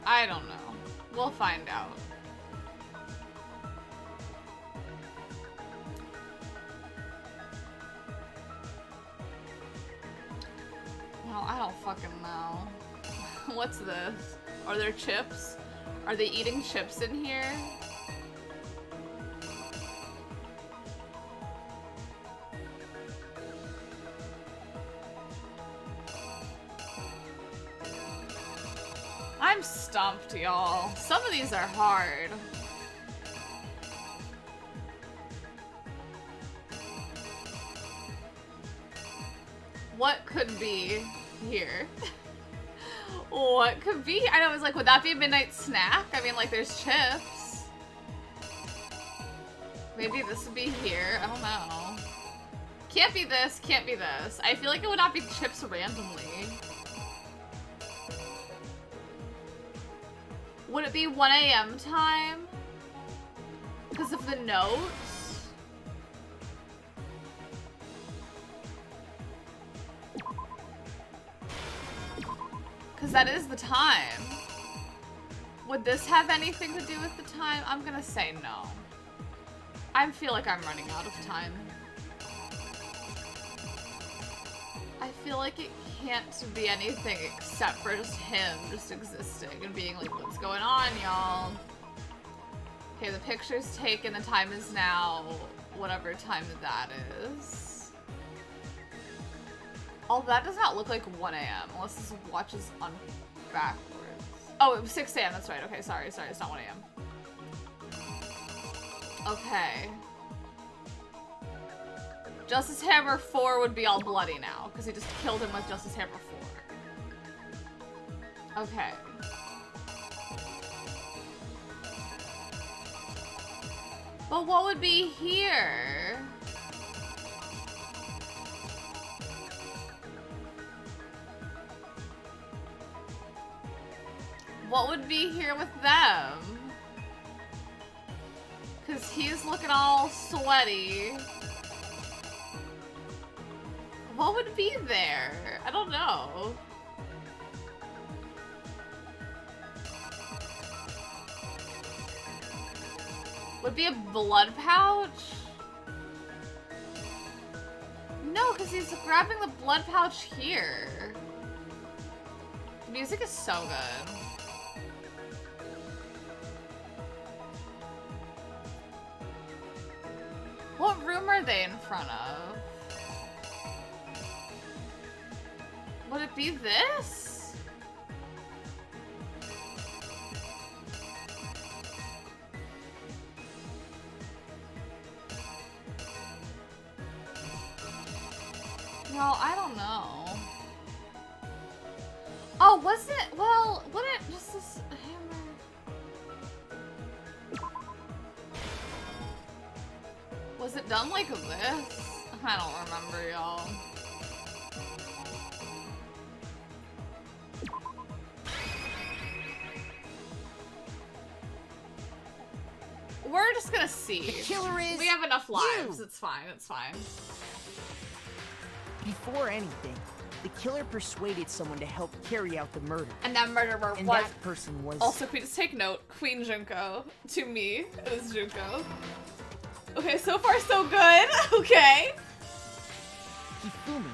Speaker 1: I don't know. We'll find out. I don't fucking know. What's this? Are there chips? Are they eating chips in here? I'm stumped, y'all. Some of these are hard. What could be here? What could be? I know, it was like, would that be a midnight snack? I mean, like, there's chips. Maybe this would be here. I don't know. Can't be this, can't be this. I feel like it would not be chips randomly. Would it be 1 a.m. time? Because of the notes? Because that is the time. Would this have anything to do with the time? I'm gonna say no. I feel like I'm running out of time. I feel like it can't be anything except for just him just existing and being like, what's going on, y'all? Okay, the picture's taken, the time is now whatever time that is. Oh, that does not look like 1 a.m. unless this watch is on backwards. Oh, it was 6 a.m. That's right. Okay, sorry, it's not 1 a.m. Okay. Justice Hammer 4 would be all bloody now, because he just killed him with Justice Hammer 4. Okay. But what would be here? What would be here with them? Cause he's looking all sweaty. What would be there? I don't know. Would be a blood pouch? No, because he's grabbing the blood pouch here. The music is so good. What room are they in front of? Would it be this? No, I don't know. Oh, was it? Well, wouldn't just this hammer? Was it done like this? I don't remember, y'all. We're just gonna see.
Speaker 6: The killer is
Speaker 1: we have enough lives.
Speaker 6: you.
Speaker 1: It's fine. It's fine.
Speaker 6: Before anything, the killer persuaded someone to help carry out the murder.
Speaker 1: And that murderer
Speaker 6: and
Speaker 1: was...
Speaker 6: that person was...
Speaker 1: Also, please take note, Queen Junko. To me, it is Junko. Okay, so far so good. Okay.
Speaker 6: Hifumi.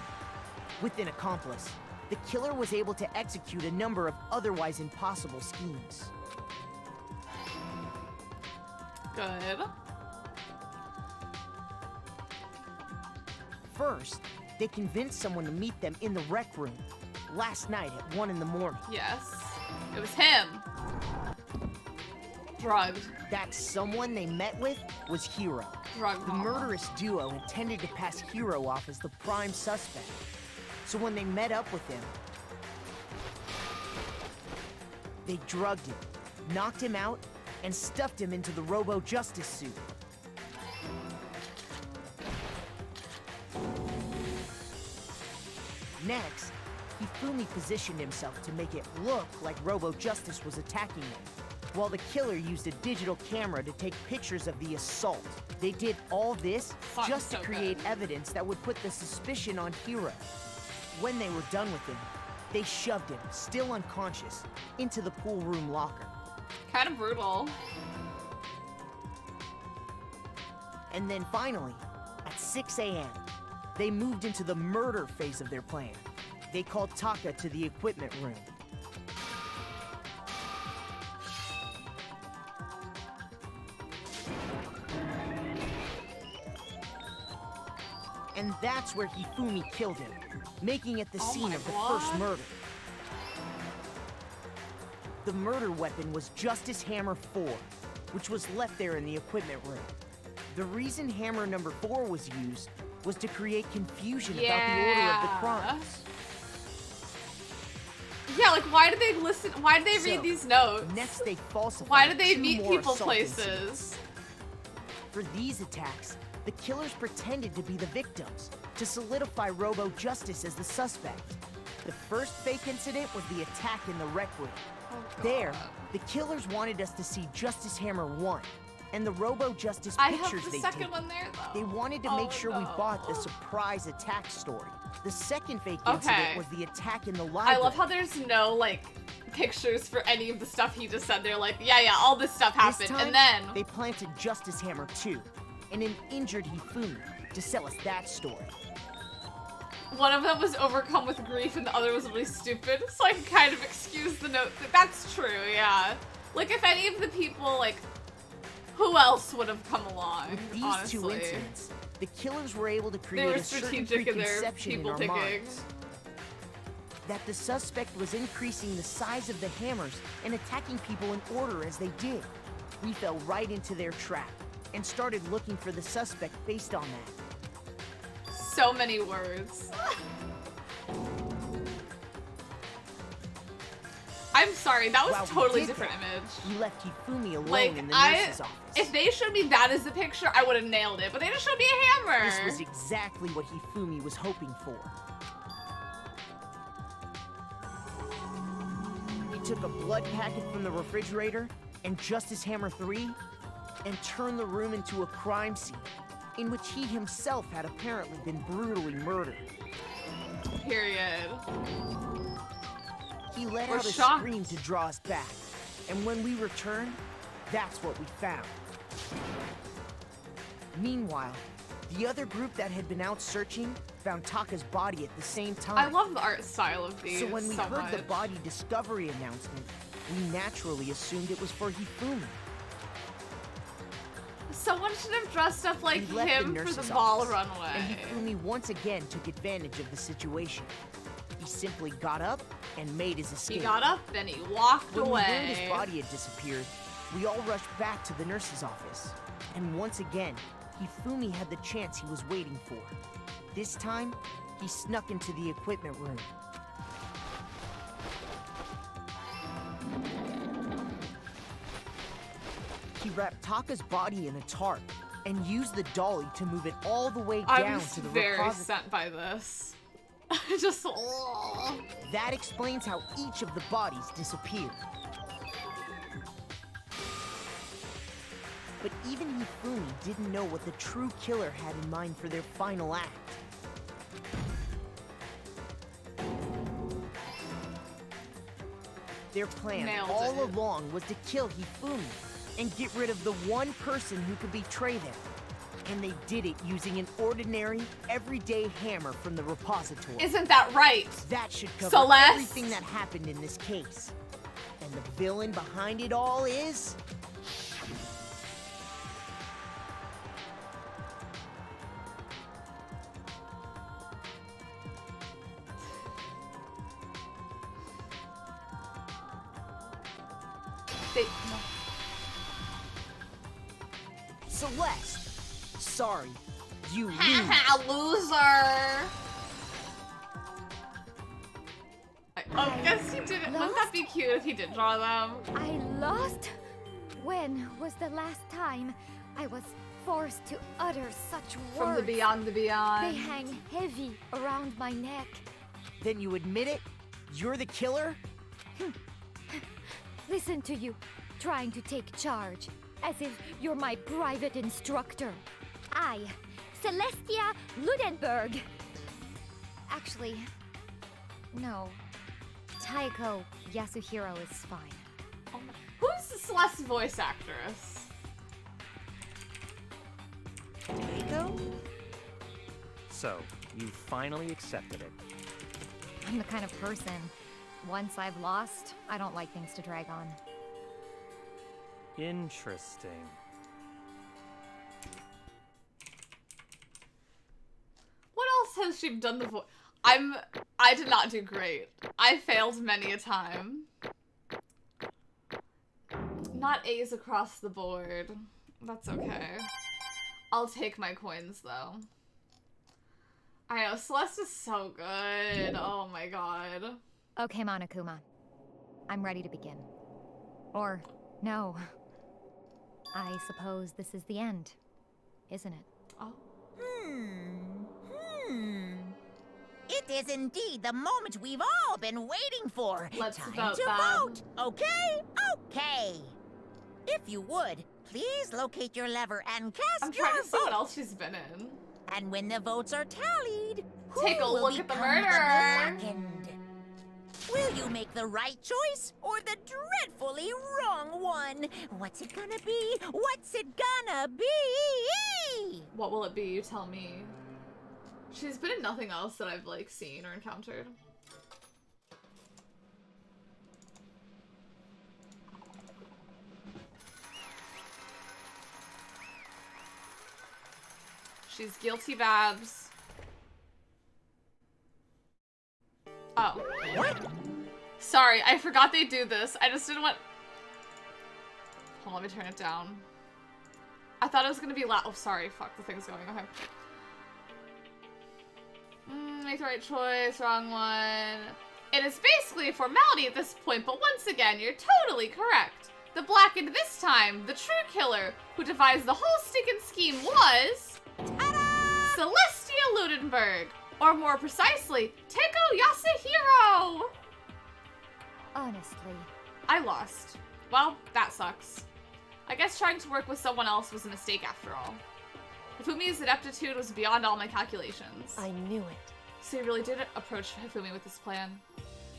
Speaker 6: With an accomplice, the killer was able to execute a number of otherwise impossible schemes.
Speaker 1: Good.
Speaker 6: First, they convinced someone to meet them in the rec room last night at 1 in the morning.
Speaker 1: Yes. It was him. Drugged.
Speaker 6: That someone they met with was Hiro.
Speaker 1: Drugged.
Speaker 6: The murderous duo intended to pass Hiro off as the prime suspect. So when they met up with him, they drugged him, knocked him out, and stuffed him into the Robo-Justice suit. Next, Hifumi positioned himself to make it look like Robo-Justice was attacking him, while the killer used a digital camera to take pictures of the assault. They did all this just to create evidence that would put the suspicion on Hiro. When they were done with him, they shoved him, still unconscious, into the pool room locker.
Speaker 1: Kind of brutal.
Speaker 6: And then finally, at 6 a.m., they moved into the murder phase of their plan. They called Taka to the equipment room. And that's where Hifumi killed him, making it the scene of the first murder. The murder weapon was Justice Hammer 4, which was left there in the equipment room. The reason Hammer number 4 was used was to create confusion about the order of the crimes.
Speaker 1: Yeah, like why did they listen? Why did they read these notes?
Speaker 6: Next, they falsified.
Speaker 1: Why did they
Speaker 6: 2
Speaker 1: meet
Speaker 6: more
Speaker 1: people
Speaker 6: assault
Speaker 1: places?
Speaker 6: incidents. For these attacks, the killers pretended to be the victims to solidify Robo-Justice as the suspect. The first fake incident was the attack in the rec room. There, the killers wanted us to see Justice Hammer 1 and the Robo-Justice pictures they
Speaker 1: second
Speaker 6: taken.
Speaker 1: one there, though.
Speaker 6: They wanted to make sure we bought the surprise attack story. The second fake incident was the attack in the library.
Speaker 1: I love how there's no, like, pictures for any of the stuff he just said. They're like, yeah, all this stuff happened.
Speaker 6: This time,
Speaker 1: and then
Speaker 6: they planted Justice Hammer 2 and an injured Hifumi to sell us that story.
Speaker 1: one of them was overcome with grief and the other was really stupid. So I can kind of excuse the note. That's true, yeah. Like, if any of the people, like, who else would have come along,
Speaker 6: With these
Speaker 1: honestly?
Speaker 6: 2 incidents, the killers were able to
Speaker 1: They
Speaker 6: create
Speaker 1: were
Speaker 6: a certain
Speaker 1: strategic in their
Speaker 6: preconception in
Speaker 1: people
Speaker 6: our
Speaker 1: picking.
Speaker 6: minds that the suspect was increasing the size of the hammers and attacking people in order as they did. We fell right into their trap and started looking for the suspect based on that.
Speaker 1: So many words. I I'm sorry, that was
Speaker 6: While we
Speaker 1: totally
Speaker 6: did
Speaker 1: different
Speaker 6: that,
Speaker 1: image.
Speaker 6: We left Hifumi alone
Speaker 1: Like,
Speaker 6: in the nurse's office.
Speaker 1: if they showed me that as the picture, I would have nailed it. But they just showed me a hammer.
Speaker 6: This was exactly what Hifumi was hoping for. He took a blood packet from the refrigerator and Justice Hammer 3 and turned the room into a crime scene in which he himself had apparently been brutally murdered.
Speaker 1: Period.
Speaker 6: He let
Speaker 1: We're
Speaker 6: out a
Speaker 1: shocked.
Speaker 6: scream to draw us back, and when we returned, that's what we found. Meanwhile, the other group that had been out searching found Taka's body at the same time.
Speaker 1: I love the art style of these
Speaker 6: So when we
Speaker 1: so
Speaker 6: heard the
Speaker 1: much.
Speaker 6: body discovery announcement, we naturally assumed it was for Hifumi.
Speaker 1: Someone should have dressed up like
Speaker 6: We left
Speaker 1: him
Speaker 6: the
Speaker 1: for the
Speaker 6: nurse's
Speaker 1: ball
Speaker 6: office,
Speaker 1: runway.
Speaker 6: And Hifumi once again took advantage of the situation. He simply got up and made his escape.
Speaker 1: He got up, then he walked
Speaker 6: When
Speaker 1: away.
Speaker 6: we heard his body had disappeared, we all rushed back to the nurse's office. And once again, Hifumi had the chance he was waiting for. This time, he snuck into the equipment room. He wrapped Taka's body in a tarp and used the dolly to move it all the way
Speaker 1: I
Speaker 6: down
Speaker 1: was
Speaker 6: to the
Speaker 1: very
Speaker 6: repository.
Speaker 1: sent by this. Just, oh.
Speaker 6: That explains how each of the bodies disappeared. But even Hifumi didn't know what the true killer had in mind for their final act. Their plan
Speaker 1: Nailed
Speaker 6: all
Speaker 1: it.
Speaker 6: along was to kill Hifumi and get rid of the one person who could betray them. And they did it using an ordinary, everyday hammer from the repository.
Speaker 1: Isn't that right?
Speaker 6: That should cover
Speaker 1: Celeste?
Speaker 6: everything that happened in this case. And the villain behind it all is...
Speaker 1: They,
Speaker 6: Celeste. Sorry, you lose.
Speaker 1: Haha, loser! I guess he didn't. Wouldn't that be cute if he did draw them?
Speaker 3: I lost? When was the last time I was forced to utter such words?
Speaker 1: From the beyond the beyond.
Speaker 3: They hang heavy around my neck.
Speaker 6: Then you admit it? You're the killer?
Speaker 3: Listen to you, trying to take charge, as if you're my private instructor. I, Celestia Ludenberg. Actually, no. Taiko Yasuhiro is fine.
Speaker 1: Oh my, who's Celeste's voice actress?
Speaker 6: Taiko?
Speaker 9: So, you finally accepted it.
Speaker 3: I'm the kind of person, once I've lost, I don't like things to drag on.
Speaker 9: Interesting.
Speaker 1: What else has she done the voice? I did not do great. I failed many a time. Not A's across the board. That's okay. I'll take my coins though. I know, Celeste is so good. Oh my god.
Speaker 3: Okay, Monokuma. I'm ready to begin. Or, no. I suppose this is the end, isn't it?
Speaker 1: Oh.
Speaker 2: It is indeed the moment we've all been waiting for.
Speaker 1: Let's
Speaker 2: Time
Speaker 1: vote,
Speaker 2: to
Speaker 1: Bob.
Speaker 2: vote. Okay? Okay. If you would, please locate your lever and cast
Speaker 1: I'm
Speaker 2: your
Speaker 1: trying to see what
Speaker 2: vote.
Speaker 1: else she's been in.
Speaker 2: And when the votes are tallied,
Speaker 1: Take a
Speaker 2: who will
Speaker 1: look at the
Speaker 2: become
Speaker 1: murderer.
Speaker 2: blackened? Will you make the right choice or the dreadfully wrong one? What's it gonna be? What's it gonna be?
Speaker 1: What will it be? You tell me. She's been in nothing else that I've like seen or encountered. She's guilty Babs. Oh.
Speaker 2: What?
Speaker 1: Sorry, I forgot they do this. I just didn't want... Hold on, let me turn it down. I thought it was gonna be loud. Oh, sorry. Fuck, the thing's going. Okay. Make the right choice. Wrong one. It is basically a formality at this point, but once again, you're totally correct. The blackened this time, the true killer who devised the whole stinking scheme was... Celestia Ludenberg, or more precisely, Teiko Yasuhiro!
Speaker 3: Honestly.
Speaker 1: I lost. Well, that sucks. I guess trying to work with someone else was a mistake after all. Hifumi's ineptitude was beyond all my calculations.
Speaker 8: I knew it.
Speaker 1: So you really did approach Hifumi with this plan.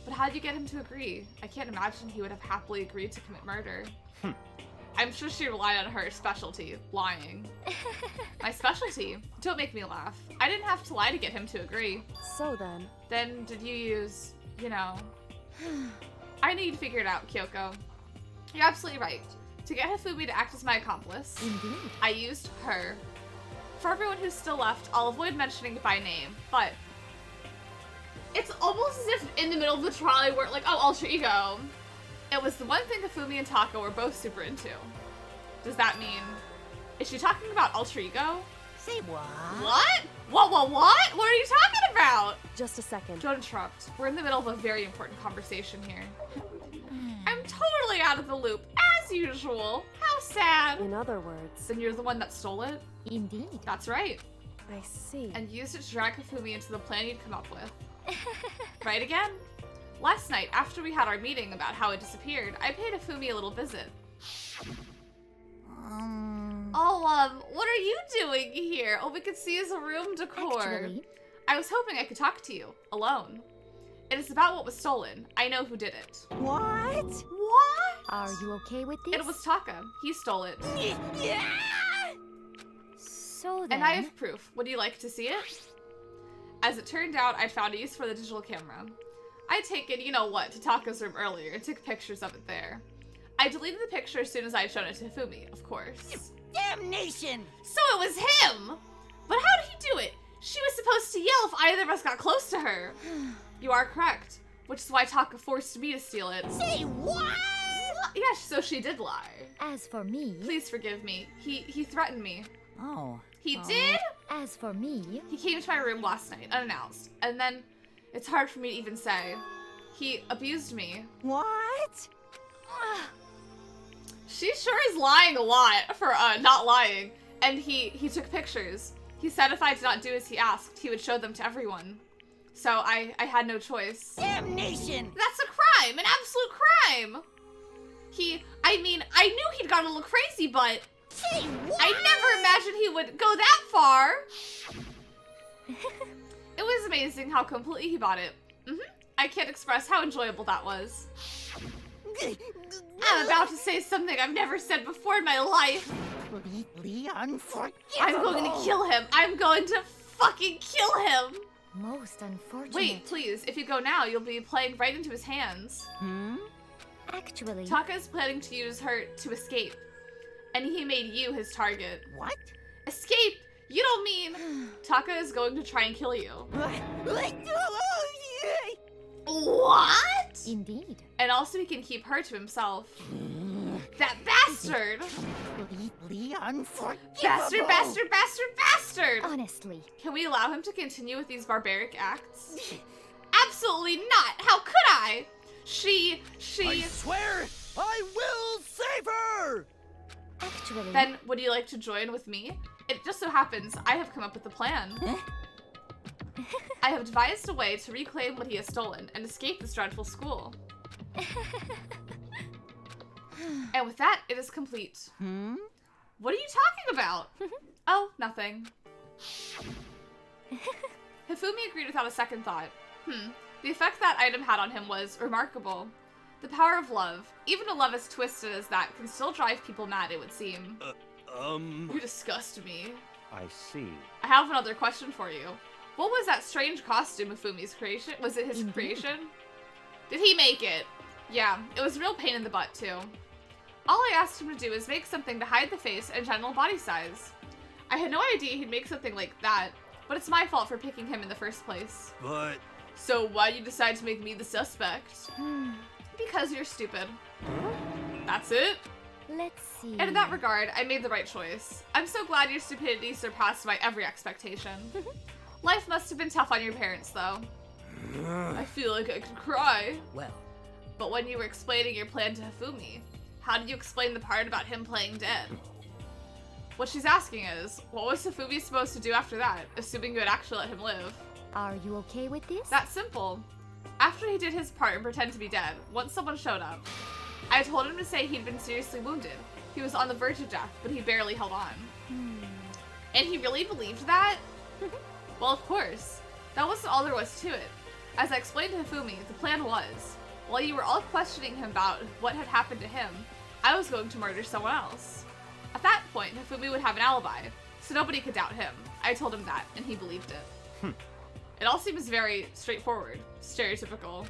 Speaker 1: But how did you get him to agree? I can't imagine he would have happily agreed to commit murder. I'm sure she relied on her specialty, lying. My specialty? Don't make me laugh. I didn't have to lie to get him to agree.
Speaker 8: So then?
Speaker 1: Then did you use, you know... I need to figure it out, Kyoko. You're absolutely right. To get Hifumi to act as my accomplice,
Speaker 3: Indeed.
Speaker 1: I used her. For everyone who's still left, I'll avoid mentioning it by name, but it's almost as if in the middle of the trial I weren't like, oh, alter ego. It was the one thing Hifumi and Taka were both super into. Does that mean... Is she talking about alter ego?
Speaker 2: Say what?
Speaker 1: What? What? What are you talking about?
Speaker 8: Just a second.
Speaker 1: Don't interrupt. We're in the middle of a very important conversation here. I'm totally out of the loop, as usual. How sad.
Speaker 8: In other words...
Speaker 1: Then you're the one that stole it?
Speaker 3: Indeed.
Speaker 1: That's right.
Speaker 8: I see.
Speaker 1: And used it to drag Hifumi into the plan you'd come up with. Right again? Last night, after we had our meeting about how it disappeared, I paid Hifumi a little visit. What are you doing here? Oh, we could see his room decor.
Speaker 3: Actually,
Speaker 1: I was hoping I could talk to you, alone. It is about what was stolen. I know who did it.
Speaker 2: What?
Speaker 1: What?
Speaker 3: are you okay with this?
Speaker 1: It was Taka. He stole it.
Speaker 3: So then...
Speaker 1: And I have proof. Would you like to see it? As it turned out, I'd found a use for the digital camera. I'd taken, you know what, to Taka's room earlier and took pictures of it there. I deleted the picture as soon as I had shown it to Hifumi, of course.
Speaker 2: Damnation!
Speaker 1: So it was him! But how did he do it? She was supposed to yell if either of us got close to her. You are correct, which is why Taka forced me to steal it.
Speaker 2: Say what?
Speaker 1: Yes, so she did lie.
Speaker 3: As for me...
Speaker 1: Please forgive me. He threatened me.
Speaker 2: Oh.
Speaker 1: He did?
Speaker 3: As for me...
Speaker 1: He came to my room last night, unannounced, and then it's hard for me to even say. He abused me.
Speaker 2: What?
Speaker 1: She sure is lying a lot for not lying. And he took pictures. He said if I did not do as he asked, he would show them to everyone. So I had no choice.
Speaker 2: Damnation!
Speaker 1: That's a crime, an absolute crime! I knew he'd gone a little crazy, but
Speaker 2: Say what?
Speaker 1: I never imagined he would go that far. It was amazing how completely he bought it. I can't express how enjoyable that was. I'm about to say something I've never said before in my life.
Speaker 2: Completely unforgivable.
Speaker 1: I'm going to kill him. I'm going to fucking kill him.
Speaker 3: Most unfortunate.
Speaker 1: Wait, please. If you go now, you'll be playing right into his hands.
Speaker 3: Actually...
Speaker 1: Taka is planning to use her to escape. And he made you his target.
Speaker 2: What?
Speaker 1: Escape? You don't mean... Taka is going to try and kill you. What?
Speaker 3: Indeed.
Speaker 1: And also he can keep her to himself. That bastard!
Speaker 2: Completely unforgivable.
Speaker 1: Bastard!
Speaker 3: Honestly.
Speaker 1: Can we allow him to continue with these barbaric acts? Absolutely not! How could I? She...
Speaker 4: I swear I will save her!
Speaker 3: Actually...
Speaker 1: Then, would you like to join with me? It just so happens I have come up with a plan. I have devised a way to reclaim what he has stolen and escape this dreadful school. And with that, it is complete. What are you talking about? Oh, nothing. Hifumi agreed without a second thought. The effect that item had on him was remarkable. The power of love, even a love as twisted as that, can still drive people mad, it would seem. You disgust me.
Speaker 9: I see.
Speaker 1: I have another question for you. What was that strange costume Hifumi's creation? Was it his creation? Did he make it? Yeah, it was a real pain in the butt, too. All I asked him to do is make something to hide the face and general body size. I had no idea he'd make something like that, but it's my fault for picking him in the first place.
Speaker 4: But...
Speaker 1: So why'd you decide to make me the suspect? Because you're stupid. That's it?
Speaker 3: Let's see...
Speaker 1: And in that regard, I made the right choice. I'm so glad your stupidity surpassed my every expectation. Life must have been tough on your parents, though. I feel like I could cry.
Speaker 5: Well,
Speaker 1: But when you were explaining your plan to Hifumi, how did you explain the part about him playing dead? What she's asking is, what was Hifumi supposed to do after that, assuming you had actually let him live?
Speaker 3: Are you okay with this?
Speaker 1: That's simple. After he did his part and pretend to be dead, once someone showed up, I told him to say he'd been seriously wounded. He was on the verge of death, but he barely held on. And he really believed that? Well, of course. That wasn't all there was to it. As I explained to Hifumi, the plan was, while you were all questioning him about what had happened to him, I was going to murder someone else. At that point, Hifumi would have an alibi, so nobody could doubt him. I told him that, and he believed it. It all seems very straightforward, stereotypical.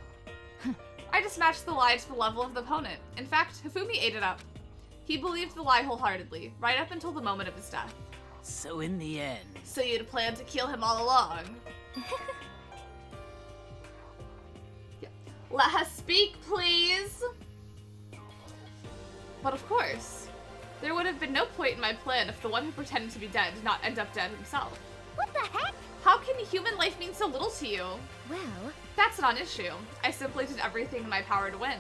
Speaker 1: I just matched the lie to the level of the opponent. In fact, Hifumi ate it up. He believed the lie wholeheartedly, right up until the moment of his death.
Speaker 5: so in the end...
Speaker 1: So you'd planned to kill him all along. Yeah. Let her speak, please! But of course, there would have been no point in my plan if the one who pretended to be dead did not end up dead himself.
Speaker 11: What the heck?
Speaker 1: How can human life mean so little to you?
Speaker 3: Well,
Speaker 1: That's not an issue. I simply did everything in my power to win.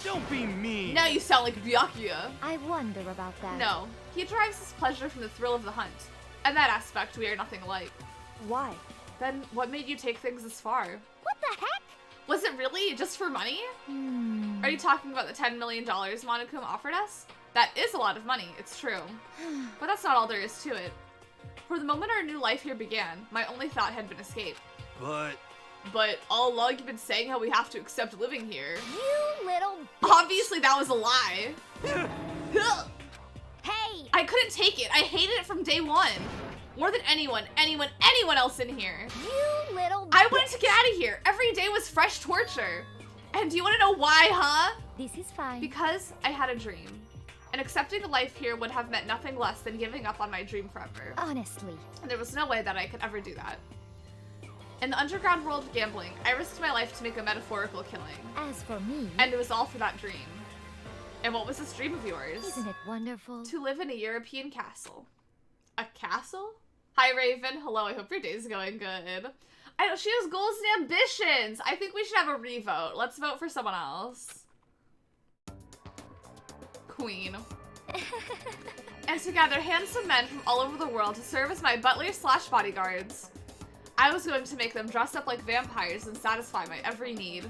Speaker 4: Don't be mean.
Speaker 1: Now you sound like Byakuya.
Speaker 3: I wonder about that.
Speaker 1: No, he derives his pleasure from the thrill of the hunt. In that aspect, we are nothing alike.
Speaker 8: Why?
Speaker 1: Then what made you take things this far?
Speaker 11: What the heck?
Speaker 1: Was it really just for money? Are you talking about the $10 million Monokuma offered us? That is a lot of money, it's true. But that's not all there is to it. For the moment our new life here began, my only thought had been escape. But all along you've been saying how we have to accept living here.
Speaker 11: You little
Speaker 1: Obviously that was a lie.
Speaker 11: Hey!
Speaker 1: I couldn't take it. I hated it from day one. More than anyone else in here.
Speaker 11: You little
Speaker 1: I wanted to get out of here. Every day was fresh torture. And do you want to know why, huh?
Speaker 3: This is fine.
Speaker 1: Because I had a dream. And accepting a life here would have meant nothing less than giving up on my dream forever.
Speaker 3: Honestly.
Speaker 1: And there was no way that I could ever do that. In the underground world of gambling, I risked my life to make a metaphorical killing.
Speaker 3: As for me,
Speaker 1: And it was all for that dream. And what was this dream of yours?
Speaker 3: isn't it wonderful?
Speaker 1: To live in a European castle. A castle? Hi, Raven. Hello, I hope your day's going good. I know, she has goals and ambitions. I think we should have a revote. Let's vote for someone else. Queen. And to gather handsome men from all over the world to serve as my butlers/bodyguards. I was going to make them dress up like vampires and satisfy my every need.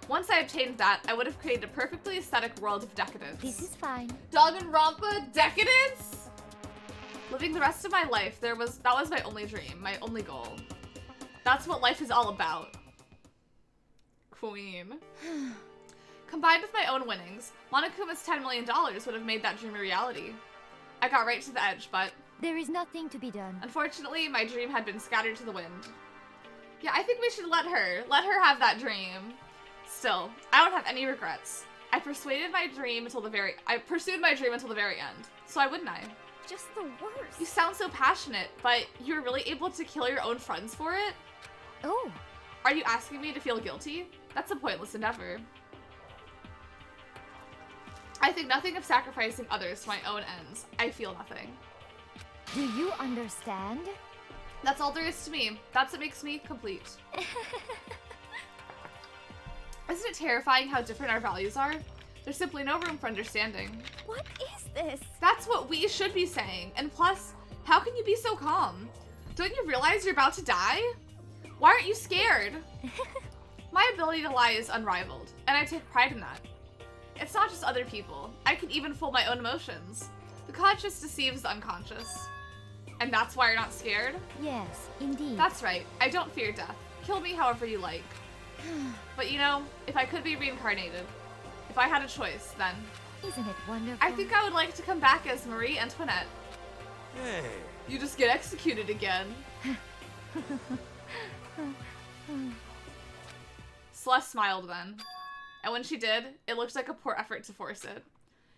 Speaker 1: Once I obtained that, I would have created a perfectly aesthetic world of decadence.
Speaker 3: This is fine.
Speaker 1: Danganronpa decadence? Living the rest of my life, that was my only dream, my only goal. That's what life is all about. Queen. Combined with my own winnings, Monokuma's $10 million would have made that dream a reality. I got right to the edge, but
Speaker 3: There is nothing to be done.
Speaker 1: unfortunately, my dream had been scattered to the wind. Yeah, I think we should let her have that dream. Still, I don't have any regrets. I pursued my dream until the very end. So why wouldn't I?
Speaker 11: Just the worst.
Speaker 1: You sound so passionate, but you were really able to kill your own friends for it?
Speaker 3: Oh,
Speaker 1: Are you asking me to feel guilty? That's a pointless endeavor. I think nothing of sacrificing others to my own ends. I feel nothing.
Speaker 3: do you understand?
Speaker 1: That's all there is to me. That's what makes me complete. Isn't it terrifying how different our values are? There's simply no room for understanding.
Speaker 11: What is this?
Speaker 1: That's what we should be saying. And plus, how can you be so calm? Don't you realize you're about to die? Why aren't you scared? My ability to lie is unrivaled, and I take pride in that. It's not just other people. I can even fool my own emotions. The conscious deceives the unconscious. And that's why you're not scared?
Speaker 3: Yes, indeed.
Speaker 1: That's right. I don't fear death. Kill me however you like. But you know, if I could be reincarnated, if I had a choice, then
Speaker 3: Isn't it wonderful?
Speaker 1: I think I would like to come back as Marie Antoinette.
Speaker 4: Hey.
Speaker 1: You just get executed again. Celeste smiled then. And when she did, it looked like a poor effort to force it.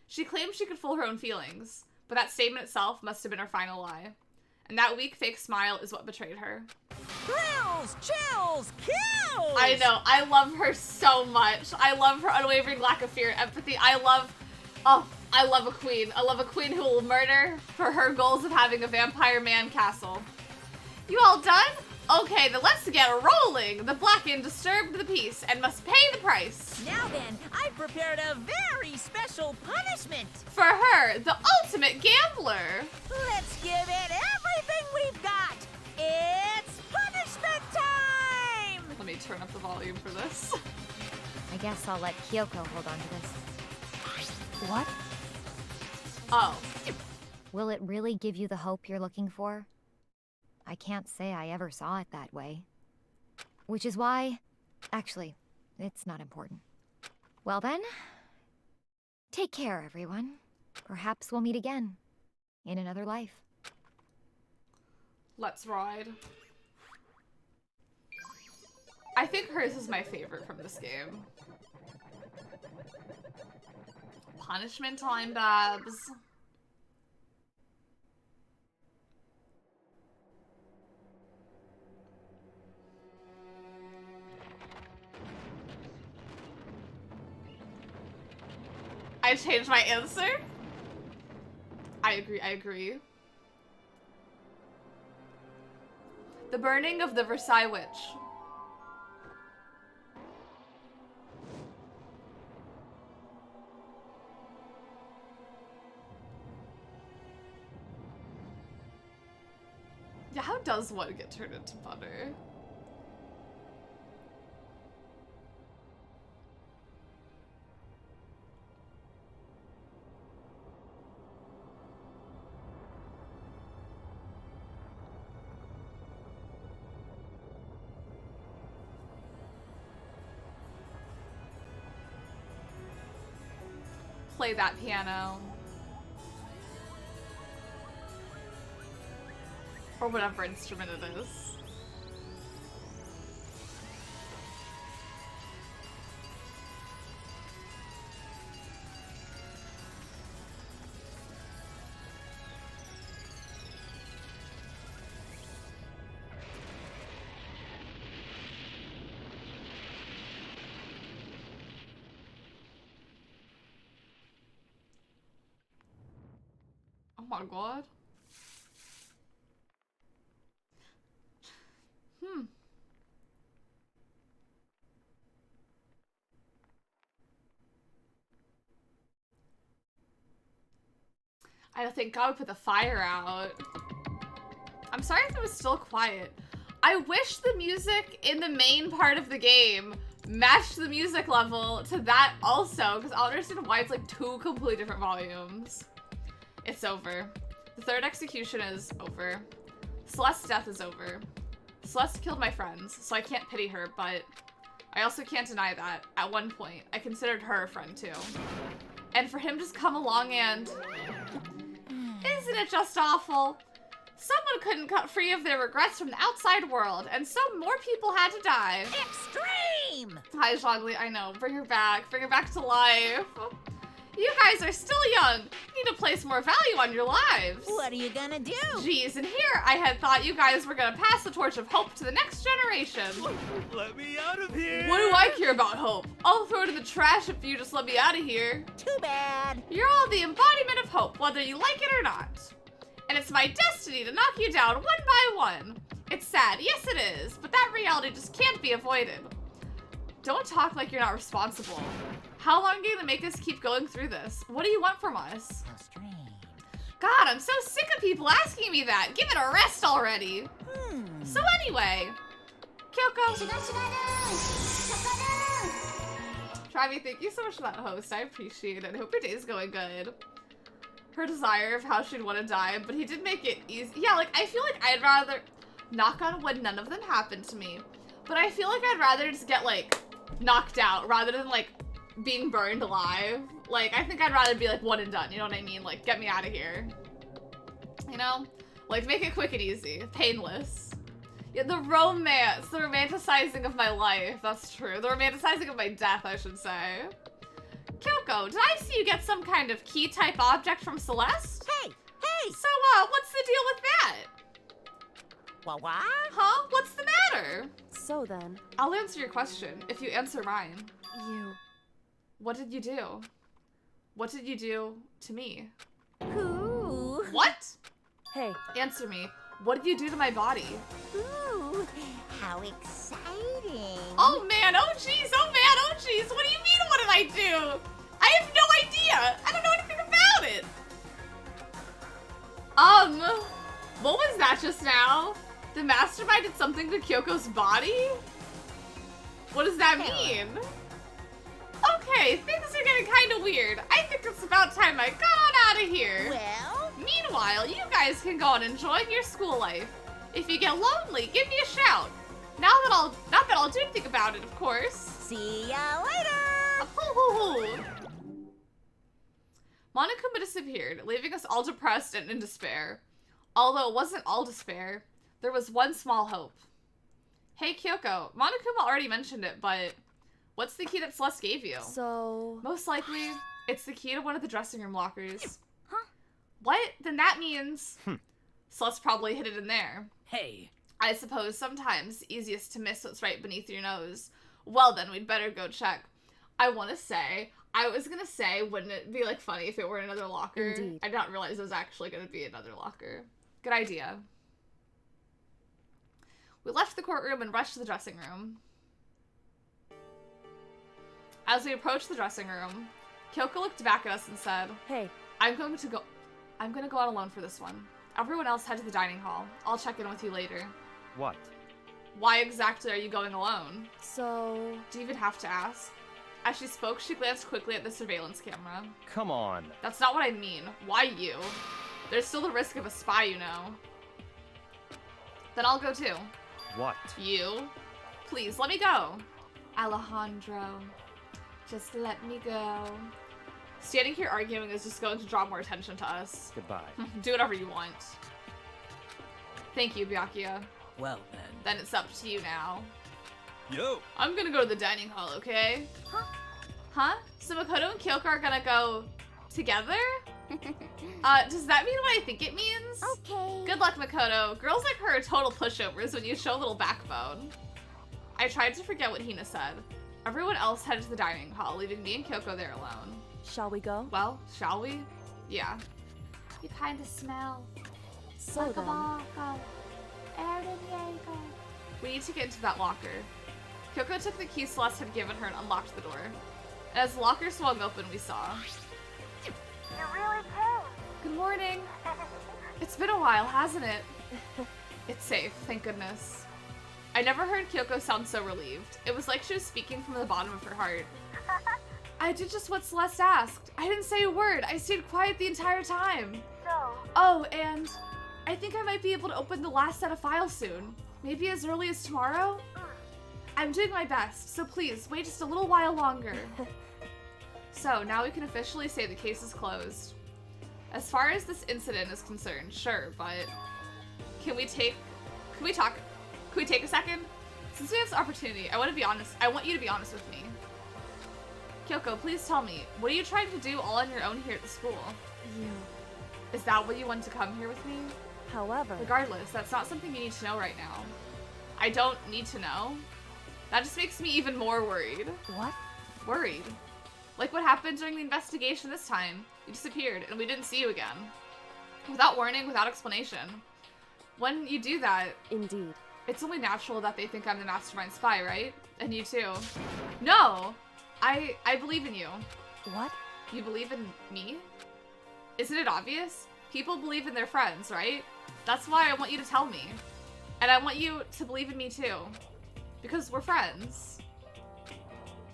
Speaker 1: She claimed she could fool her own feelings, but that statement itself must have been her final lie. And that weak fake smile is what betrayed her.
Speaker 2: Thrills, chills, kills!
Speaker 1: I know, I love her so much. I love her unwavering lack of fear and empathy. I love a queen. I love a queen who will murder for her goals of having a vampire man castle. You all done? Okay, then let's get rolling. The Blackened disturbed the peace and must pay the price.
Speaker 2: Now then, I've prepared a very special punishment.
Speaker 1: For her, the ultimate gambler.
Speaker 2: Let's give it everything we've got. It's punishment time!
Speaker 1: Let me turn up the volume for this.
Speaker 3: I guess I'll let Kyoko hold on to this.
Speaker 8: What?
Speaker 1: Oh.
Speaker 3: Will it really give you the hope you're looking for? I can't say I ever saw it that way. Which is why... Actually, it's not important. Well then, take care, everyone. Perhaps we'll meet again. In another life.
Speaker 1: Let's ride. I think hers is my favorite from this game. Punishment time, Babs. I changed my answer. I agree. The burning of the Versailles Witch. Yeah, how does one get turned into butter? Play that piano. Or whatever instrument it is. Oh my god. I don't think God would put the fire out. I'm sorry if it was still quiet. I wish the music in the main part of the game matched the music level to that also, because I don't understand why it's like two completely different volumes. It's over. The third execution is over. Celeste's death is over. Celeste killed my friends, so I can't pity her, but I also can't deny that at one point I considered her a friend too. And for him to just come along and... Isn't it just awful? Someone couldn't cut free of their regrets from the outside world, and so more people had to die.
Speaker 2: Extreme!
Speaker 1: Hi, Zhongli, I know. Bring her back to life. You guys are still young. You need to place more value on your lives.
Speaker 2: What are you gonna do?
Speaker 1: Geez, and here I had thought you guys were gonna pass the torch of hope to the next generation.
Speaker 4: Let me out of here!
Speaker 1: What do I care about hope? I'll throw it in the trash if you just let me out of here.
Speaker 2: Too bad.
Speaker 1: You're all the embodiment of hope, whether you like it or not. And it's my destiny to knock you down one by one. It's sad, yes it is, but that reality just can't be avoided. Don't talk like you're not responsible. How long are you gonna make us keep going through this? What do you want from us?
Speaker 2: How strange.
Speaker 1: God, I'm so sick of people asking me that. Give it a rest already. So anyway, Kyoko. Travi, thank you so much for that host. I appreciate it. I hope your day's going good. Her desire of how she'd want to die, but he did make it easy. Yeah, like, I feel like I'd rather, knock on wood, none of them happened to me, but I feel like I'd rather just get, like, knocked out rather than, like, being burned alive. Like, I think I'd rather be, like, one and done, you know what I mean? Like, get me out of here. You know? Like, make it quick and easy. Painless. Yeah, the romance. The romanticizing of my life. That's true. The romanticizing of my death, I should say. Kyoko, did I see you get some kind of key-type object from Celeste?
Speaker 2: Hey!
Speaker 1: So, what's the deal with that?
Speaker 2: What?
Speaker 1: Huh? What's the matter?
Speaker 8: So then...
Speaker 1: I'll answer your question if you answer mine.
Speaker 8: You...
Speaker 1: What did you do? What did you do to me?
Speaker 2: Who?
Speaker 1: What?
Speaker 8: Hey.
Speaker 1: Answer me. What did you do to my body?
Speaker 2: Ooh, how exciting.
Speaker 1: Oh man, oh jeez, oh man, oh jeez. What do you mean, what did I do? I have no idea. I don't know anything about it. What was that just now? The mastermind did something to Kyoko's body? What does that mean? Okay, things are getting kind of weird. I think it's about time I got on out of here.
Speaker 2: Well?
Speaker 1: Meanwhile, you guys can go on enjoying your school life. If you get lonely, give me a shout. Not that I'll do anything about it, of course.
Speaker 2: See ya later!
Speaker 1: Monokuma disappeared, leaving us all depressed and in despair. Although it wasn't all despair, there was one small hope. Hey Kyoko, Monokuma already mentioned it, but what's the key that Celeste gave you?
Speaker 8: So...
Speaker 1: Most likely, it's the key to one of the dressing room lockers.
Speaker 11: Huh?
Speaker 1: What? Then that means... Celeste probably hid it in there.
Speaker 5: Hey.
Speaker 1: I suppose sometimes easiest to miss what's right beneath your nose. Well then, we'd better go check. I was gonna say, wouldn't it be like funny if it were another locker?
Speaker 8: Indeed.
Speaker 1: I did not realize it was actually gonna be another locker. Good idea. We left the courtroom and rushed to the dressing room. As we approached the dressing room, Kyoko looked back at us and said,
Speaker 8: Hey.
Speaker 1: I'm gonna go out alone for this one. Everyone else head to the dining hall. I'll check in with you later.
Speaker 9: What?
Speaker 1: Why exactly are you going alone?
Speaker 8: So...
Speaker 1: Do you even have to ask? As she spoke, she glanced quickly at the surveillance camera.
Speaker 9: Come on.
Speaker 1: That's not what I mean. Why you? There's still the risk of a spy, you know. Then I'll go too.
Speaker 9: What?
Speaker 1: You? Please, let me go. Alejandro. Just let me go. Standing here arguing is just going to draw more attention to us.
Speaker 9: Goodbye.
Speaker 1: Do whatever you want. Thank you, Byakuya.
Speaker 5: Well then.
Speaker 1: Then it's up to you now.
Speaker 4: Yo!
Speaker 1: I'm gonna go to the dining hall, okay?
Speaker 11: Huh?
Speaker 1: Huh? So Makoto and Kyoko are gonna go together? Does that mean what I think it means?
Speaker 11: Okay.
Speaker 1: Good luck, Makoto. Girls like her are total pushovers when you show a little backbone. I tried to forget what Hina said. Everyone else headed to the dining hall, leaving me and Kyoko there alone.
Speaker 8: Shall we go?
Speaker 1: Well, shall we? Yeah. You kinda smell.
Speaker 8: So then.
Speaker 1: We need to get into that locker. Kyoko took the key Celeste had given her and unlocked the door. And as the locker swung open, we saw...
Speaker 11: You really came.
Speaker 1: Good morning. It's been a while, hasn't it? It's safe, thank goodness. I never heard Kyoko sound so relieved. It was like she was speaking from the bottom of her heart. I did just what Celeste asked. I didn't say a word. I stayed quiet the entire time.
Speaker 11: So?
Speaker 1: Oh, and I think I might be able to open the last set of files soon. Maybe as early as tomorrow? I'm doing my best, so please, wait just a little while longer. So, now we can officially say the case is closed. As far as this incident is concerned, sure, but can we take a second? Since we have this opportunity, I want you to be honest with me. Kyoko, please tell me, what are you trying to do all on your own here at the school? Is that why you want to come here with me?
Speaker 8: However...
Speaker 1: Regardless, that's not something you need to know right now. I don't need to know. That just makes me even more worried.
Speaker 8: What?
Speaker 1: Worried. Like what happened during the investigation this time. You disappeared, and we didn't see you again. Without warning, without explanation. When you do that...
Speaker 8: Indeed.
Speaker 1: It's only natural that they think I'm the mastermind spy, right? And you too. No! I believe in you.
Speaker 8: What?
Speaker 1: You believe in me? Isn't it obvious? People believe in their friends, right? That's why I want you to tell me. And I want you to believe in me too. Because we're friends.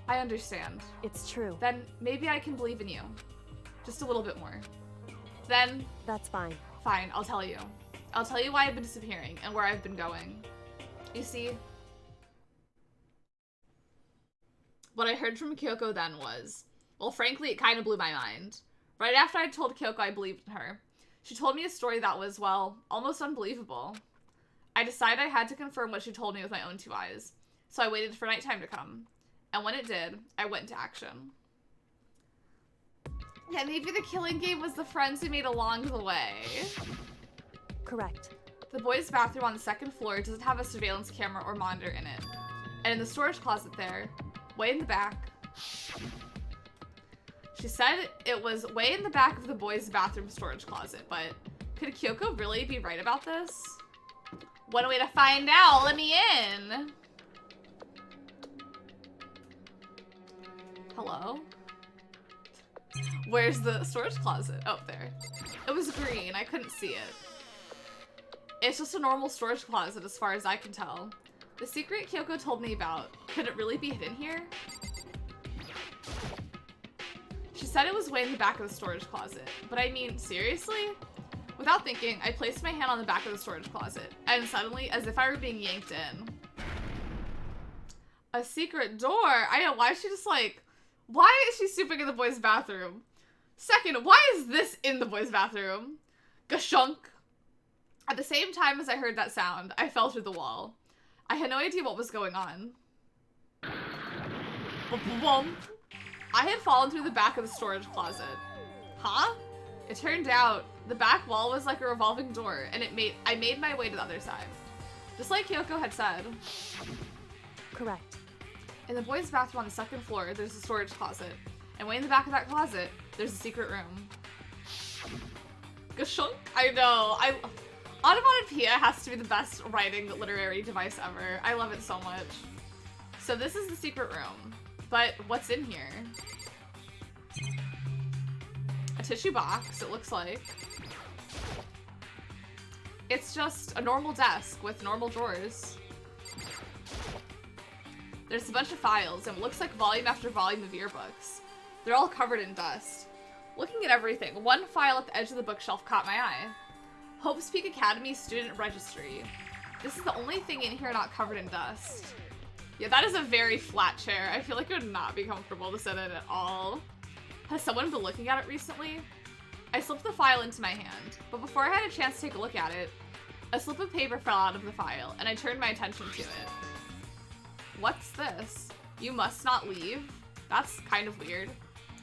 Speaker 1: I understand.
Speaker 8: It's true.
Speaker 1: Then maybe I can believe in you. Just a little bit more. Then...
Speaker 8: That's fine.
Speaker 1: Fine, I'll tell you. I'll tell you why I've been disappearing and where I've been going. You see... What I heard from Kyoko then was... Well, frankly, it kind of blew my mind. Right after I told Kyoko I believed in her, she told me a story that was, well, almost unbelievable. I decided I had to confirm what she told me with my own two eyes, so I waited for nighttime to come. And when it did, I went into action. Yeah, maybe the killing game was the friends we made along the way.
Speaker 8: Correct.
Speaker 1: The boys' bathroom on the second floor doesn't have a surveillance camera or monitor in it. And in the storage closet there, way in the back... She said it was way in the back of the boys' bathroom storage closet, but could Kyoko really be right about this? One way to find out. Let me in. Hello? Where's the storage closet? Oh, there. It was green. I couldn't see it. It's just a normal storage closet as far as I can tell. The secret Kyoko told me about. Could it really be hidden here? She said it was way in the back of the storage closet. But I mean, seriously? Without thinking, I placed my hand on the back of the storage closet. And suddenly, as if I were being yanked in. A secret door? I know, why is she just like... Why is she snooping in the boys' bathroom? Second, why is this in the boys' bathroom? Gashunk. At the same time as I heard that sound, I fell through the wall. I had no idea what was going on. I had fallen through the back of the storage closet. Huh? It turned out the back wall was like a revolving door, and I made my way to the other side. Just like Kyoko had said.
Speaker 8: Correct.
Speaker 1: In the boys' bathroom on the second floor, there's a storage closet. And way in the back of that closet, there's a secret room. Gashunk? I know. Onomatopoeia has to be the best writing literary device ever. I love it so much. So this is the secret room. But what's in here? A tissue box, it looks like. It's just a normal desk with normal drawers. There's a bunch of files, and it looks like volume after volume of yearbooks. They're all covered in dust. Looking at everything, one file at the edge of the bookshelf caught my eye. Hope's Peak Academy Student Registry. This is the only thing in here not covered in dust. Yeah, that is a very flat chair. I feel like it would not be comfortable to sit in at all. Has someone been looking at it recently? I slipped the file into my hand, but before I had a chance to take a look at it, a slip of paper fell out of the file, and I turned my attention to it. What's this? You must not leave? That's kind of weird.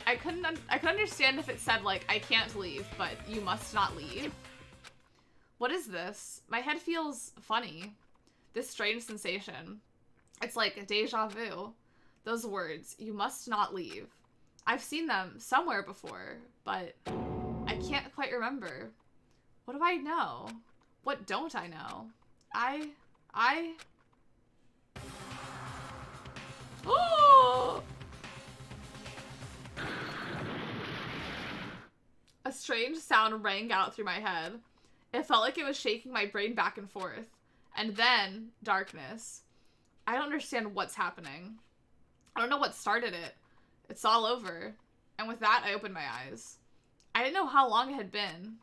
Speaker 1: I could understand if it said, like, I can't leave, but you must not leave. What is this? My head feels funny. This strange sensation. It's like a deja vu. Those words, you must not leave. I've seen them somewhere before, but I can't quite remember. What do I know? What don't I know? Oh! A strange sound rang out through my head. It felt like it was shaking my brain back and forth. And then, darkness. I don't understand what's happening. I don't know what started it. It's all over. And with that, I opened my eyes. I didn't know how long it had been.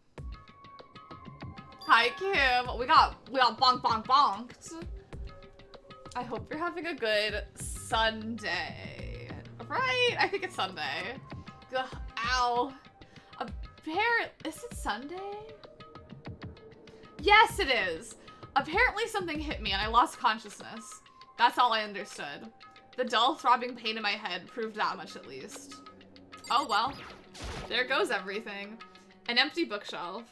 Speaker 1: Hi, Kim. We got bonk bonk bonked. I hope you're having a good Sunday. Right? I think it's Sunday. Ugh, ow. Is it Sunday? Yes, it is. Apparently something hit me and I lost consciousness. That's all I understood. The dull, throbbing pain in my head proved that much at least. Oh well. There goes everything. An empty bookshelf.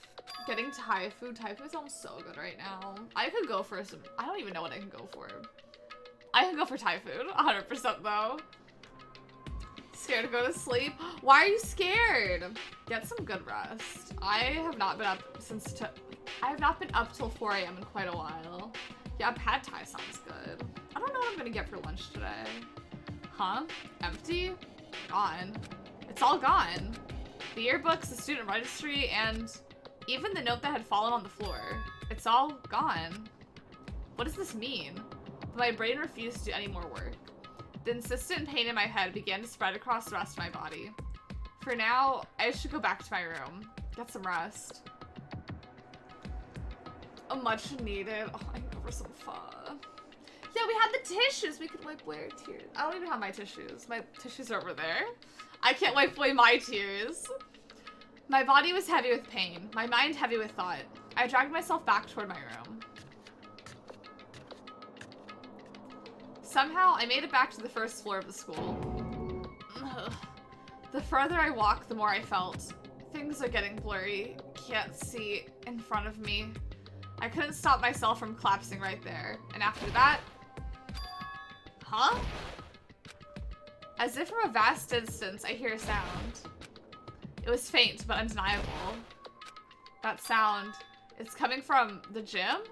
Speaker 1: Getting Thai food. Thai food sounds so good right now. I could go for some... I don't even know what I can go for. I can go for Thai food. 100% though. Scared to go to sleep? Why are you scared? Get some good rest. I have not been up till 4 a.m. in quite a while. Yeah, pad thai sounds good. I don't know what I'm gonna get for lunch today. Huh? Empty? Gone. It's all gone. The yearbooks, the student registry, and even the note that had fallen on the floor. It's all gone. What does this mean? But my brain refused to do any more work. The insistent pain in my head began to spread across the rest of my body. For now, I should go back to my room. Get some rest. A much needed. Oh, I can go for some pho. Yeah, we had the tissues. We could wipe away our tears. I don't even have my tissues. My tissues are over there. I can't wipe away my tears. My body was heavy with pain. My mind heavy with thought. I dragged myself back toward my room. Somehow, I made it back to the first floor of the school. Ugh. The further I walked, the more I felt. Things are getting blurry. Can't see in front of me. I couldn't stop myself from collapsing right there. And after that... Huh? As if from a vast distance, I hear a sound. It was faint, but undeniable. That sound, it's coming from the gym?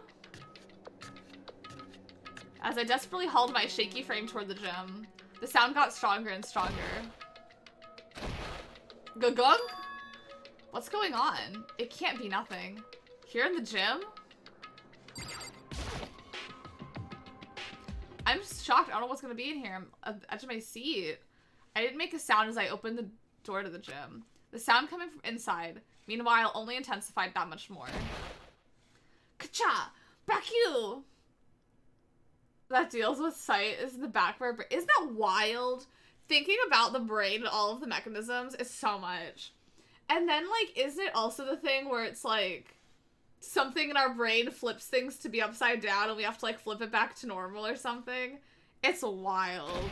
Speaker 1: As I desperately hauled my shaky frame toward the gym, the sound got stronger and stronger. Gugunk? What's going on? It can't be nothing. Here in the gym? I'm just shocked. I don't know what's gonna be in here. I'm at the edge of my seat. I didn't make a sound as I opened the door to the gym. The sound coming from inside, meanwhile, only intensified that much more. Ka-cha! Back you! That deals with sight is in the back of our brain. Isn't that wild? Thinking about the brain and all of the mechanisms is so much. And then, like, isn't it also the thing where it's, like, something in our brain flips things to be upside down and we have to, like, flip it back to normal or something? It's wild.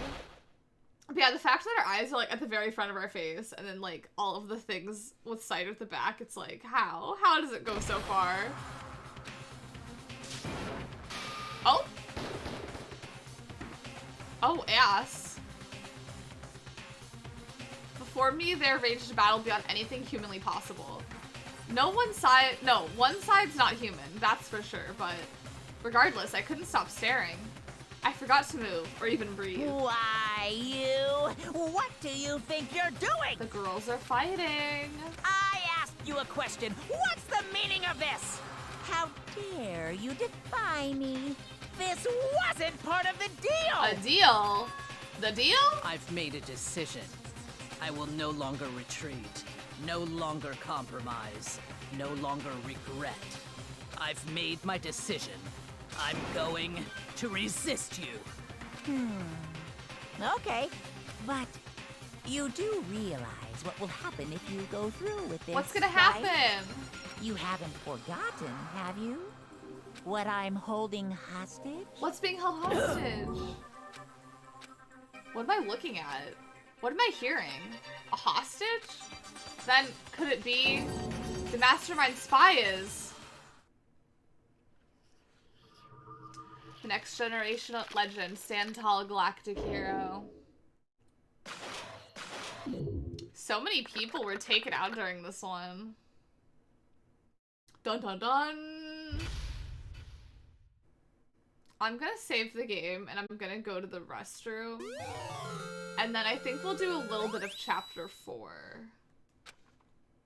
Speaker 1: But yeah, the fact that our eyes are, like, at the very front of our face and then, like, all of the things with sight at the back, it's like, how? How does it go so far? Oh! Oh, ass. Before me, there raged a battle beyond anything humanly possible. One side's not human, that's for sure, but regardless, I couldn't stop staring. I forgot to move, or even breathe.
Speaker 2: Why, you? What do you think you're doing?
Speaker 1: The girls are fighting.
Speaker 2: I asked you a question. What's the meaning of this? How dare you defy me? This wasn't part of the deal!
Speaker 1: A deal? The deal?
Speaker 5: I've made a decision. I will no longer retreat, no longer compromise, no longer regret. I've made my decision. I'm going to resist you.
Speaker 2: Okay, but you do realize what will happen if you go through with this,
Speaker 1: What's gonna
Speaker 2: right?
Speaker 1: happen?
Speaker 2: You haven't forgotten, have you? What I'm holding hostage?
Speaker 1: What's being held hostage? What am I looking at? What am I hearing? A hostage? Then could it be the mastermind spy is the next generation legend, stand tall galactic hero? So many people were taken out during this one. Dun dun dun. I'm gonna save the game and I'm gonna go to the restroom. And then I think we'll do a little bit of chapter 4.